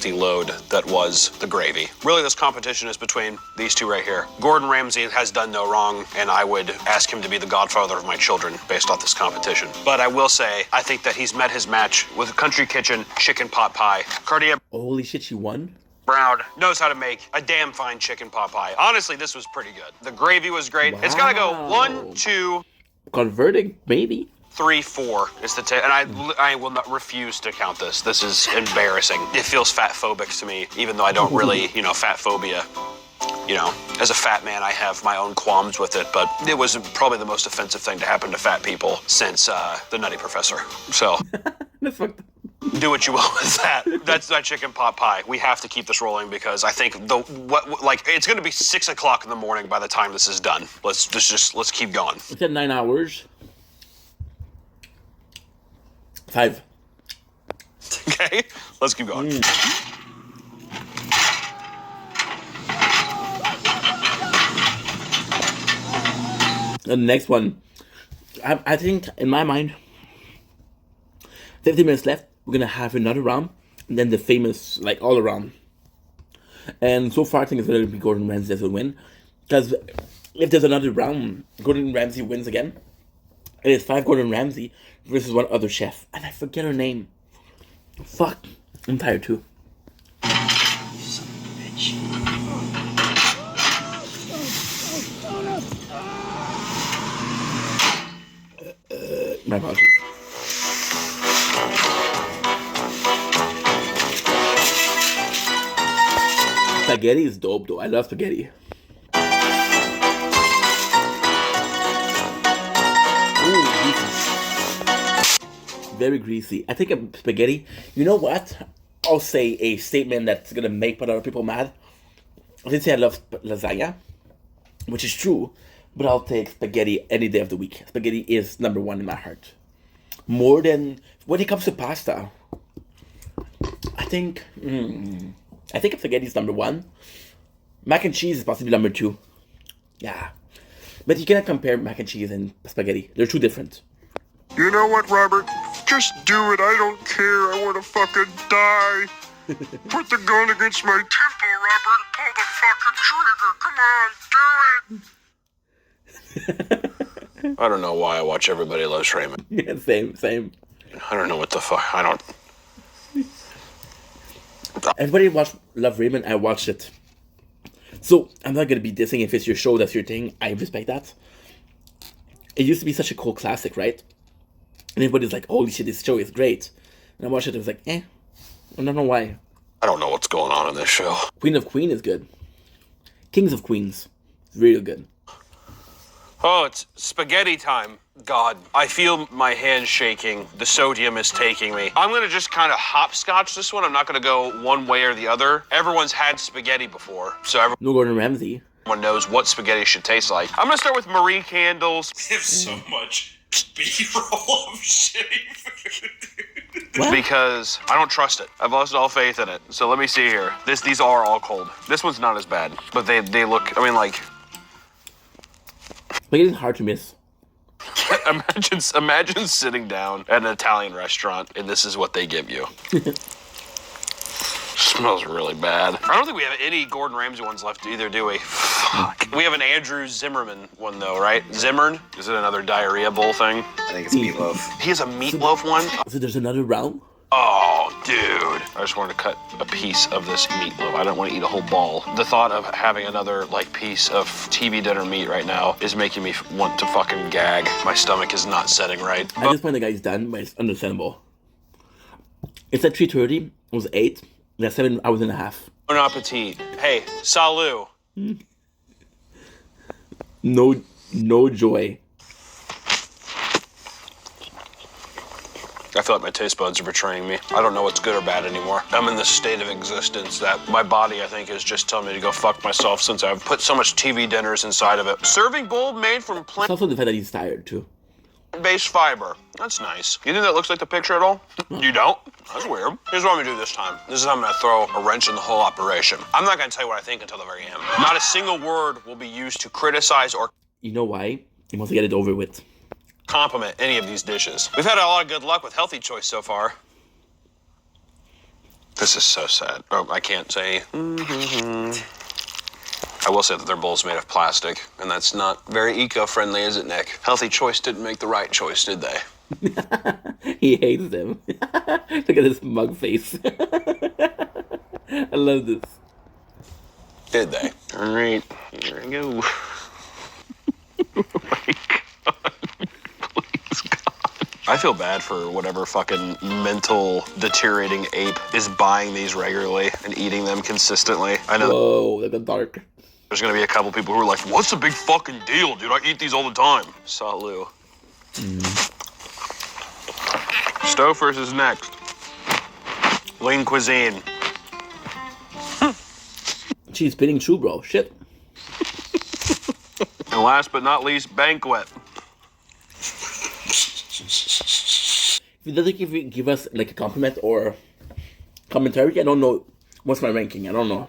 Speaker 2: The load that was the gravy. Really, this competition is between these two right here. Gordon Ramsay has done no wrong, and I would ask him to be the godfather of my children based off this competition. But I will say, I think that he's met his match with Country Kitchen chicken pot pie. Cartier
Speaker 1: Holy shit, she won?
Speaker 2: Brown knows how to make a damn fine chicken pot pie. Honestly, this was pretty good. The gravy was great. It's gotta go
Speaker 1: Wow.
Speaker 2: 1, 2,
Speaker 1: Converting, maybe.
Speaker 2: 3, 4 is the and I will not refuse to count this. This is embarrassing. It feels fat phobic to me, even though I don't really, fat phobia. As a fat man, I have my own qualms with it, but it was probably the most offensive thing to happen to fat people since the Nutty Professor. So,
Speaker 1: That's fucked up.
Speaker 2: do what you will with that. That's that chicken pot pie. We have to keep this rolling because I think it's going to be 6 o'clock in the morning by the time this is done. Let's keep going.
Speaker 1: It's at 9 hours. 5.
Speaker 2: Okay, let's keep going.
Speaker 1: And the next one, I think in my mind, 50 minutes left. We're gonna have another round, and then the famous all around. And so far, I think it's gonna be Gordon Ramsay that will win, because if there's another round, Gordon Ramsay wins again. It is 5 Gordon Ramsay versus 1 other chef, and I forget her name. Fuck, I'm tired too. My apologies. Spaghetti is dope though. I love spaghetti. Ooh, greasy. Very greasy. I think spaghetti. You know what? I'll say a statement that's gonna make a lot of people mad. I did say I love lasagna, which is true, but I'll take spaghetti any day of the week. Spaghetti is number 1 in my heart. More than when it comes to pasta. I think spaghetti is number 1. Mac and cheese is possibly number 2. Yeah. But you cannot compare mac and cheese and spaghetti. They're too different.
Speaker 3: You know what, Robert? Just do it. I don't care. I want to fucking die. Put the gun against my temple, Robert. Pull the fucking trigger. Come on, do it.
Speaker 2: I don't know why I watch Everybody Loves Raymond.
Speaker 1: Yeah, same.
Speaker 2: I don't know what the fuck. I don't.
Speaker 1: Everybody watched Love Raymond. I watched it. So I'm not gonna be dissing if it's your show, that's your thing. I respect that. It used to be such a cool classic, right? And everybody's like, "Holy shit, this show is great." And I watched it. I was like, I don't know why.
Speaker 2: I don't know what's going on in this show.
Speaker 1: Queen of Queen is good. Kings of Queens, really good.
Speaker 2: Oh, it's spaghetti time. God, I feel my hands shaking. The sodium is taking me. I'm gonna just kind of hopscotch this one. I'm not gonna go one way or the other. Everyone's had spaghetti before, so
Speaker 1: No Gordon Ramsay.
Speaker 2: everyone knows what spaghetti should taste like. I'm gonna start with Marie Candles.
Speaker 6: We have so much B-roll of shitty food.
Speaker 1: What?
Speaker 2: Because I don't trust it. I've lost all faith in it. So let me see here. These are all cold. This one's not as bad, but they look. I mean, like,
Speaker 1: Spaghetti is hard to miss.
Speaker 2: imagine sitting down at an Italian restaurant and this is what they give you. Smells really bad. I don't think we have any Gordon Ramsay ones left either, do we? Fuck. We have an Andrew Zimmerman one though, right? Zimmern? Is it another diarrhea bowl thing?
Speaker 4: I think it's meatloaf.
Speaker 2: He has a meatloaf one?
Speaker 1: So there's another round?
Speaker 2: Oh, dude. I just wanted to cut a piece of this meatloaf. I don't want to eat a whole ball. The thought of having another, piece of TV dinner meat right now is making me want to fucking gag. My stomach is not setting right.
Speaker 1: At this point, the guy's done, but it's understandable. It's at 3:30. It was 8. That's 7 hours and a half.
Speaker 2: Bon appetit. Hey, salut.
Speaker 1: No joy.
Speaker 2: I feel like my taste buds are betraying me. I don't know what's good or bad anymore. I'm in this state of existence that my body, I think, is just telling me to go fuck myself since I've put so much TV dinners inside of it. Serving bowl made from
Speaker 1: It's also the fact that he's tired, too.
Speaker 2: plant-based fiber. That's nice. You think that looks like the picture at all? You don't? That's weird. Here's what I'm gonna do this time. This is how I'm gonna throw a wrench in the whole operation. I'm not gonna tell you what I think until the very end. Not a single word will be used to criticize or
Speaker 1: You know why? He wants to get it over with.
Speaker 2: compliment any of these dishes. We've had a lot of good luck with Healthy Choice so far. This is so sad. Oh, I can't say. I will say that their bowl's made of plastic, and that's not very eco-friendly, is it, Nick? Healthy Choice didn't make the right choice, did they?
Speaker 1: He hates them. Look at this mug face. I love this.
Speaker 2: Did they? All right, here we go. Oh my God. Please, God. I feel bad for whatever fucking mental deteriorating ape is buying these regularly and eating them consistently. I know
Speaker 1: Whoa, look at dark.
Speaker 2: there's gonna be a couple people who are like, what's the big fucking deal, dude? I eat these all the time. Salut. Stouffer's is next. Lean cuisine.
Speaker 1: She's spitting true, bro. Shit.
Speaker 2: And last but not least, banquet.
Speaker 1: If you doesn't give us like a compliment or commentary, I don't know what's my ranking. I don't know.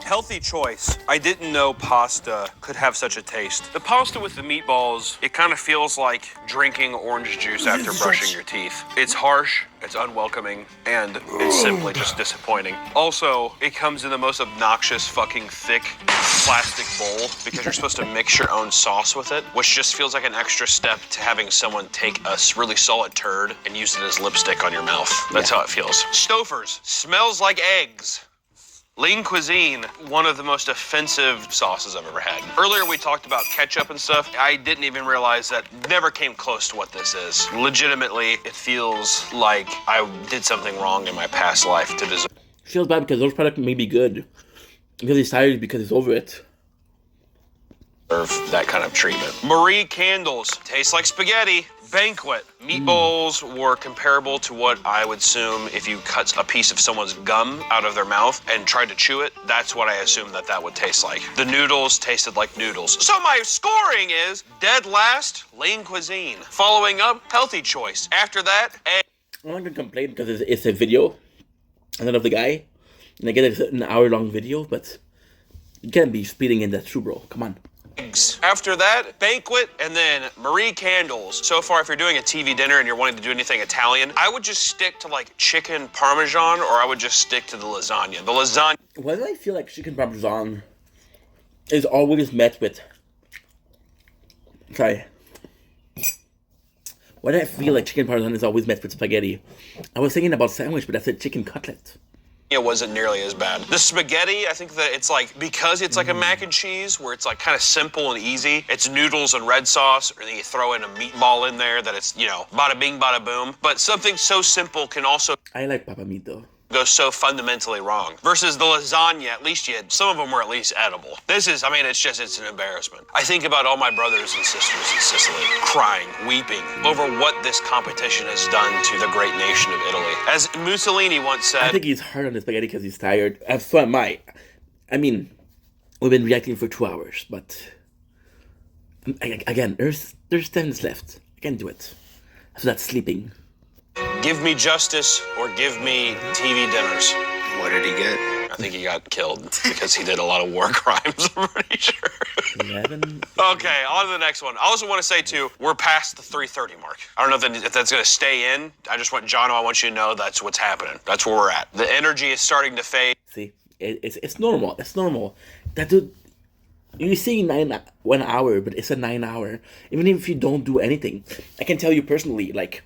Speaker 2: Healthy choice. I didn't know pasta could have such a taste. The pasta with the meatballs, it kind of feels like drinking orange juice after brushing your teeth. It's harsh, it's unwelcoming, and it's simply just disappointing. Also, it comes in the most obnoxious fucking thick plastic bowl because you're supposed to mix your own sauce with it, which just feels like an extra step to having someone take a really solid turd and use it as lipstick on your mouth. That's how it feels. Stouffer's smells like eggs. Lean cuisine, one of the most offensive sauces I've ever had. Earlier we talked about ketchup and stuff. I didn't even realize that never came close to what this is. Legitimately, it feels like I did something wrong in my past life to deserve.
Speaker 1: Feels bad because those products may be good. Because he's tired because he's over it.
Speaker 2: That kind of treatment. Marie Candles, tastes like spaghetti. Banquet, meatballs were comparable to what I would assume if you cut a piece of someone's gum out of their mouth and tried to chew it. That's what I assumed that would taste like. The noodles tasted like noodles. So my scoring is dead last, lean cuisine. Following up, healthy choice. After that,
Speaker 1: I'm not gonna complain because it's a video. I don't know the guy. And I get an hour-long video, but you can't be speeding in that true, bro. Come on.
Speaker 2: eggs. After that, banquet, and then Marie Candles. So far, if you're doing a TV dinner and you're wanting to do anything Italian, I would just stick to like chicken parmesan, or I would just stick to the lasagna. The lasagna.
Speaker 1: Why do I feel like chicken parmesan is always met with... Sorry. Why do I feel like chicken parmesan is always met with spaghetti? I was thinking about sandwich, but I said chicken cutlet.
Speaker 2: It wasn't nearly as bad. The spaghetti, I think that it's like, because it's like a mac and cheese, where it's like kind of simple and easy, it's noodles and red sauce, or then you throw in a meatball in there that it's, you know, bada bing, bada boom. But something so simple can also
Speaker 1: I like Papa Meat though.
Speaker 2: go so fundamentally wrong. Versus the lasagna, at least some of them were at least edible. This is, I mean, it's an embarrassment. I think about all my brothers and sisters in Sicily, crying, weeping, over what this competition has done to the great nation of Italy. As Mussolini once said...
Speaker 1: I think he's hard on the spaghetti because he's tired. And so am I. I mean, we've been reacting for 2 hours, but... Again, there's 10 minutes left. I can't do it. So that's sleeping.
Speaker 2: Give me justice or give me TV dinners.
Speaker 4: What did he get?
Speaker 2: I think he got killed because he did a lot of war crimes, I'm pretty sure.
Speaker 1: 11.
Speaker 2: Okay, on to the next one. I also want to say, too, we're past the 3:30 mark. I don't know if that's going to stay in. I just want, John, I want you to know that's what's happening. That's where we're at. The energy is starting to fade.
Speaker 1: See, it's normal. It's normal. That dude, you see 1 hour, but it's a 9 hour. Even if you don't do anything, I can tell you personally, like,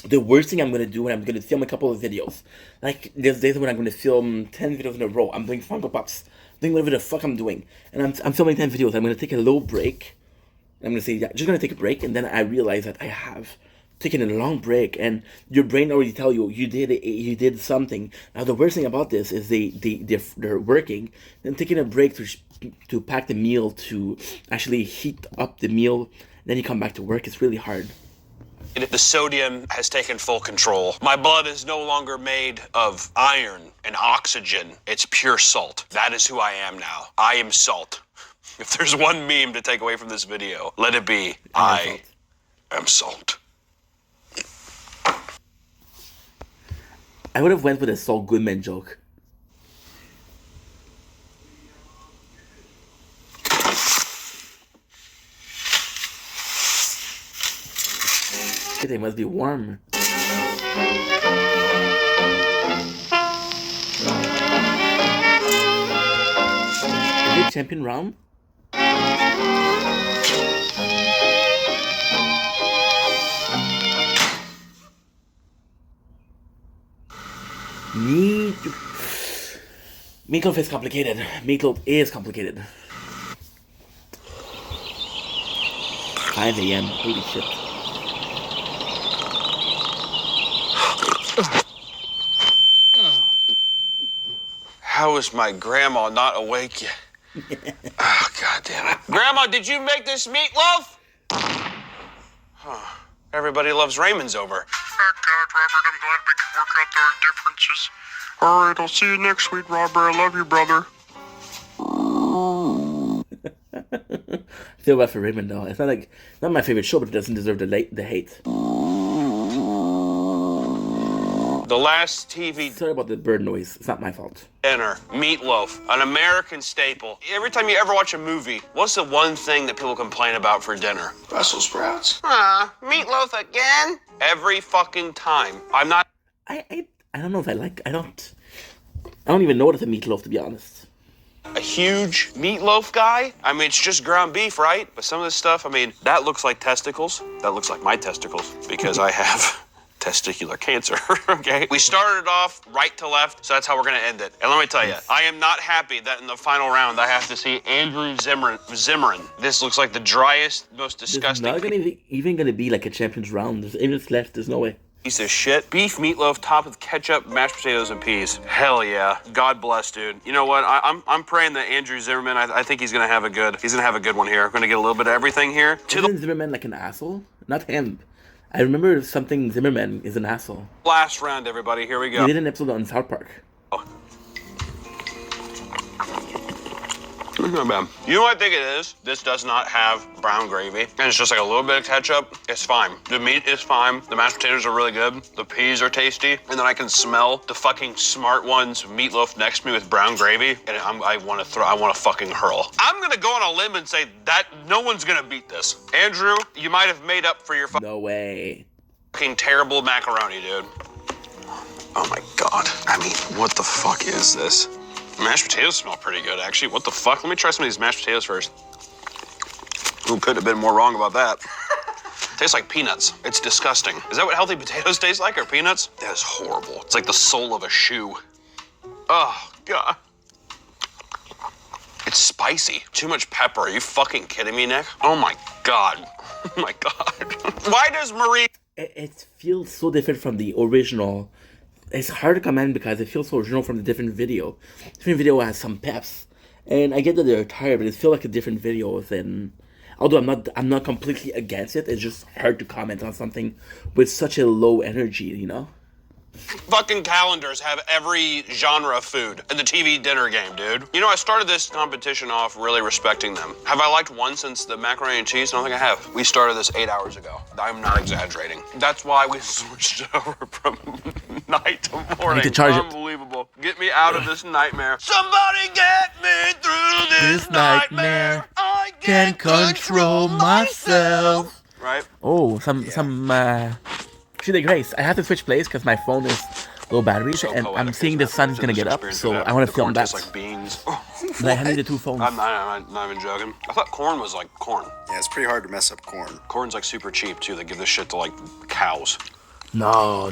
Speaker 1: the worst thing I'm going to do when I'm going to film a couple of videos. Like, there's days when I'm going to film 10 videos in a row. I'm doing Funko Pops. Doing whatever the fuck I'm doing. And I'm filming 10 videos. I'm going to take a little break. I'm going to say, yeah, just going to take a break. And then I realize that I have taken a long break. And your brain already tell you, you did something. Now, the worst thing about this is they're working. Then taking a break to pack the meal, to actually heat up the meal. Then you come back to work. It's really hard.
Speaker 2: The sodium has taken full control. My blood is no longer made of iron and oxygen. It's pure salt. That is who I am now. I am salt. If there's one meme to take away from this video, let it be, I am salt.
Speaker 1: I would have went with a Saul Goodman joke. They must be warm. Is it champion round? Meatloaf is complicated. Meatloaf is complicated. 5 a.m. Holy shit.
Speaker 2: How is my grandma not awake yet? Oh, God damn it. Grandma, did you make this meatloaf? Huh. Everybody loves Raymond's over.
Speaker 3: Oh, God, Robert, I'm glad we can work out our differences. All right, I'll see you next week, Robert. I love you, brother.
Speaker 1: I feel bad for Raymond though. It's not my favorite show, but it doesn't deserve the hate.
Speaker 2: The last TV
Speaker 1: Sorry about the bird noise. It's not my fault.
Speaker 2: dinner, meatloaf, an American staple. Every time you ever watch a movie, what's the one thing that people complain about for dinner?
Speaker 4: Brussels sprouts.
Speaker 7: Meatloaf again?
Speaker 2: Every fucking time. I'm not
Speaker 1: I don't know if I don't even know what it's a meatloaf, to be honest.
Speaker 2: a huge meatloaf guy. I mean, it's just ground beef, right? But some of this stuff, I mean, that looks like testicles. That looks like my testicles because I have testicular cancer, okay? We started off right to left, so that's how we're gonna end it. And let me tell you, I am not happy that in the final round I have to see Andrew Zimmern. This looks like the driest, most
Speaker 1: There's
Speaker 2: disgusting
Speaker 1: not even gonna be like a champions round. There's 8 minutes left. There's no way.
Speaker 2: piece of shit. Beef meatloaf topped with ketchup, mashed potatoes, and peas. Hell yeah. God bless, dude. You know what? I'm praying that Andrew Zimmerman, I think he's gonna have a good one here. Gonna get a little bit of everything here.
Speaker 1: Isn't Zimmerman like an asshole? Not him. I remember something Zimmerman is an asshole.
Speaker 2: Last round, everybody. Here we
Speaker 1: He
Speaker 2: go.
Speaker 1: did an episode on South Park.
Speaker 2: Not bad. You know what I think it is? This does not have brown gravy. And it's just like a little bit of ketchup. It's fine. The meat is fine. The mashed potatoes are really good. The peas are tasty. And then I can smell the fucking Smart Ones meatloaf next to me with brown gravy. And I want to fucking hurl. I'm going to go on a limb and say that no one's going to beat this. Andrew, you might have made up for your
Speaker 1: No way.
Speaker 2: fucking terrible macaroni, dude. Oh my God. I mean, what the fuck is this? Mashed potatoes smell pretty good, actually. What the fuck? Let me try some of these mashed potatoes first. Who could have been more wrong about that? Tastes like peanuts. It's disgusting. Is that what healthy potatoes taste like, or peanuts? That is horrible. It's like the sole of a shoe. Oh, God. It's spicy. Too much pepper. Are you fucking kidding me, Nick? Oh my God. Oh my God. Why does Marie...
Speaker 1: It feels so different from the original. It's hard to comment because it feels so original from the different video. Different video has some peps, and I get that they're tired, but it feels like a different video than. Although I'm not completely against it. It's just hard to comment on something with such a low energy, you know.
Speaker 2: fucking calendars have every genre of food in the TV dinner game, dude. You know, I started this competition off really respecting them. Have I liked one since the macaroni and cheese? I don't think I have. We started this 8 hours ago. I'm not exaggerating. That's why we switched over from night to morning.
Speaker 1: to charge it.
Speaker 2: Unbelievable. Get me out of this nightmare. Somebody get me through this nightmare. I
Speaker 1: Can't control myself.
Speaker 2: Right?
Speaker 1: Oh, some She did Grace. I have to switch place because my phone is low battery, and I'm seeing the sun's gonna get up, so I want to film that.
Speaker 2: Like beans.
Speaker 1: But I need the two phones.
Speaker 2: I'm not even joking. I thought corn was like corn.
Speaker 4: Yeah, it's pretty hard to mess up corn.
Speaker 2: Corn's like super cheap too. They give this shit to like cows.
Speaker 1: No.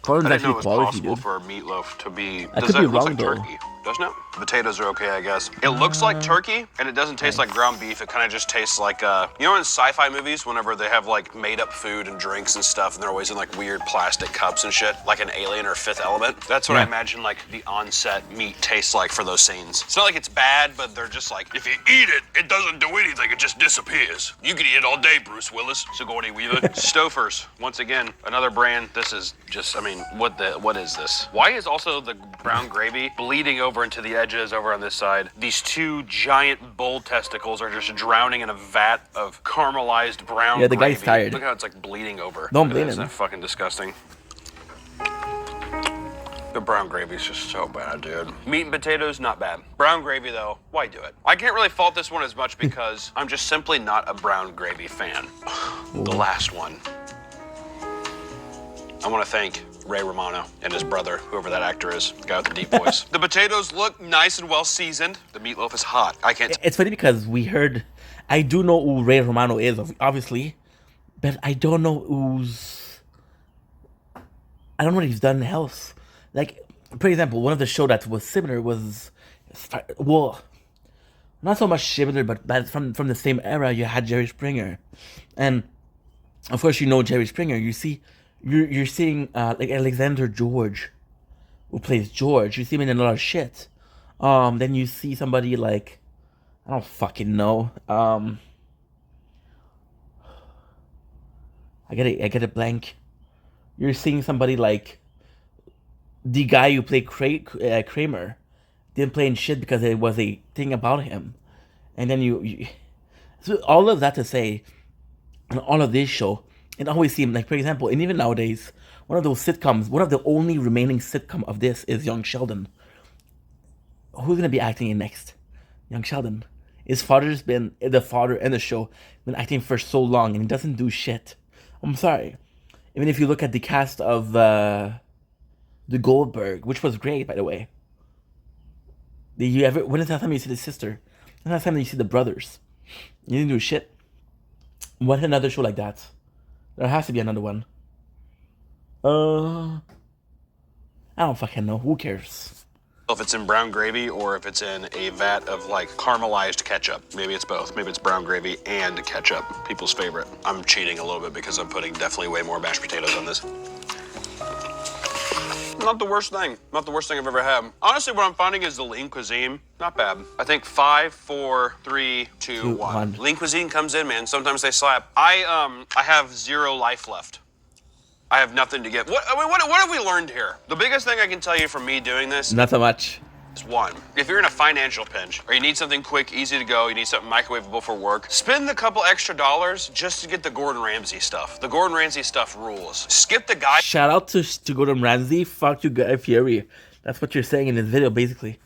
Speaker 1: Corn's
Speaker 2: I didn't know
Speaker 1: actually
Speaker 2: it was
Speaker 1: quality,
Speaker 2: possible
Speaker 1: dude.
Speaker 2: for a meatloaf to be.
Speaker 1: I could be
Speaker 2: It looks
Speaker 1: wrong,
Speaker 2: like
Speaker 1: though.
Speaker 2: turkey, doesn't it? The potatoes are okay, I guess. It looks like turkey, and it doesn't taste like ground beef. It kind of just tastes like you know, in sci-fi movies, whenever they have like made-up food and drinks and stuff, and they're always in like weird plastic cups and shit, like an Alien or Fifth Element. That's what I
Speaker 1: Yeah.
Speaker 2: imagine like the on-set meat tastes like for those scenes. It's not like it's bad, but they're just like, if you eat it, it doesn't do anything. It just disappears. You can eat it all day, Bruce Willis. Sigourney Weaver. Stouffer's. Once again, another brand. This is just, I mean, what is this? Why is also the brown gravy bleeding over into the edges over on this side? These two giant bull testicles are just drowning in a vat of caramelized brown
Speaker 1: Yeah, the
Speaker 2: gravy.
Speaker 1: guy's tired.
Speaker 2: Look how it's like bleeding over.
Speaker 1: Don't
Speaker 2: Look at
Speaker 1: blame
Speaker 2: that. Isn't
Speaker 1: him.
Speaker 2: that fucking disgusting? The brown gravy's just so bad, dude. Meat and potatoes, not bad. Brown gravy, though, why do it? I can't really fault this one as much because I'm just simply not a brown gravy fan. The last one. I want to thank Ray Romano and his brother, whoever that actor is, the guy with the deep voice. The potatoes look nice and well seasoned. The meatloaf is hot. I can't.
Speaker 1: It's funny because I do know who Ray Romano is, obviously, but I don't know I don't know what he's done else. Like, for example, one of the show that was similar was, well, not so much similar, but from the same era, you had Jerry Springer, and of course you know Jerry Springer. You see, you're seeing like Alexander George who plays George. You see him in a lot of shit. Then you see somebody like, I don't fucking know. I get a blank. You're seeing somebody like the guy who played Kramer didn't play in shit because it was a thing about him, and then you so all of that to say, on all of this show, it always seemed like, for example, and even nowadays, one of those sitcoms, one of the only remaining sitcom of this is Young Sheldon. Who's gonna be acting in next? Young Sheldon. His father's been the father in the show, been acting for so long, and he doesn't do shit. I'm sorry. Even if you look at the cast of the Goldberg, which was great, by the way. When is the last time you see the sister? When is the last time you see the brothers? You didn't do shit. What another show like that? There has to be another one. I don't fucking know. Who cares?
Speaker 2: If it's in brown gravy or if it's in a vat of like caramelized ketchup. Maybe it's both. Maybe it's brown gravy and ketchup. People's favorite. I'm cheating a little bit because I'm putting definitely way more mashed potatoes on this. Not the worst thing. Not the worst thing I've ever had. Honestly, what I'm finding is the Lean Cuisine. Not bad. I think 5, 4, 3, 2, 1. Lean Cuisine comes in, man. Sometimes they slap. I have 0 life left. I have nothing to give. What have we learned here? The biggest thing I can tell you from me doing this
Speaker 1: Not so much.
Speaker 2: is one. If you're in a financial pinch or you need something quick, easy to go, you need something microwavable for work, spend a couple extra dollars just to get the Gordon Ramsay stuff. The Gordon Ramsay stuff rules. Skip the guy.
Speaker 1: Shout out to Gordon Ramsay. Fuck you, Guy Fieri. That's what you're saying in this video, basically.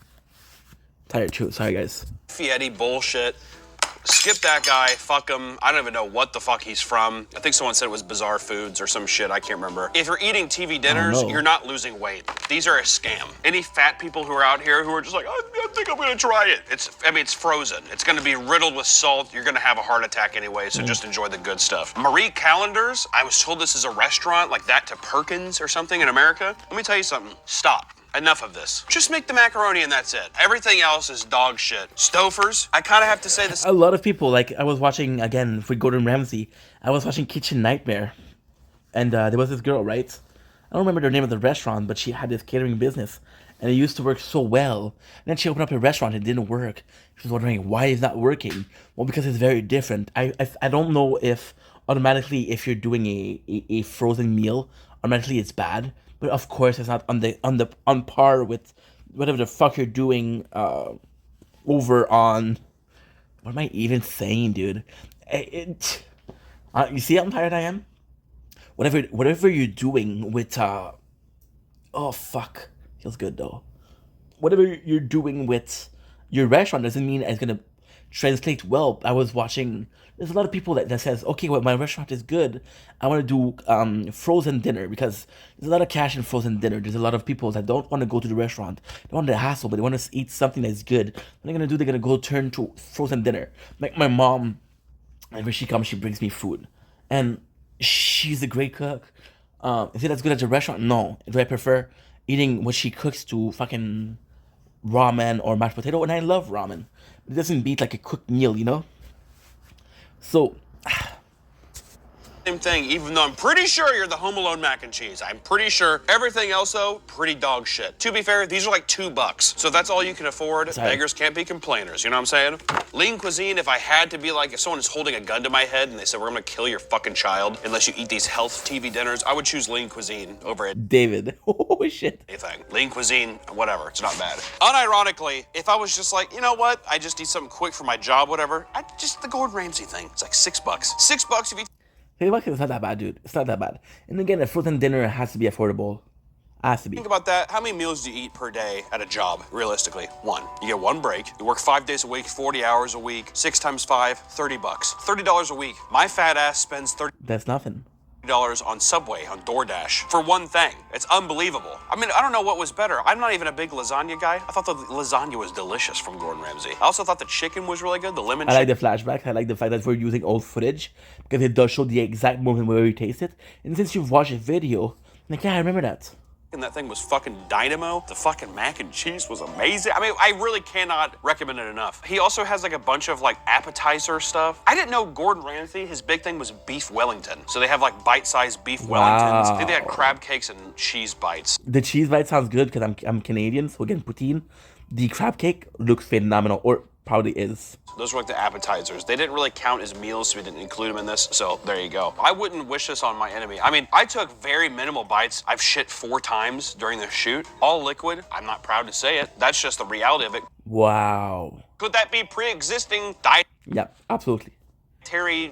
Speaker 1: Tired too. Sorry, guys.
Speaker 2: Fieri bullshit. Skip that guy. Fuck him. I don't even know what the fuck he's from. I think someone said it was Bizarre Foods or some shit. I can't remember. If you're eating TV dinners, you're not losing weight. These are a scam. Any fat people who are out here who are just like, I think I'm gonna try it. It's frozen. It's gonna be riddled with salt. You're gonna have a heart attack anyway, so just enjoy the good stuff. Marie Callender's, I was told this is a restaurant like that to Perkins or something in America. Let me tell you something. Stop. Enough of this. Just make the macaroni and that's it. Everything else is dog shit. Stouffer's, I kind of have to say this.
Speaker 1: A lot of people, like, I was watching, again, for Gordon Ramsay, I was watching Kitchen Nightmare. And there was this girl, right? I don't remember the name of the restaurant, but she had this catering business. And it used to work so well. And then she opened up a restaurant, and it didn't work. She was wondering, why is that working? Well, because it's very different. I don't know if automatically, if you're doing a frozen meal, automatically it's bad. But of course, it's not on par with whatever the fuck you're doing over on. What am I even saying, dude? You see how tired I am? Whatever you're doing with oh fuck, feels good though. Whatever you're doing with your restaurant doesn't mean it's gonna translate well. I was watching. There's a lot of people that says, okay, well, my restaurant is good. I want to do frozen dinner because there's a lot of cash in frozen dinner. There's a lot of people that don't want to go to the restaurant. They want the hassle, but they want to eat something that's good. What they're going to do, they're going to go turn to frozen dinner. Like my mom, whenever she comes, she brings me food. And she's a great cook. Is it as good as a restaurant? No. Do I prefer eating what she cooks to fucking ramen or mashed potato? And I love ramen. It doesn't beat like a cooked meal, you know? So,
Speaker 2: Same thing, even though I'm pretty sure you're the Home Alone mac and cheese. I'm pretty sure. Everything else, though, pretty dog shit. To be fair, these are like $2. So if that's all you can afford, beggars can't be complainers. You know what I'm saying? Lean Cuisine, if I had to be like, if someone is holding a gun to my head and they said, we're gonna kill your fucking child unless you eat these health TV dinners, I would choose Lean Cuisine over it.
Speaker 1: David. Oh, shit.
Speaker 2: Anything. Lean Cuisine, whatever. It's not bad. Unironically, if I was just like, you know what? I just need something quick for my job, whatever. The Gordon Ramsay thing. It's like $6. $6 if you...
Speaker 1: It's not that bad, dude. It's not that bad. And again, a frozen dinner has to be affordable. Has to be.
Speaker 2: Think about that. How many meals do you eat per day at a job, realistically? 1. You get 1 break. You work 5 days a week, 40 hours a week. 6 times 5, $30. $30 a week. My fat ass spends $30.
Speaker 1: That's nothing.
Speaker 2: On Subway, on DoorDash, for one thing. It's unbelievable. I mean, I don't know what was better. I'm not even a big lasagna guy. I thought the lasagna was delicious from Gordon Ramsay. I also thought the chicken was really good, the lemon
Speaker 1: I like the flashback. I like the fact that we're using old footage because it does show the exact moment where we taste it. And since you've watched a video, like, yeah, I remember that.
Speaker 2: And that thing was fucking dynamo. The fucking mac and cheese was amazing. I mean, I really cannot recommend it enough. He also has like a bunch of like appetizer stuff. I didn't know Gordon Ramsay, his big thing was beef Wellington. So they have like bite-sized beef Wellingtons. I think they had crab cakes and cheese bites.
Speaker 1: The cheese bite sounds good because I'm Canadian, so again, poutine. The crab cake looks phenomenal, or probably is.
Speaker 2: Those were like the appetizers. They didn't really count as meals, so we didn't include them in this. So there you go. I wouldn't wish this on my enemy. I mean, I took very minimal bites. I've shit 4 times during the shoot. All liquid. I'm not proud to say it. That's just the reality of it.
Speaker 1: Wow.
Speaker 2: Could that be pre-existing dietary
Speaker 1: Yeah, absolutely.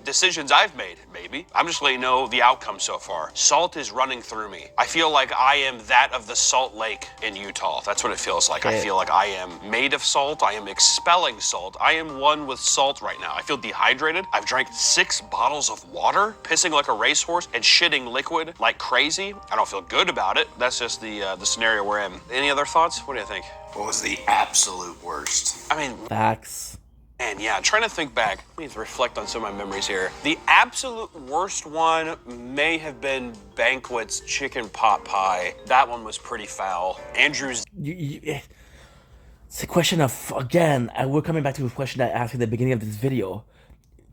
Speaker 2: decisions I've made? Maybe. I'm just letting you know the outcome so far. Salt is running through me. I feel like I am that of the Salt Lake in Utah. That's what it feels like. I feel like I am made of salt. I am expelling salt. I am one with salt right now. I feel dehydrated. I've drank 6 bottles of water, pissing like a racehorse, and shitting liquid like crazy. I don't feel good about it. That's just the scenario we're in. Any other thoughts? What do you think?
Speaker 4: What was the absolute worst?
Speaker 2: I mean,
Speaker 1: Facts.
Speaker 2: and yeah, trying to think back, I need to reflect on some of my memories here. The absolute worst one may have been Banquet's chicken pot pie. That one was pretty foul. Andrew's
Speaker 1: It's a question of, again, we're coming back to the question I asked at the beginning of this video.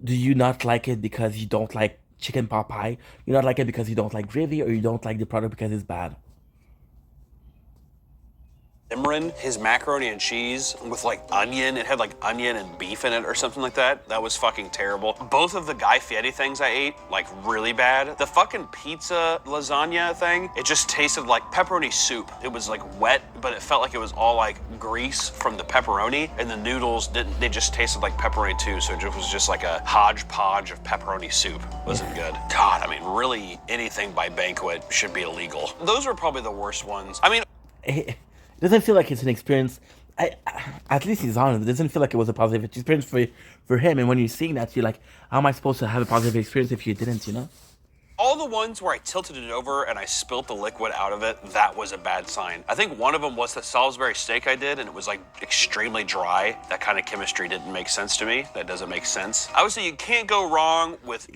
Speaker 1: Do you not like it because you don't like chicken pot pie? You not like it because you don't like gravy, or you don't like the product because it's bad?
Speaker 2: Imran, his macaroni and cheese with like onion. It had like onion and beef in it or something like that. That was fucking terrible. Both of the Guy Fieri things I ate, like really bad. The fucking pizza lasagna thing, it just tasted like pepperoni soup. It was like wet, but it felt like it was all like grease from the pepperoni, and the noodles didn't, they just tasted like pepperoni too. So it was just like a hodgepodge of pepperoni soup. Wasn't good. God, I mean, really anything by Banquet should be illegal. Those were probably the worst ones. I mean,
Speaker 1: It doesn't feel like it's an experience. At least he's honest. It doesn't feel like it was a positive experience for him. And when you're seeing that, you're like, how am I supposed to have a positive experience if you didn't, you know?
Speaker 2: all the ones where I tilted it over and I spilt the liquid out of it, that was a bad sign. I think one of them was the Salisbury steak I did, and it was like extremely dry. That kind of chemistry didn't make sense to me. That doesn't make sense. I would say you can't go wrong with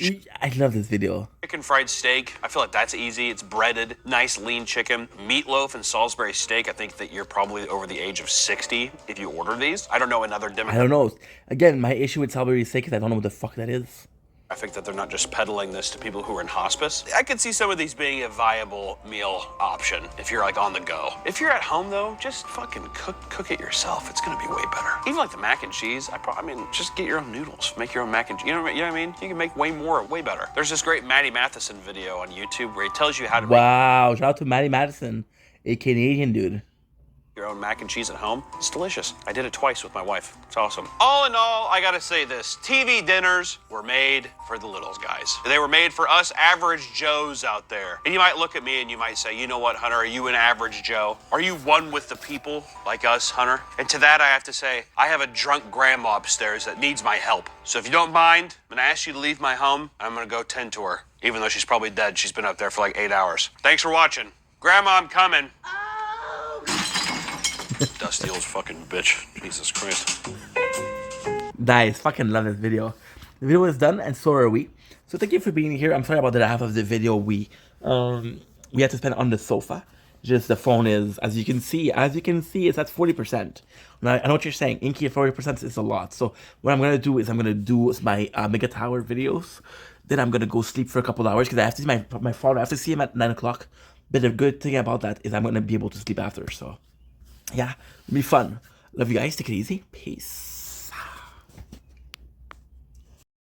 Speaker 1: I love this video.
Speaker 2: chicken fried steak. I feel like that's easy. It's breaded, nice lean chicken. Meatloaf and Salisbury steak, I think that you're probably over the age of 60 if you order these. I don't know another
Speaker 1: I don't know. Again, my issue with Salisbury steak is I don't know what the fuck that is.
Speaker 2: I think that they're not just peddling this to people who are in hospice. I could see some of these being a viable meal option if you're like on the go. If you're at home though, just fucking cook it yourself. It's gonna be way better. Even like the mac and cheese, I mean, just get your own noodles. Make your own mac and cheese. You know what I mean? You can make way more, way better. There's this great Matty Matheson video on YouTube where he tells you how to make
Speaker 1: Wow, shout out to Matty Madison, a Canadian dude.
Speaker 2: your own mac and cheese at home. It's delicious. I did it twice with my wife. It's awesome. All in all, I gotta say this. TV dinners were made for the littles, guys. They were made for us average Joes out there. And you might look at me and you might say, you know what, Hunter, are you an average Joe? Are you one with the people like us, Hunter? And to that, I have to say, I have a drunk grandma upstairs that needs my help. So if you don't mind, I'm gonna ask you to leave my home. I'm gonna go tend to her. Even though she's probably dead, she's been up there for like 8 hours. Thanks for watching. Grandma, I'm coming. Dusty old fucking bitch. Jesus Christ.
Speaker 1: Nice, fucking love this video. The video is done, and so are we. So thank you for being here. I'm sorry about the half of the video we had to spend on the sofa. Just the phone is, as you can see, it's at 40%. Now, I know what you're saying. Inky at 40% is a lot. So what I'm gonna do is I'm gonna do my Mega Tower videos. Then I'm gonna go sleep for a couple hours because I have to see my father. I have to see him at 9 o'clock. But the good thing about that is I'm gonna be able to sleep after. So yeah, it'll be fun. Love you guys. Take it easy. Peace.